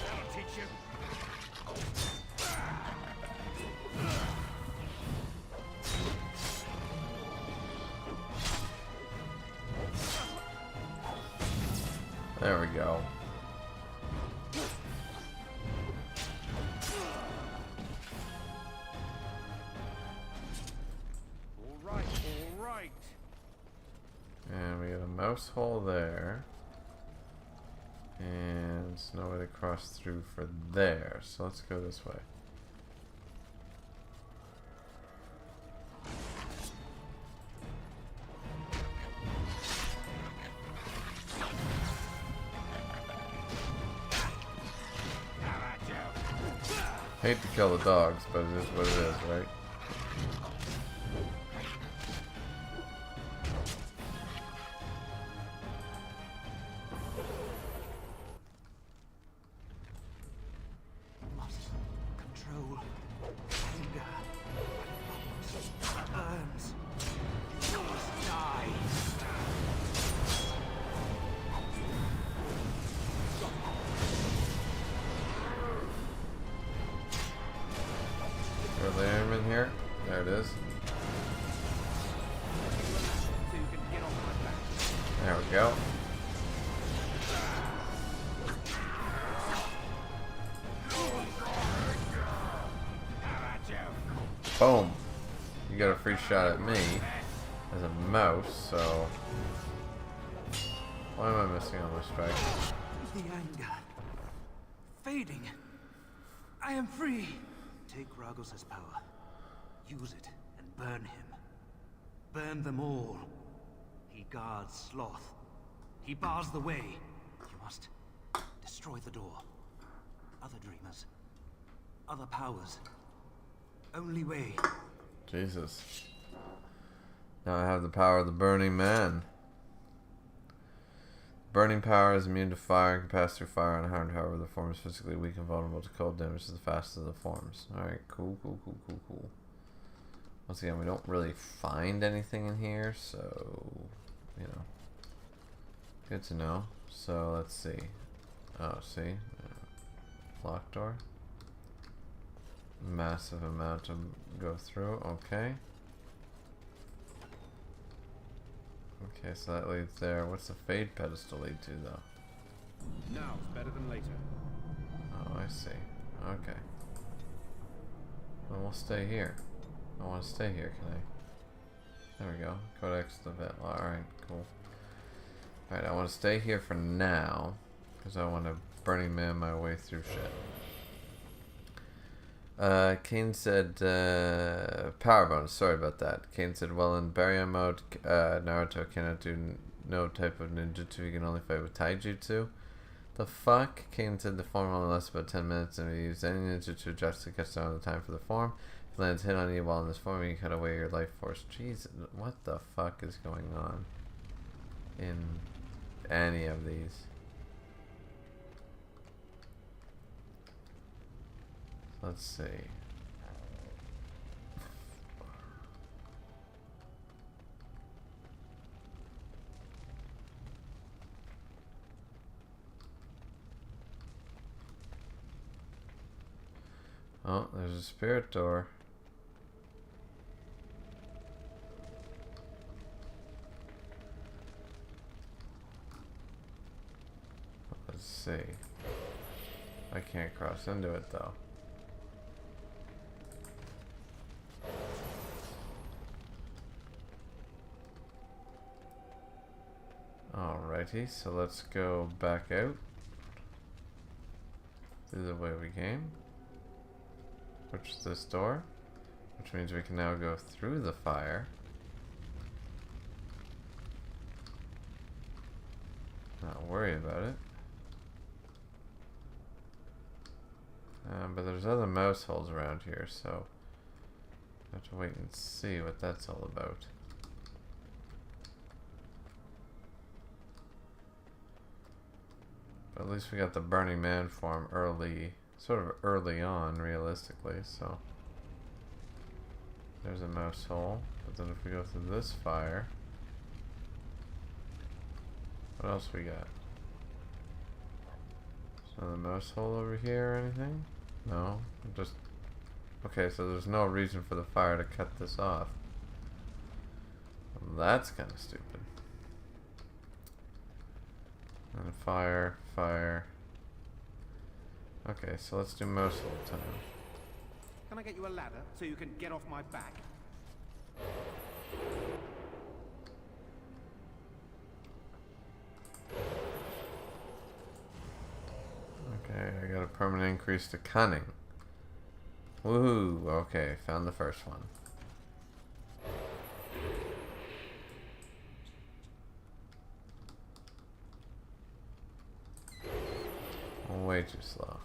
That'll teach you. There we go. All right. And we got a mouse hole there. And there's no way to cross through for there. So let's go this way. Hate to kill the dogs, but it is what it is, right? for Lyrium in here? There it is. So you can get off my back. There we go. Boom. You got a free shot at me as a mouse, so... Why am I missing on my strike? The anger. Fading. I am free. Take Ragos' power. Use it and burn him. Burn them all. He guards Sloth. He bars the way. You must destroy the door. Other dreamers. Other powers. Only way. Jesus. Now I have the power of the Burning Man. Burning power is immune to fire and can pass through fire unharmed. However, the form is physically weak and vulnerable to cold damage as the fastest of the forms. Alright, cool. Once again, we don't really find anything in here, so, you know. Good to know. So, let's see. Oh, see? Locked door. Massive amount to go through. Okay. Okay, so that leads there. What's the Fade pedestal lead to, though? Now's better than later. Oh, I see. Okay. Well, we'll stay here. I want to stay here, can I? There we go. Codex the vet. Alright, cool. Alright, I want to stay here for now. Because I want to Burning Man my way through shit. Kane said, power bonus, sorry about that. Kane said, well, in barrier mode, Naruto cannot do no type of ninjutsu, he can only fight with taijutsu. The fuck? Kane said the form only lasts about 10 minutes, and if you use any ninjutsu just to cut down the time for the form, if it lands hit on you while in this form, you cut away your life force. Jeez, what the fuck is going on in any of these? Let's see. Oh, there's a spirit door. Let's see. I can't cross into it though. Alrighty, so let's go back out through the way we came, which is this door, which means we can now go through the fire. Not worry about it. But there's other mouse holes around here, so I have to wait and see what that's all about. But at least we got the Burning Man form early, sort of early on, realistically, so. There's a mouse hole. But then if we go through this fire, what else we got? There's another mouse hole over here or anything? No, just... Okay, so there's no reason for the fire to cut this off. Well, that's kind of stupid. And fire, fire. Okay, so let's do most of the time. Can I get you a ladder so you can get off my back? Okay, I got a permanent increase to cunning. Woohoo! Okay, found the first one. Way too slow.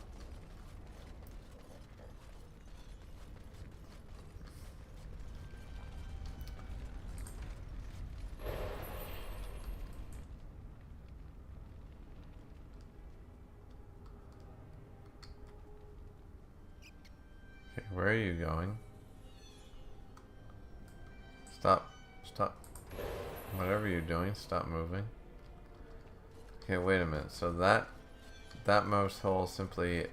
Okay, where are you going? Stop. Stop. Whatever you're doing, stop moving. Okay, wait a minute. So that mouse hole simply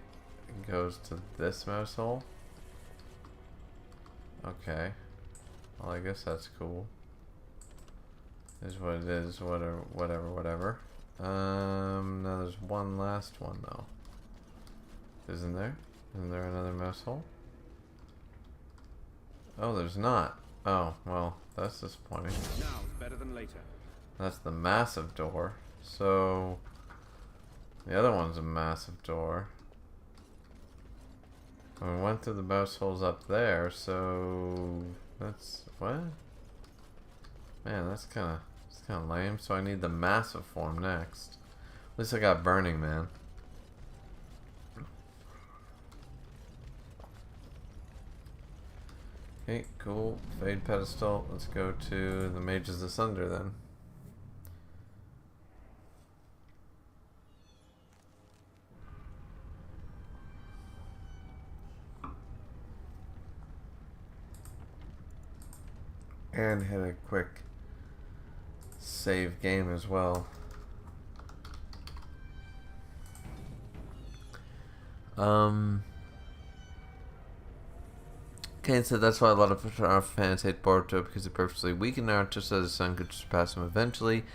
goes to this mouse hole. Okay. Well, I guess that's cool. Is what it is. Whatever. Now there's one last one though. Isn't there? Isn't there another mouse hole? Oh, there's not. Oh, well, that's disappointing. Now's better than later. That's the massive door. So the other one's a massive door. And we went through the mouse holes up there, so that's what? Man, that's kinda lame. So I need the massive form next. At least I got Burning Man. Okay, cool. Fade pedestal. Let's go to the Mages Asunder then. And hit a quick save game as well. Kane said that's why a lot of our fans hate Boruto, because he purposely weakened Naruto so the sun could surpass him eventually.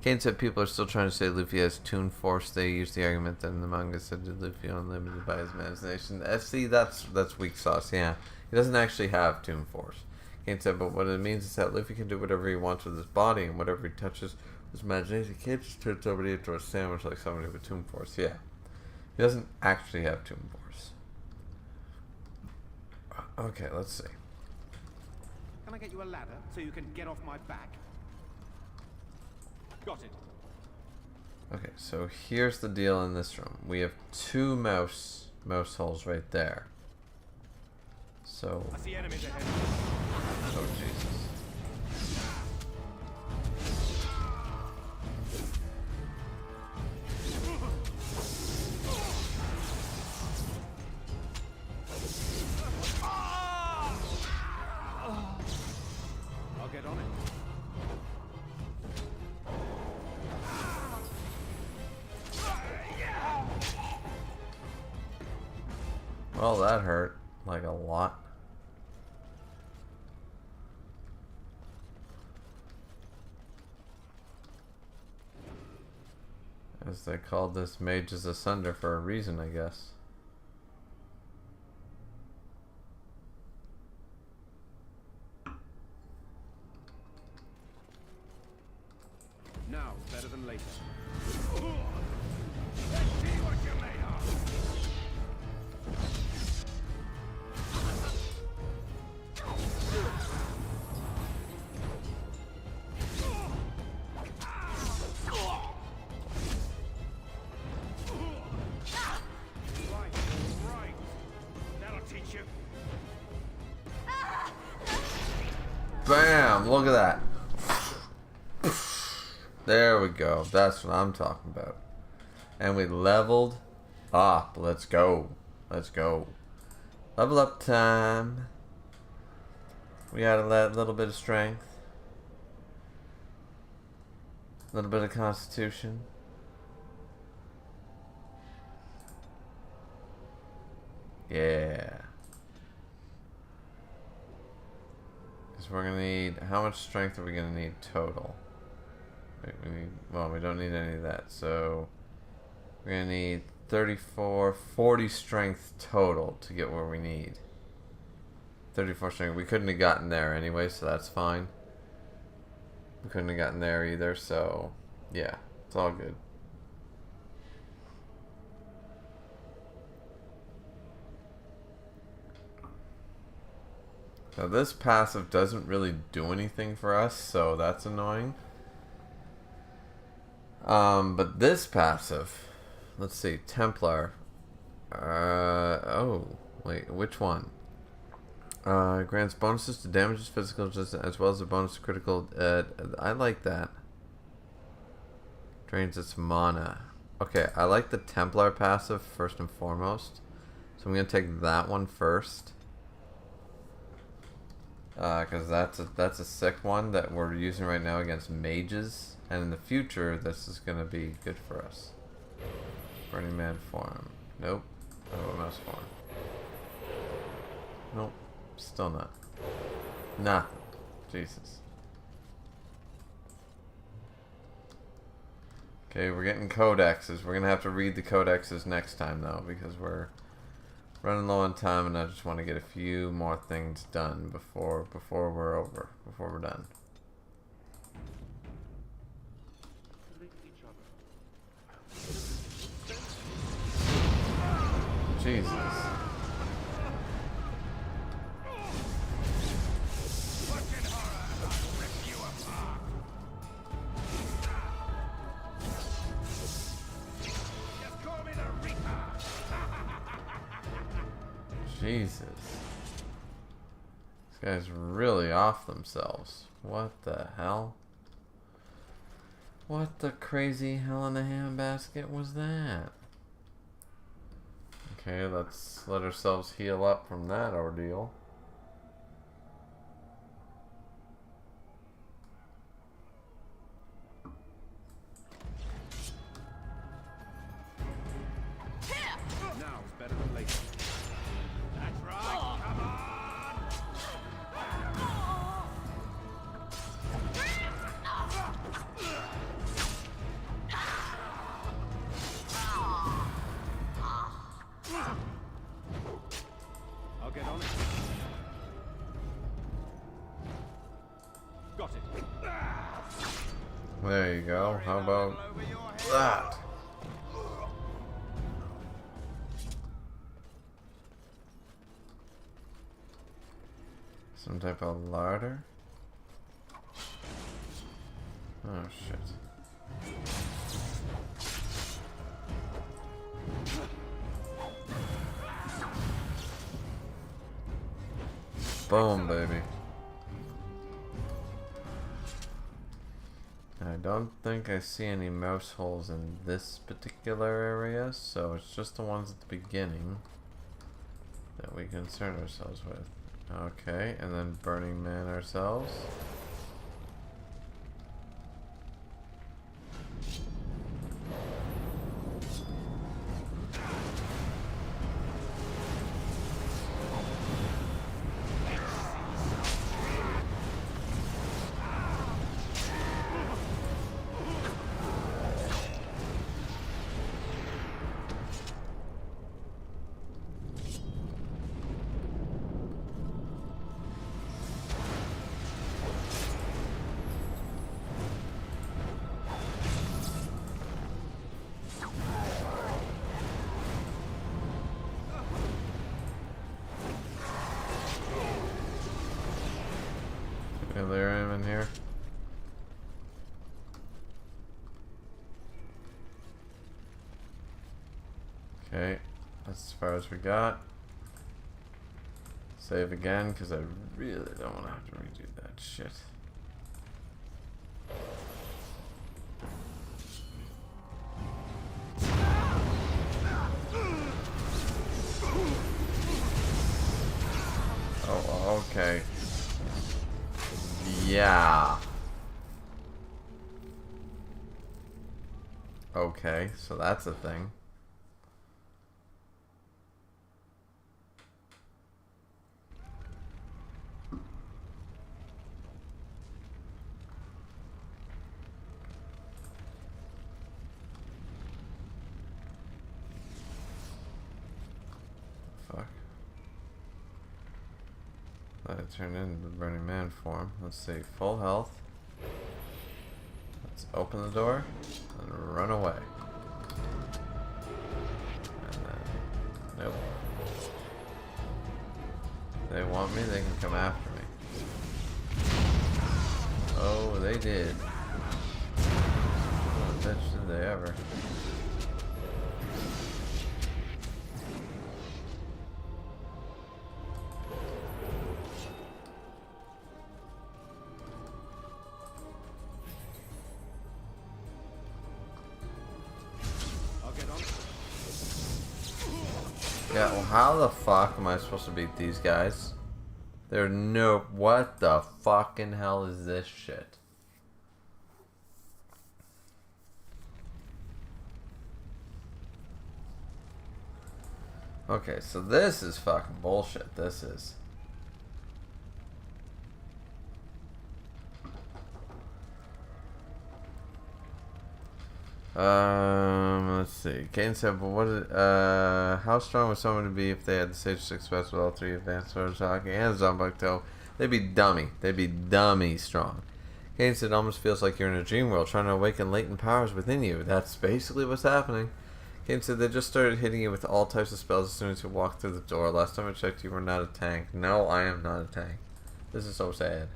Kane said people are still trying to say Luffy has Toon Force. They used the argument that in the manga said that Luffy unlimited by his imagination. See, that's weak sauce, yeah. He doesn't actually have Toon Force. Kane said, but what it means is that Luffy can do whatever he wants with his body, and whatever he touches with his imagination, he can't just turn somebody into a sandwich like somebody with Toon Force. Yeah. He doesn't actually have Toon Force. Okay, let's see. Can I get you a ladder so you can get off my back? Got it. Okay, so here's the deal in this room. We have two mouse holes right there. So I see enemies ahead. oh Jesus. I'll get on it. Well, that hurt like a lot. As they called this Mages Asunder for a reason, I guess. Now, better than later. Let's see what you're made of. Right. That'll teach you. Bam! Look at that. There we go. That's what I'm talking about. And we leveled up. Let's go. Let's go. Level up time. We got a little bit of strength. A little bit of constitution. Yeah. Because we're going to need... How much strength are we going to need total? Well, we don't need any of that, so we're gonna need 40 strength total to get where we need. 34 strength. We couldn't have gotten there anyway, so that's fine. We couldn't have gotten there either, so yeah, it's all good. Now this passive doesn't really do anything for us, so that's annoying. But this passive, let's see, Templar. Oh, wait, which one? Grants bonuses to damages, physical, as well as a bonus to critical. I like that. Drains its mana. Okay, I like the Templar passive first and foremost. So I'm gonna take that one first. Because that's a sick one that we're using right now against mages. And in the future, this is going to be good for us. Burning Man form. Nope. Oh, mouse form. Nope. Still not. Nothing. Jesus. Okay, we're getting codexes. We're gonna have to read the codexes next time though, because we're running low on time, and I just want to get a few more things done before we're done. Jesus. Jesus. These guys really off themselves. What the hell? What the crazy hell in a handbasket was that? Okay, let's let ourselves heal up from that ordeal. Now is better than later. That's right. Come on. I'll get on it. Got it. There you go. How about that? Some type of larder? Oh shit. Boom, baby. I don't think I see any mouse holes in this particular area, so it's just the ones at the beginning that we concern ourselves with. Okay, and then Burning Man ourselves. Lyrium in here. Okay, that's as far as we got. Save again, because I really don't want to have to redo that shit. Oh, okay. Yeah. Okay, so that's a thing. Fuck. Let it turn into the Burning Man form. Let's see, full health. Let's open the door and run away. And then, nope. If they want me, they can come after me. Oh, they did. Oh, bitch, did they ever. Yeah, well, how the fuck am I supposed to beat these guys? They're no... What the fucking hell is this shit? Okay, so this is fucking bullshit. This is. Let's see. Kane said, "But what? How strong would someone be if they had the Sage 6 Best with all 3 advanced swords, hockey, and Zombug Toe? They'd be dummy. They'd be dummy strong." Kane said, "It almost feels like you're in a dream world, trying to awaken latent powers within you. That's basically what's happening." Kane said, "They just started hitting you with all types of spells as soon as you walked through the door. Last time I checked, you were not a tank." No, I am not a tank. This is so sad.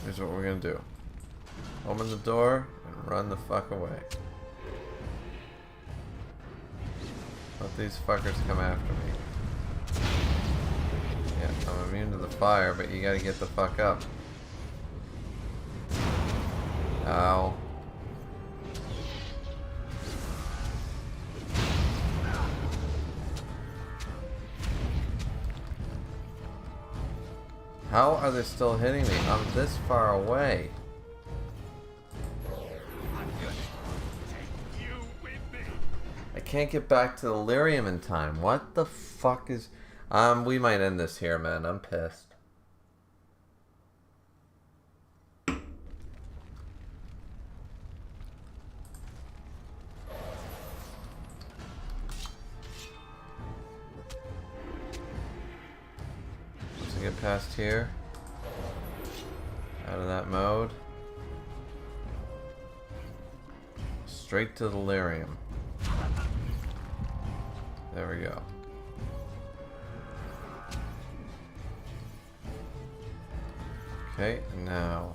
Here's what we're gonna do. Open the door and run the fuck away. Let these fuckers come after me. Yeah, I'm immune to the fire, but you gotta get the fuck up. Ow. How are they still hitting me? I'm this far away. I can't get back to the Lyrium in time. What the fuck is... we might end this here, man. I'm pissed. Once I get past here, out of that mode, straight to the Lyrium. There we go. Okay, now.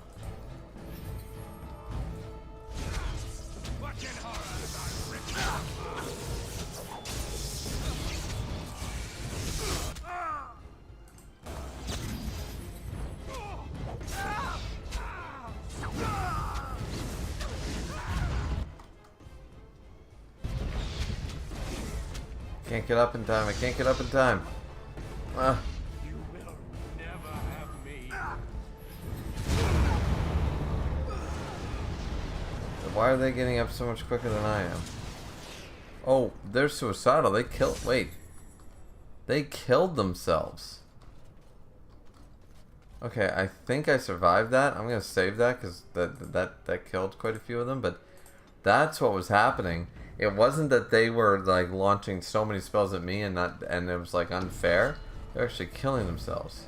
Can't get up in time. I can't get up in time. You will never have me. Why are they getting up so much quicker than I am? Oh, they're suicidal. They killed... Wait. They killed themselves. Okay, I think I survived that. I'm gonna save that because that killed quite a few of them. But that's what was happening. It wasn't that they were like launching so many spells at me and it was like unfair. They're actually killing themselves.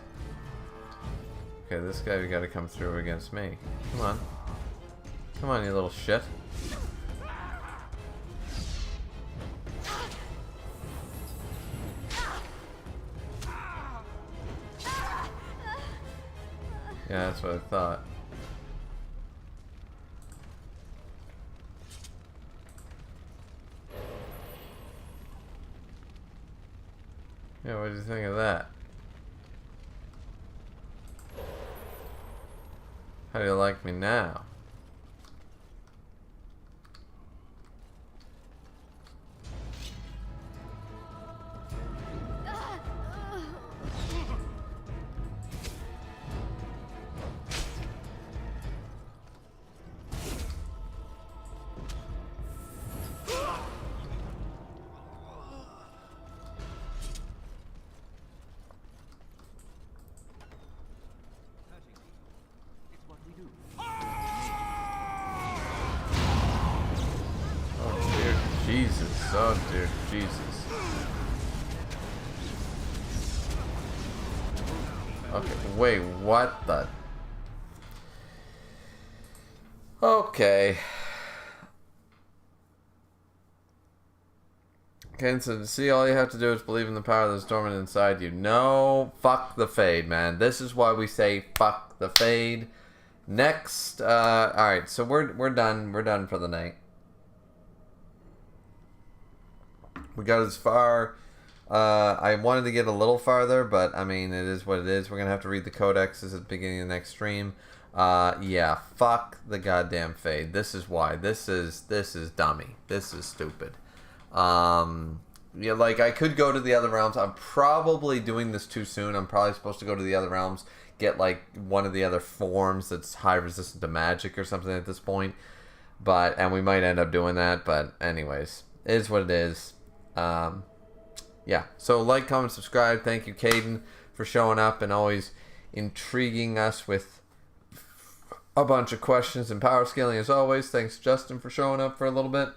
Okay, this guy got to come through against me. Come on. Come on, you little shit. Yeah, that's what I thought. Yeah, what do you think of that? How do you like me now? Jesus, oh dear Jesus. Okay, wait, what the? Okay. Kenson, see, all you have to do is believe in the power that's dormant inside you. No, fuck the fade, man. This is why we say fuck the fade. Next, alright, so we're done. We're done for the night. We got as far, I wanted to get a little farther, but I mean, it is what it is. We're going to have to read the codexes at the beginning of the next stream. Yeah, fuck the goddamn fade. This is why. This is dummy. This is stupid. Yeah, like, I could go to the other realms. I'm probably doing this too soon. I'm probably supposed to go to the other realms, get, like, one of the other forms that's high resistant to magic or something at this point. But, and we might end up doing that, but anyways, it is what it is. Yeah, so like, comment, subscribe. Thank you, Caden, for showing up and always intriguing us with a bunch of questions and power scaling as always. Thanks, Justin, for showing up for a little bit.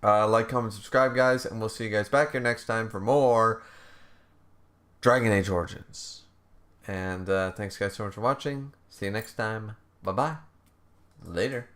Like, comment, subscribe, guys, and we'll see you guys back here next time for more Dragon Age Origins. And thanks, guys, so much for watching. See you next time. Bye-bye. Later.